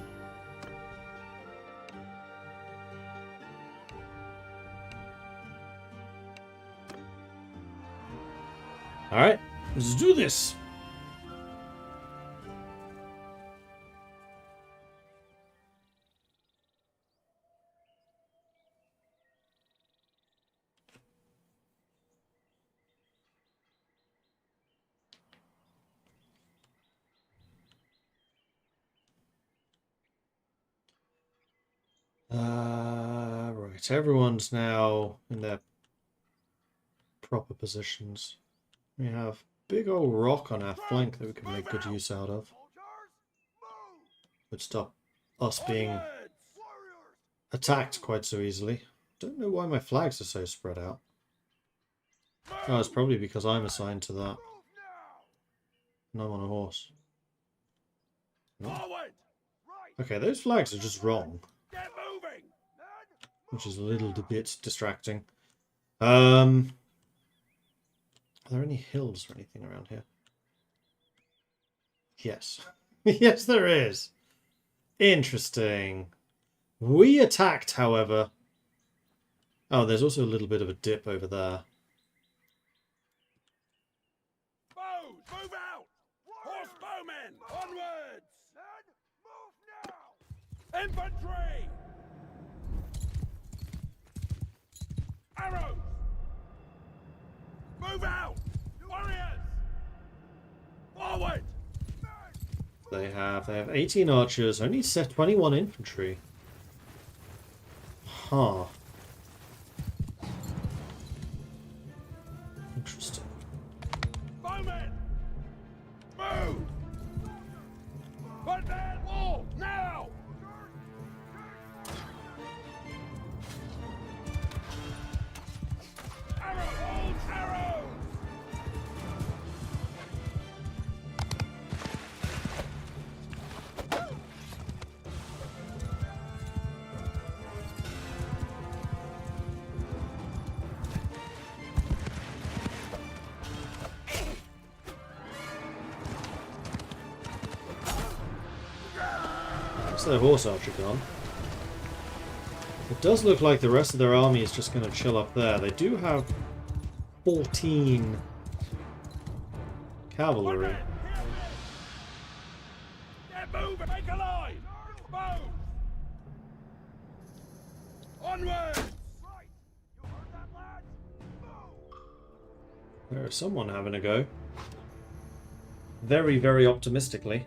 Alright, let's do this. Right, everyone's now in their proper positions. We have big old rock on our flank that we can make good use out of. Would stop us being attacked quite so easily. Don't know why my flags are so spread out. Oh, it's probably because I'm assigned to that. And I'm on a horse. No. Okay, those flags are just wrong. Which is a little bit distracting. Are there any hills or anything around here? Yes. Yes, there is. Interesting. We attacked, however. Oh, there's also a little bit of a dip over there. Bows, move out! Horse bowmen, onwards! Men, move now! Infantry! Arrows! Move out! Warriors! Forward! They have 18 archers, only set 21 infantry. Huh. Interesting. Bowmen! Move! Put that wall now! Arrows! Arrows! That's their horse archer gone. It does look like the rest of their army is just going to chill up there. They do have 14 cavalry. Get moving! Make a line! Bows! Onwards! Right! You heard that, lads? Move! There is someone having a go. Very, very optimistically.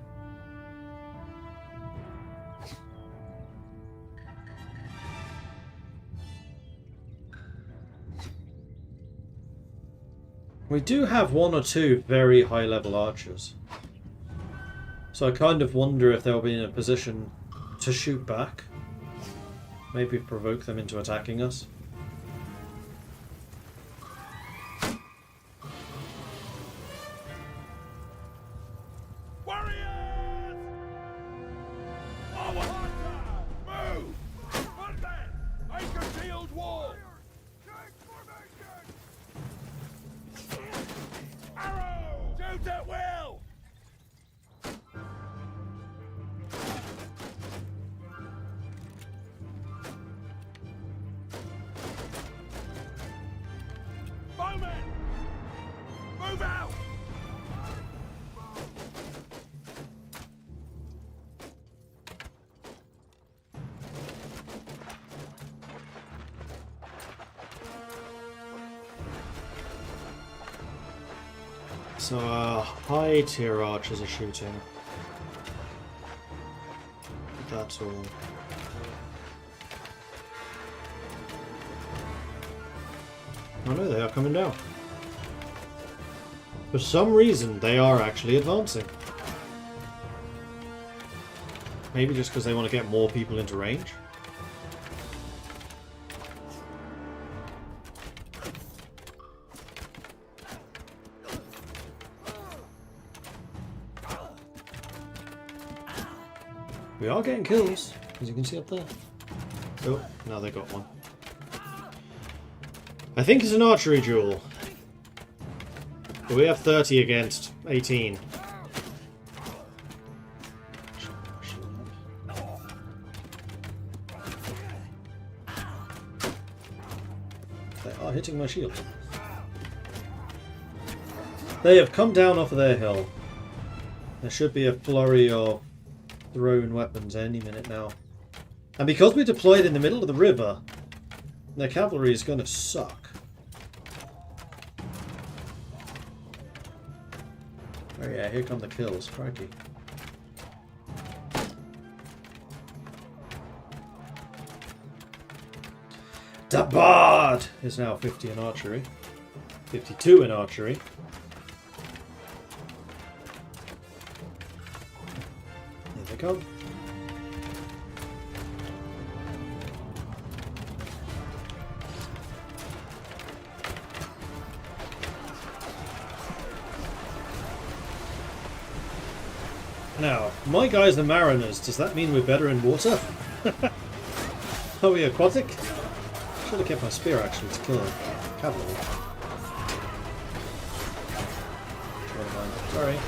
We do have one or two very high level archers. So I kind of wonder if they'll be in a position to shoot back. Maybe provoke them into attacking us. Warriors! Forward! Move! Put that! Make a shield wall! Arrow! Shoot at will! Bowmen! Move out! So high tier archers are shooting. That's all. Oh no, they are coming down. For some reason, they are actually advancing. Maybe just because they want to get more people into range. We are getting kills, as you can see up there. Oh, now they got one. I think it's an archery duel. But we have 30 against 18. are hitting my shield. They have come down off of their hill. There should be a flurry of thrown weapons any minute now. And because we're deployed in the middle of the river, their cavalry is going to suck. Oh yeah, here come the kills. Crikey. The Bard is now 50 in archery. 52 in archery. Here they come. Now, my guys are mariners. Does that mean we're better in water? Are we aquatic? Should have kept my spear actually to kill cavalry. Never mind. Sorry.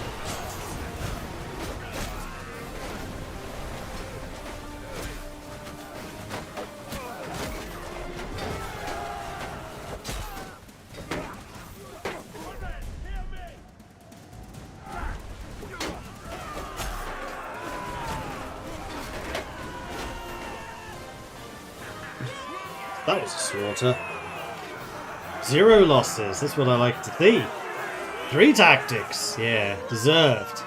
That was a slaughter. 0 losses. That's what I like to see. 3 tactics. Yeah, deserved.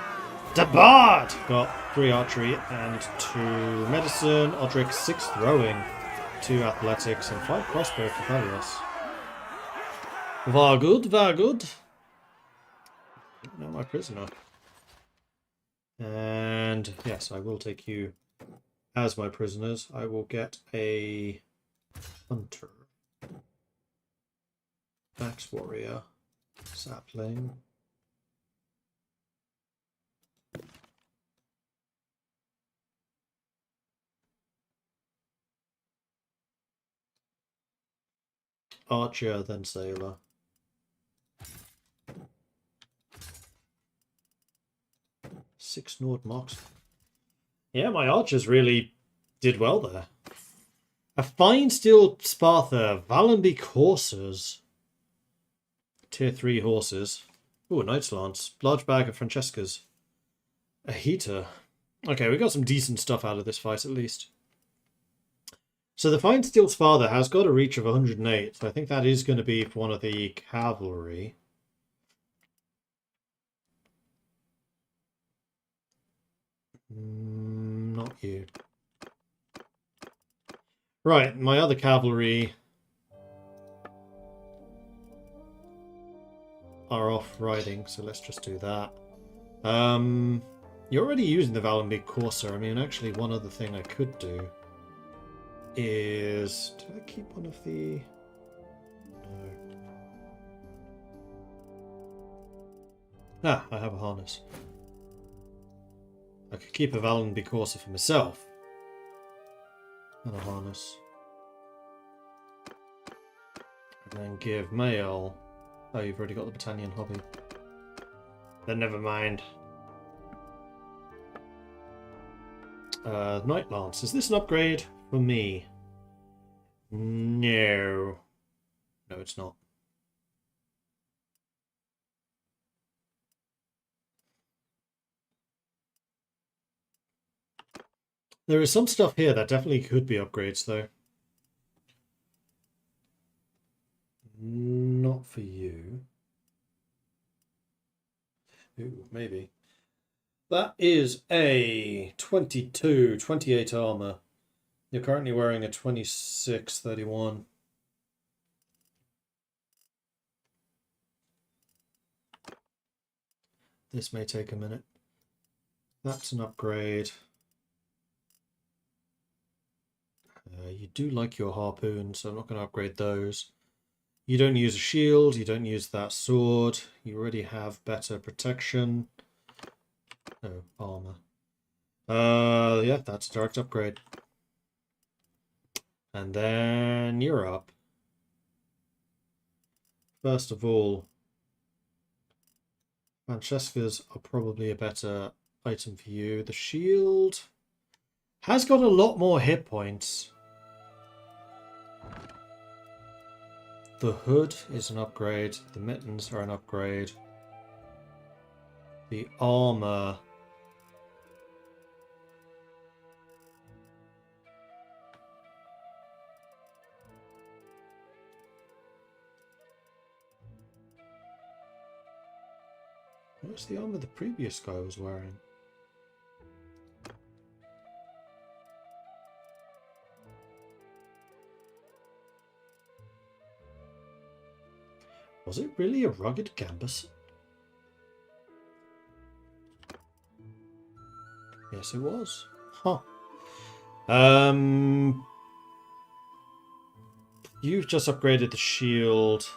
The Bard got 3 archery and 2 medicine. Odric 6 throwing, 2 athletics, and 5 crossbow for Thalios. Var good, var good. Now my prisoner. And yes, I will take you as my prisoners. I will get a Hunter, Axe Warrior, Sapling, Archer, then Sailor. Six Nord Mox. Yeah, my archers really did well there. A fine steel Sparta, Valenby coursers. Tier 3 horses. Ooh, a Knight's Lance. Large bag of Francesca's. A heater. Okay, we got some decent stuff out of this fight at least. So the fine steel Sparta has got a reach of 108, so I think that is going to be for one of the cavalry. Not you. Right, my other cavalry are off riding, so let's just do that. You're already using the Valenby Courser. I mean, actually, one other thing I could do is... Did I keep one of the... No. Ah, I have a harness. I could keep a Valenby Courser for myself. And a harness. And then give Mael... Oh, you've already got the Britannian hobby. Then never mind. Night Lance. Is this an upgrade for me? No. No, it's not. There is some stuff here that definitely could be upgrades, though. Not for you. Ooh, maybe. That is a 22, 28 armor. You're currently wearing a 26, 31. This may take a minute. That's an upgrade. You do like your harpoon, so I'm not going to upgrade those. You don't use a shield, you don't use that sword. You already have better protection. Oh, armor. Yeah, that's a direct upgrade. And then you're up. First of all, Francesca's are probably a better item for you. The shield has got a lot more hit points. The hood is an upgrade. The mittens are an upgrade. The armor... What's the armor the previous guy was wearing? Was it really a rugged gambeson? Yes, it was. Huh. You've just upgraded the shield.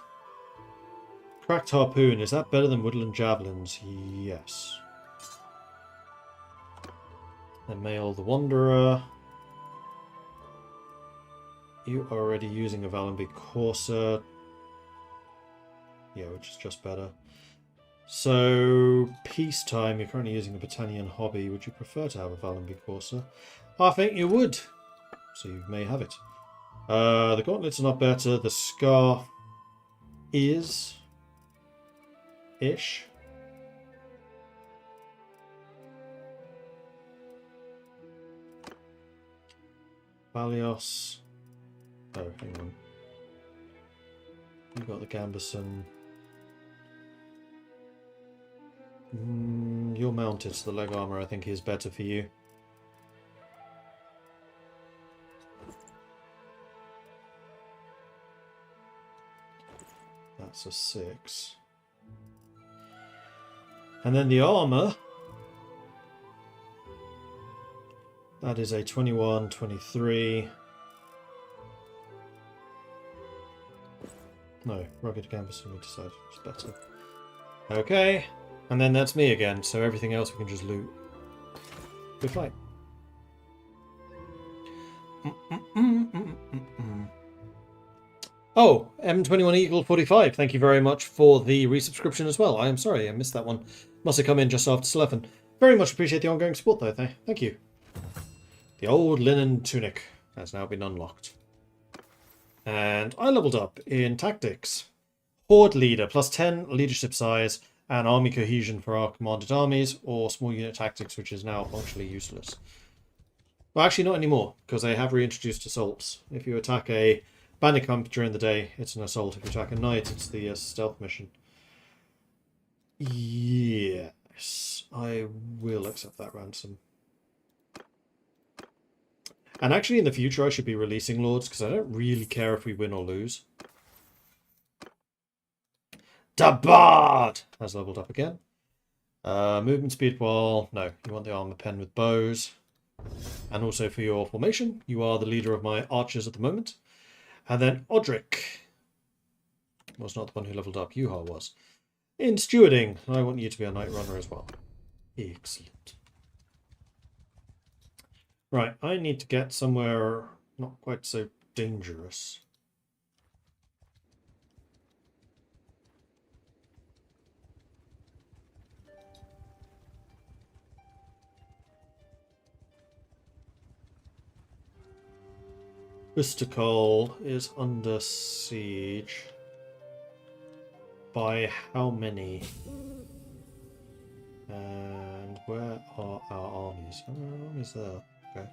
Cracked harpoon, is that better than woodland javelins? Yes. Then Mail the Wanderer. You are already using a Valenby Courser. Yeah, which is just better. So, peacetime, you're currently using a Britannian hobby. Would you prefer to have a Valenby Courser? I think you would. So you may have it. The gauntlets are not better. The scarf is... ish. Valios. Oh, hang on. You've got the gambeson. You're mounted, so the leg armor I think is better for you. That's a 6. And then the armor. That is a 21, 23. No, rugged gambeson we decided was better. Okay. And then that's me again, so everything else we can just loot. Good fight. Oh, M21 Eagle 45, thank you very much for the resubscription as well. I am sorry, I missed that one. Must have come in just after 11. Very much appreciate the ongoing support though, thank you. The old linen tunic has now been unlocked. And I leveled up in tactics. Horde leader, plus 10 leadership size, and army cohesion for our commanded armies, or small unit tactics, which is now functionally useless. Well, actually not anymore, because they have reintroduced assaults. If you attack a Bannercamp during the day, it's an assault. If you attack a night, it's the stealth mission. Yes, I will accept that ransom. And actually in the future I should be releasing Lords, because I don't really care if we win or lose. Dabard has leveled up again. Movement speed while... No, you want the armor pen with bows. And also for your formation, you are the leader of my archers at the moment. And then Odric was not the one who leveled up, Yuha was. In stewarding, I want you to be a knight runner as well. Excellent. Right, I need to get somewhere not quite so dangerous. Ustakal is under siege. By how many? And where are our armies? Our armies there. Okay.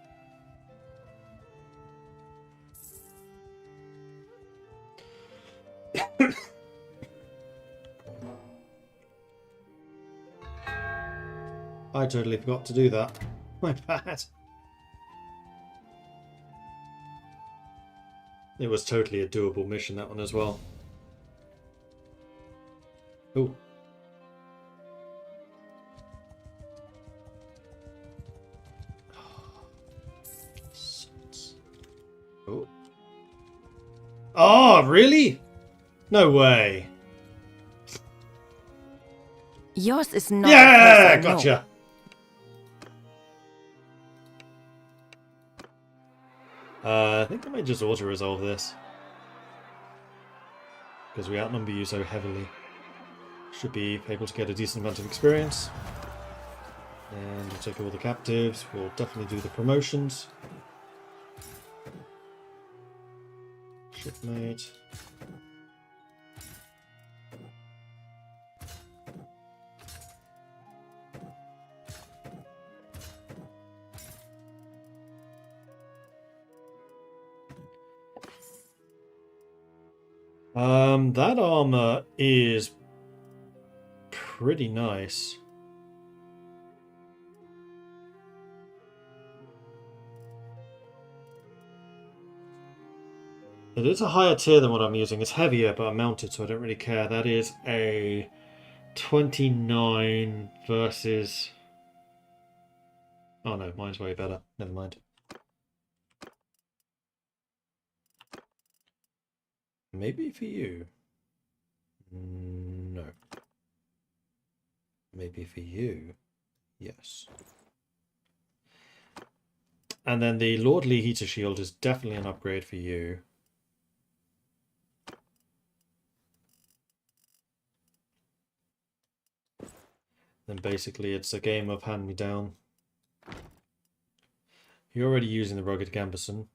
I totally forgot to do that. My bad. It was totally a doable mission, that one as well. Oh. Oh. Oh, really? No way. Yours is not. Yeah, gotcha. I think I might just auto-resolve this. Because we outnumber you so heavily. Should be able to get a decent amount of experience. And we'll take all the captives. We'll definitely do the promotions. Shipmate. That armor is pretty nice. It is a higher tier than what I'm using. It's heavier, but I'm mounted, so I don't really care. That is a 29 versus... Oh no, mine's way better. Never mind. Maybe for you. No. Maybe for you. Yes. And then the Lordly Heater Shield is definitely an upgrade for you. Then basically it's a game of hand-me-down. You're already using the Rugged Gambeson.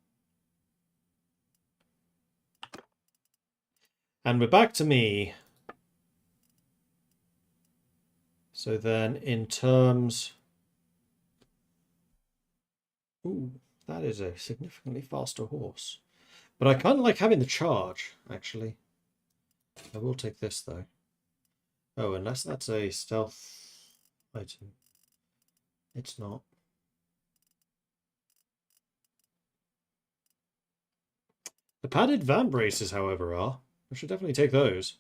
And we're back to me. So then in terms... Ooh, that is a significantly faster horse. But I kind of like having the charge, actually. I will take this, though. Oh, unless that's a stealth item. It's not. The padded van braces, however, are. I should definitely take those.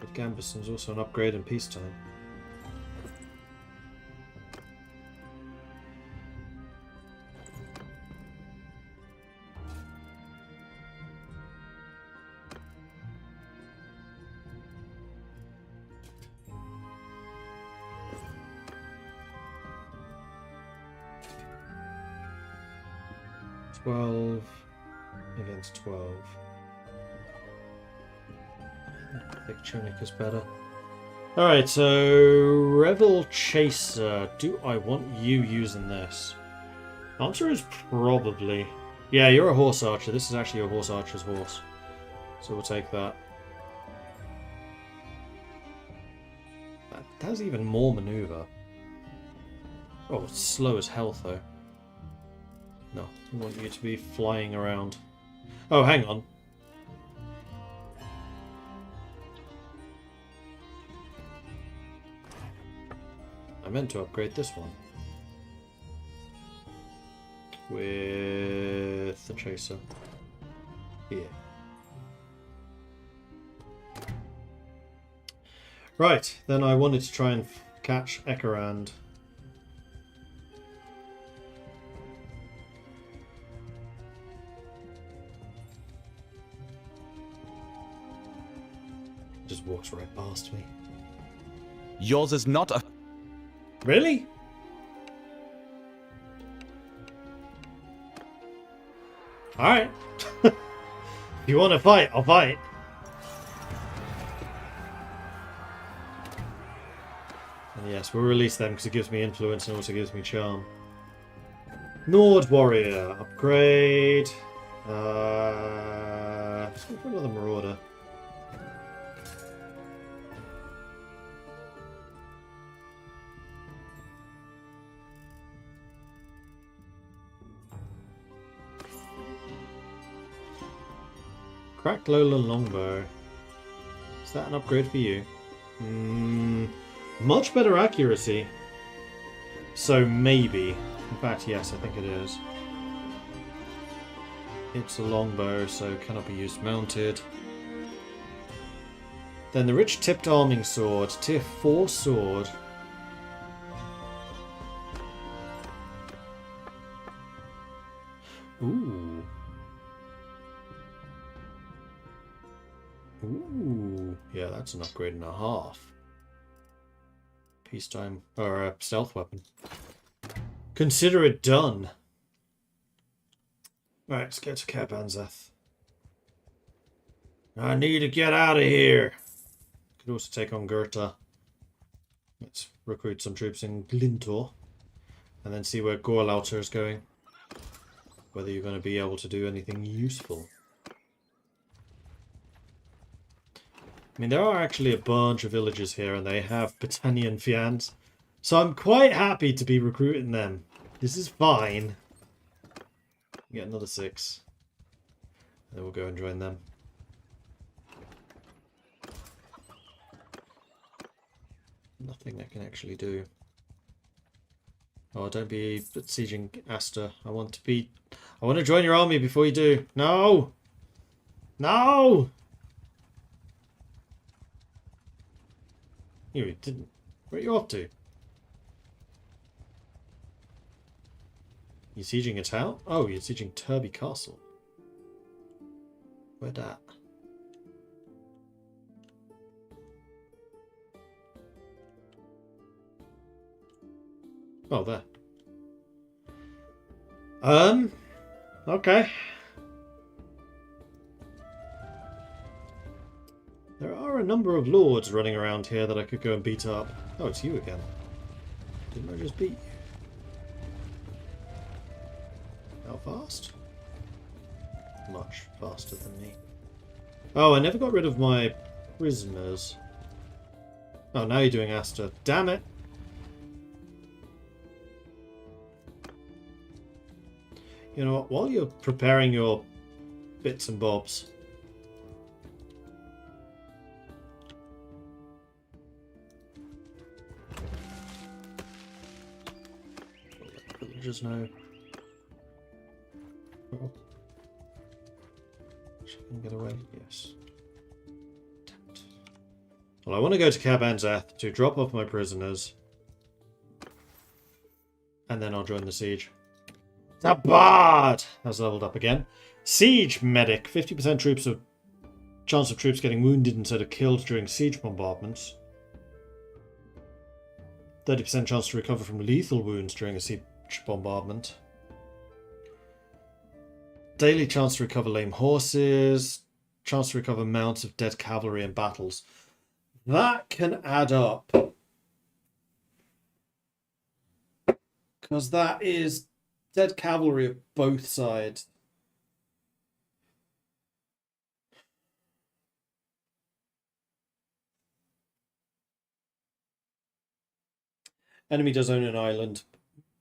But Gambeson's also an upgrade in peacetime. Against 12. I think Tunic is better. Alright, so Revel Chaser. Do I want you using this? Answer is probably. Yeah, you're a horse archer. This is actually your horse archer's horse. So we'll take that. That has even more maneuver. Oh, it's slow as hell though. No, I want you to be flying around. Oh, hang on. I meant to upgrade this one. With the Chaser. Here. Right, then I wanted to try and catch Ekerand. Just walks right past me. Yours is not a... Really? Alright. If you want to fight, I'll fight. And yes, we'll release them because it gives me influence and also gives me charm. Nord Warrior. Upgrade. Let's go for another Marauder. Cracked Lola Longbow. Is that an upgrade for you? Much better accuracy. So maybe. In fact, yes, I think it is. It's a longbow, so cannot be used mounted. Then the Rich Tipped Arming Sword. Tier 4 sword. Ooh. Ooh, yeah, that's an upgrade and a half. Peacetime, or a stealth weapon. Consider it done. Right, let's get to Kabanzath. I need to get out of here. Could also take on Gerta. Let's recruit some troops in Glintor. And then see where Gorlauter is going. whether you're going to be able to do anything useful. I mean, there are actually a bunch of villagers here, and they have Britannian fians. So I'm quite happy to be recruiting them. This is fine. Get another 6. And then we'll go and join them. Nothing I can actually do. Oh, don't be besieging Asta. I want to join your army before you do. No! No! You didn't. Where are you off to? You sieging a town? Oh, you're sieging Turby Castle. Where that? Oh, there. Okay. There are a number of lords running around here that I could go and beat up. Oh, it's you again. Didn't I just beat you? How fast? Much faster than me. Oh, I never got rid of my prisoners. Oh, now you're doing Asta. Damn it! You know what? While you're preparing your bits and bobs, let the villagers know. Oh. She can get away. Yes. Damn it. Well, I want to go to Cabanzeth to drop off my prisoners, and then I'll join the siege. The Bard has leveled up again. Siege Medic. 50% chance of troops getting wounded instead of killed during siege bombardments. 30% chance to recover from lethal wounds during a siege bombardment. Daily chance to recover lame horses. Chance to recover mounts of dead cavalry in battles. That can add up. Because that is dead cavalry of both sides. Enemy does own an island.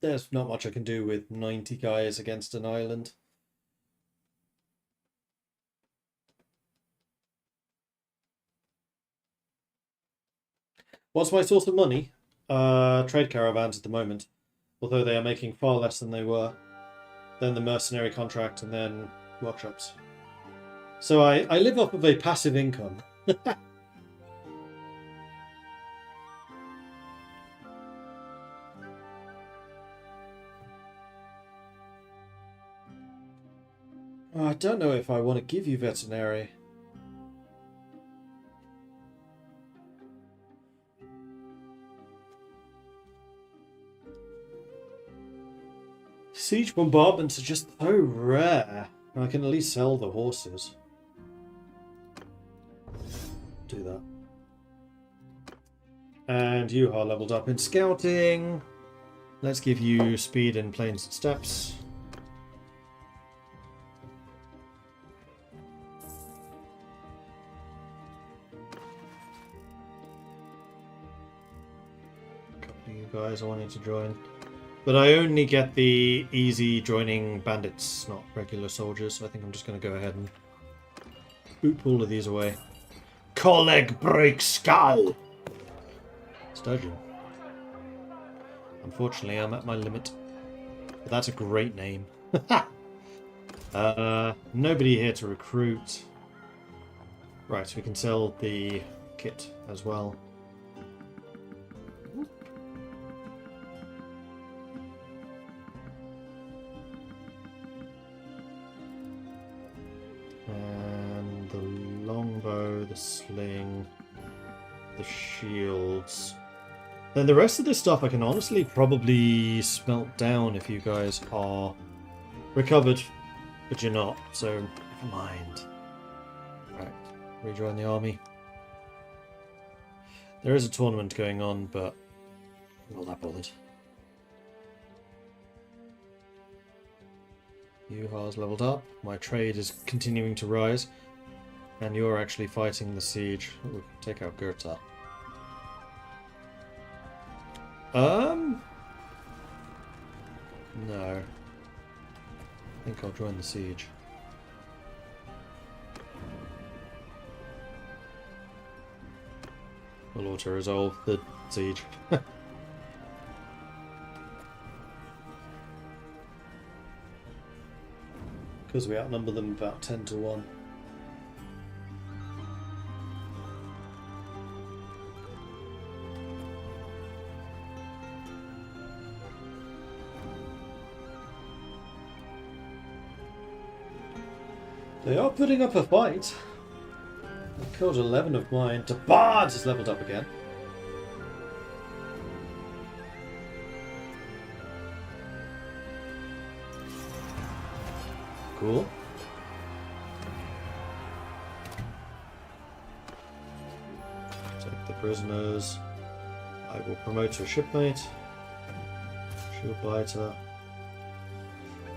There's not much I can do with 90 guys against an island. What's my source of money? Trade caravans at the moment. Although they are making far less than they were. Then the mercenary contract and then workshops. So I live off of a passive income. Oh, I don't know if I want to give you veterinary. Siege bombardments are just so rare. I can at least sell the horses. Do that. And you are leveled up in scouting. Let's give you speed in plains and steppes. A couple of you guys are wanting to join. But I only get the easy joining bandits, not regular soldiers, so I think I'm just going to go ahead and boot all of these away. Colleg Break Skull! Sturgeon. Unfortunately, I'm at my limit. But that's a great name. Nobody here to recruit. Right, so we can sell the kit as well. The sling, the shields. Then the rest of this stuff I can honestly probably smelt down if you guys are recovered, but you're not, so never mind. Right, rejoin the army. There is a tournament going on, but I'm not that bothered. Yuha's leveled up. My trade is continuing to rise. And you're actually fighting the siege. Ooh, take out Goethe. No. I think I'll join the siege. We'll auto-resolve the siege. Because we outnumber them about 10 to 1. They are putting up a fight. I've killed 11 of mine. Tabard has leveled up again. Cool. Take the prisoners. I will promote to a shipmate. Shieldbiter.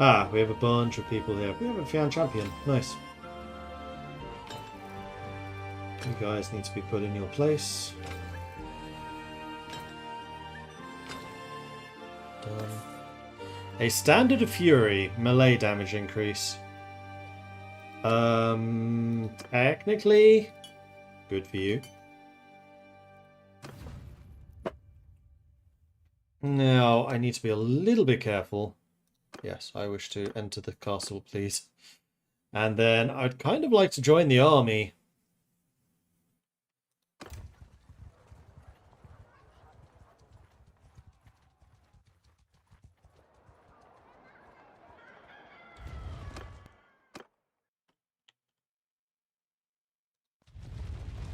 Ah, we have a bunch of people here. We have a Fian champion. Nice. You guys need to be put in your place. Done. A standard of fury, melee damage increase. Technically, good for you. Now, I need to be a little bit careful. Yes, I wish to enter the castle, please. And then I'd kind of like to join the army.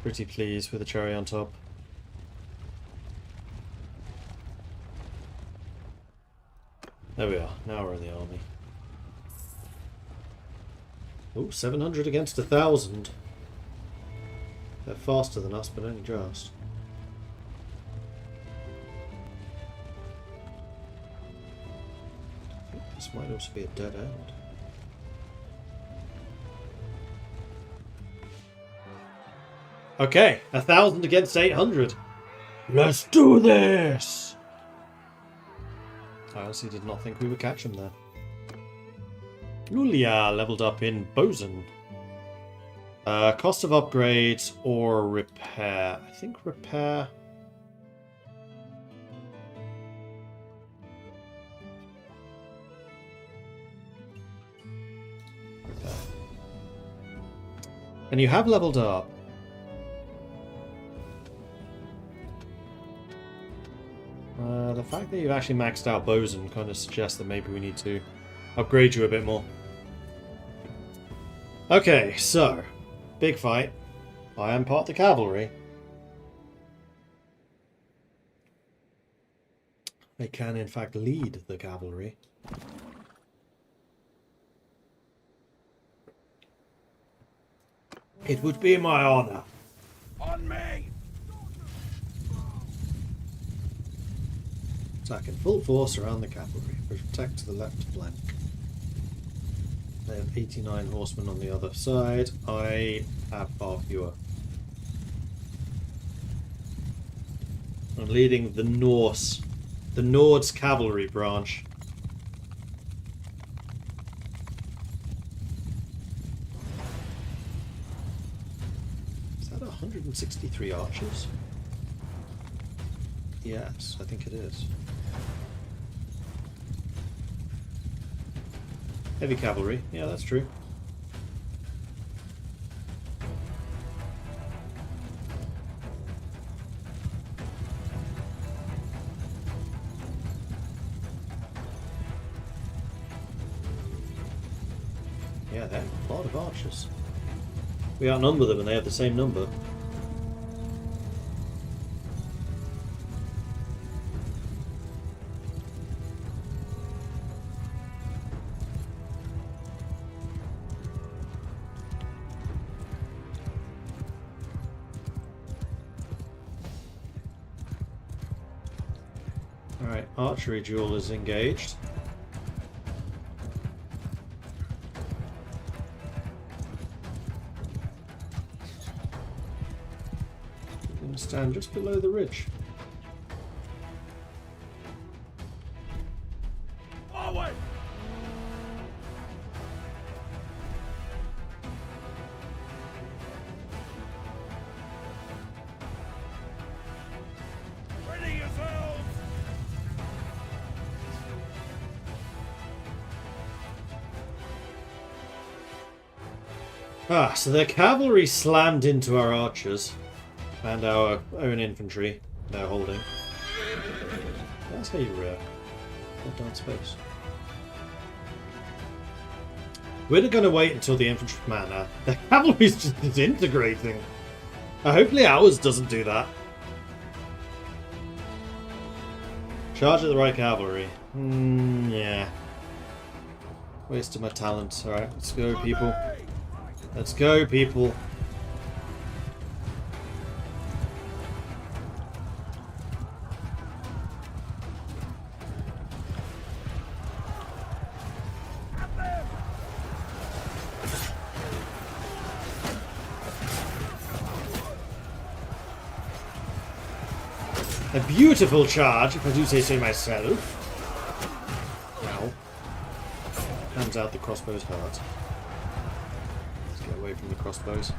Pretty pleased with the cherry on top. There we are. Now we're in the army. Oh, 700 against 1,000. They're faster than us, but only just. I think this might also be a dead end. Okay, 1,000 against 800. Let's do this! I honestly did not think we would catch him there. Lulia leveled up in Bosun. Cost of upgrades or repair. I think repair. Repair. And you have leveled up. The fact that you've actually maxed out Bosun kind of suggests that maybe we need to upgrade you a bit more. Okay, so, big fight. I am part of the cavalry. I can, in fact, lead the cavalry. It would be my honor. On me! Attack in full force around the cavalry. Protect the left flank. They have 89 horsemen on the other side. I have far fewer. I'm leading the Nords cavalry branch. Is that 163 archers? Yes, I think it is. Heavy cavalry, yeah, that's true. Yeah, they have a lot of archers. We outnumber them and they have the same number. Alright, archery duel is engaged. Gonna stand just below the ridge. Forward! Ready yourselves! Ah, so their cavalry slammed into our archers and our own infantry they're holding. That's how you rear. Hold down space. We're going to wait until the infantry... Man, the cavalry's just disintegrating. Hopefully ours doesn't do that. Charge at the right cavalry. Yeah. Wasted my talent. Alright, let's go, people. Let's go, people. A beautiful charge, if I do say so myself. Ow. Hands out, the crossbows hurt. Let's get away from the crossbows.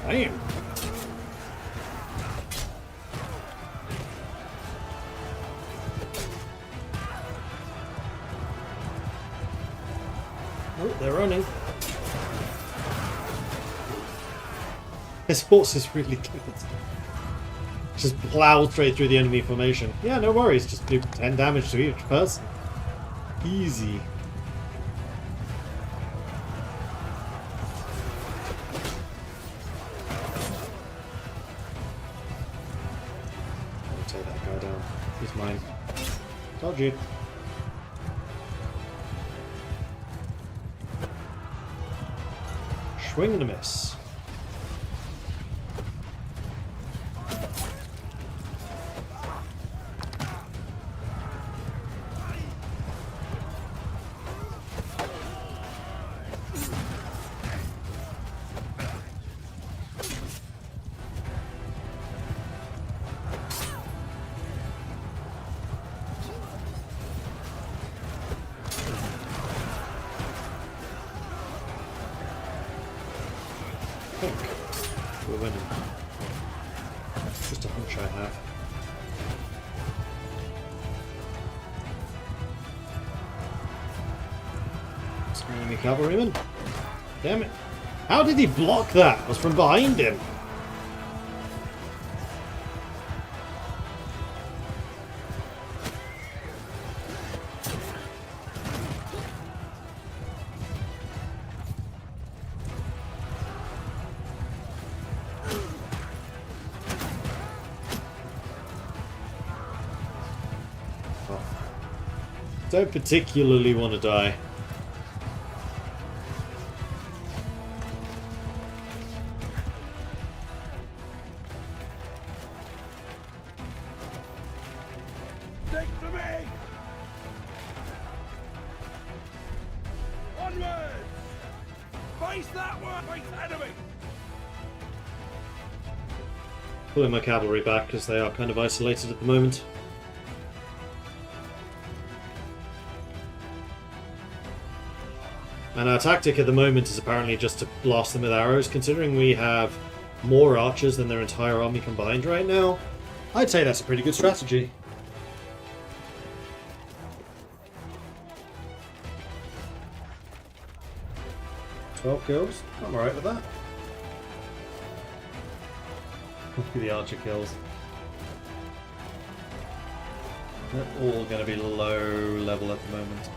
Damn. Oh, they're running. This horse is really good. Just plow straight through the enemy formation. Yeah, no worries. Just do 10 damage to each person. Easy. I'll take that guy down. He's mine. Told you. Swing and a miss. We're winning. Just a hunch I have. It's an enemy cavalryman. Damn it. How did he block that? It was from behind him. Don't particularly want to die. Stick to me! Onwards! Face that way! Face enemy! Pulling my cavalry back because they are kind of isolated at the moment. And our tactic at the moment is apparently just to blast them with arrows. Considering we have more archers than their entire army combined right now, I'd say that's a pretty good strategy. "12 kills? I'm alright with that." Look at the archer kills. They're all going to be low level at the moment.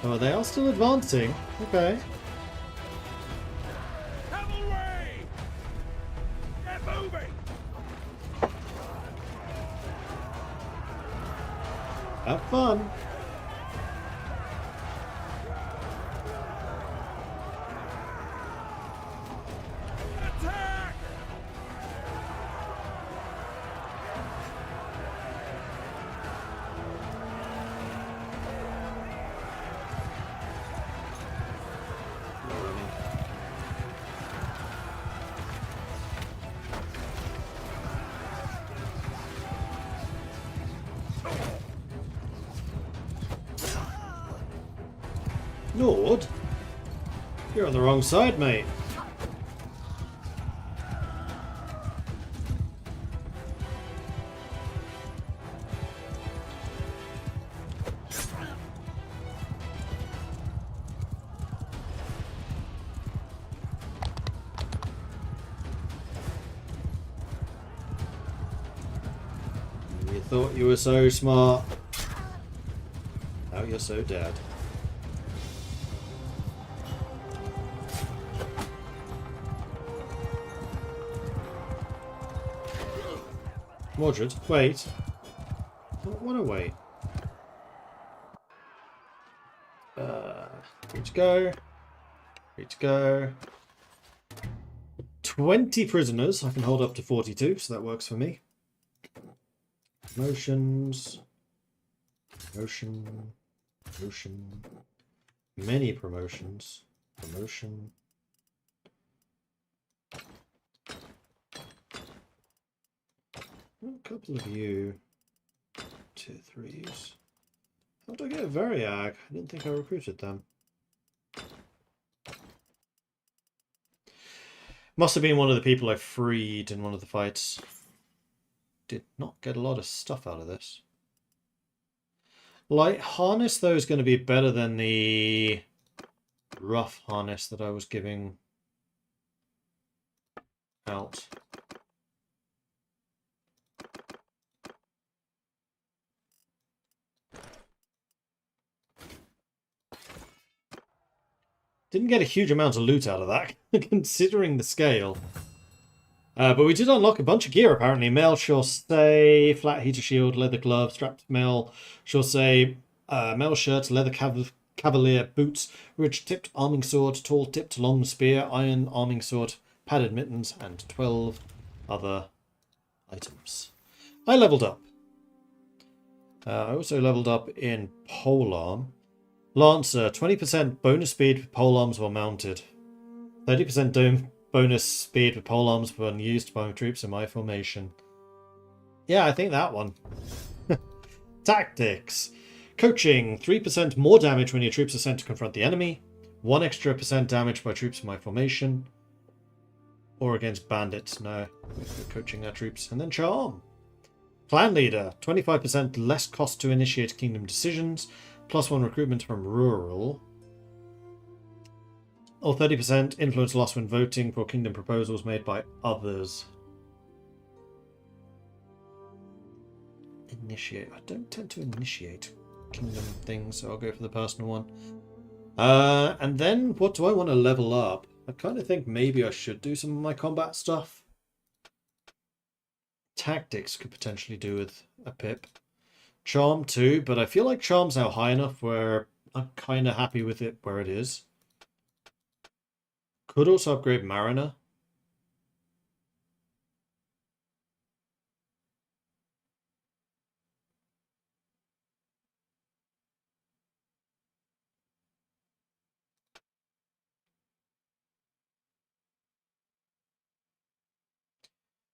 Oh, they are still advancing. Okay. Cavalry! Get moving! Have fun. Attack! Nord? You're on the wrong side, mate. You thought you were so smart. Now you're so dead. Mordred, wait. I don't want to wait. Free to go. Free to go. 20 prisoners. I can hold up to 42, so that works for me. Promotions. Promotion. Promotion. Many promotions. Promotion. A couple of you. Tier 3s. How did I get a Variag? I didn't think I recruited them. Must have been one of the people I freed in one of the fights. Did not get a lot of stuff out of this. Light harness, though, is going to be better than the rough harness that I was giving out. Didn't get a huge amount of loot out of that, considering the scale. But we did unlock a bunch of gear, apparently. Mail chaussee, flat heater shield, leather glove, strapped mail chaussee, mail shirt, leather cavalier boots, ridge-tipped arming sword, tall-tipped long spear, iron arming sword, padded mittens, and 12 other items. I leveled up. I also leveled up in polearm. Lancer, 20% bonus speed with polearms while mounted. 30% bonus speed with polearms when used by troops in my formation. Yeah, I think that one. Tactics. Coaching, 3% more damage when your troops are sent to confront the enemy. 1 extra % damage by troops in my formation. Or against bandits. No, we're coaching our troops. And then Charm. Clan Leader, 25% less cost to initiate kingdom decisions. +1 recruitment from rural. Or 30% influence loss when voting for kingdom proposals made by others. Initiate. I don't tend to initiate kingdom things, so I'll go for the personal one. And then what do I want to level up? I kind of think maybe I should do some of my combat stuff. Tactics could potentially do with a pip. Charm too, but I feel like Charm's now high enough where I'm kind of happy with it where it is. Could also upgrade Mariner.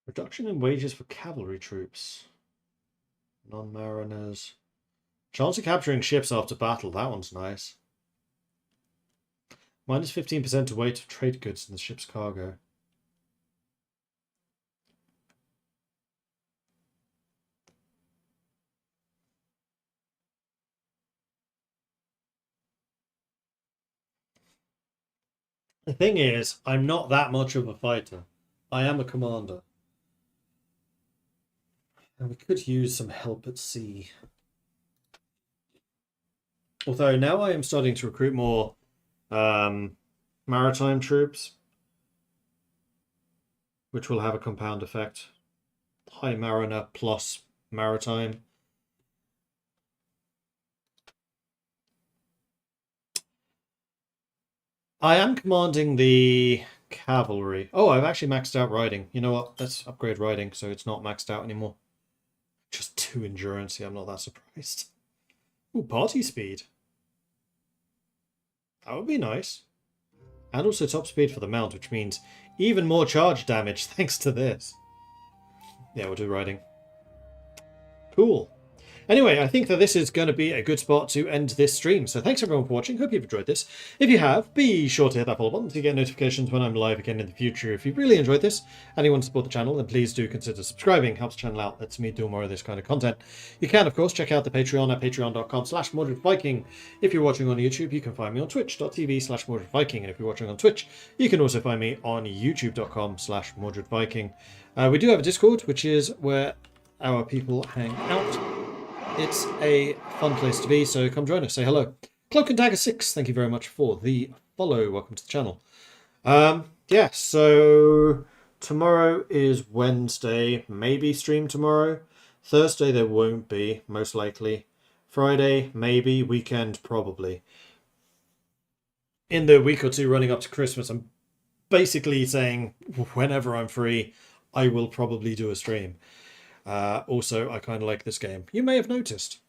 Reduction in wages for cavalry troops. Non-mariners. Chance of capturing ships after battle. That one's nice. Minus 15% to weight of trade goods in the ship's cargo. The thing is, I'm not that much of a fighter. I am a commander. And we could use some help at sea. Although now I am starting to recruit more maritime troops, which will have a compound effect. High Mariner plus maritime. I am commanding the cavalry. Oh, I've actually maxed out riding. You know what? Let's upgrade riding so it's not maxed out anymore. Just 2 endurance. Yeah, I'm not that surprised. Ooh, party speed. That would be nice. And also top speed for the mount, which means even more charge damage thanks to this. Yeah, we'll do riding. Cool. Anyway, I think that this is going to be a good spot to end this stream. So thanks everyone for watching. Hope you've enjoyed this. If you have, be sure to hit that follow button to get notifications when I'm live again in the future. If you've really enjoyed this and you want to support the channel, then please do consider subscribing. Helps the channel out, lets me do more of this kind of content. You can, of course, check out the Patreon at patreon.com/MordredViking. If you're watching on YouTube, you can find me on twitch.tv/MordredViking. And if you're watching on Twitch, you can also find me on youtube.com/MordredViking. We do have a Discord, which is where our people hang out. It's a fun place to be, so come join us, say hello. Cloak and Dagger 6, thank you very much for the follow. Welcome to the channel. Yeah, so tomorrow is Wednesday, maybe stream tomorrow. Thursday there won't be, most likely. Friday, maybe. Weekend, probably. In the week or two running up to Christmas, I'm basically saying whenever I'm free, I will probably do a stream. Also, I kind of like this game. You may have noticed.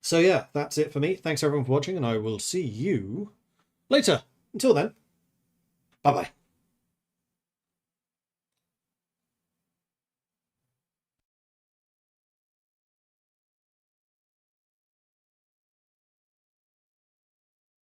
So yeah, that's it for me. Thanks everyone for watching, and I will see you later. Until then, bye-bye.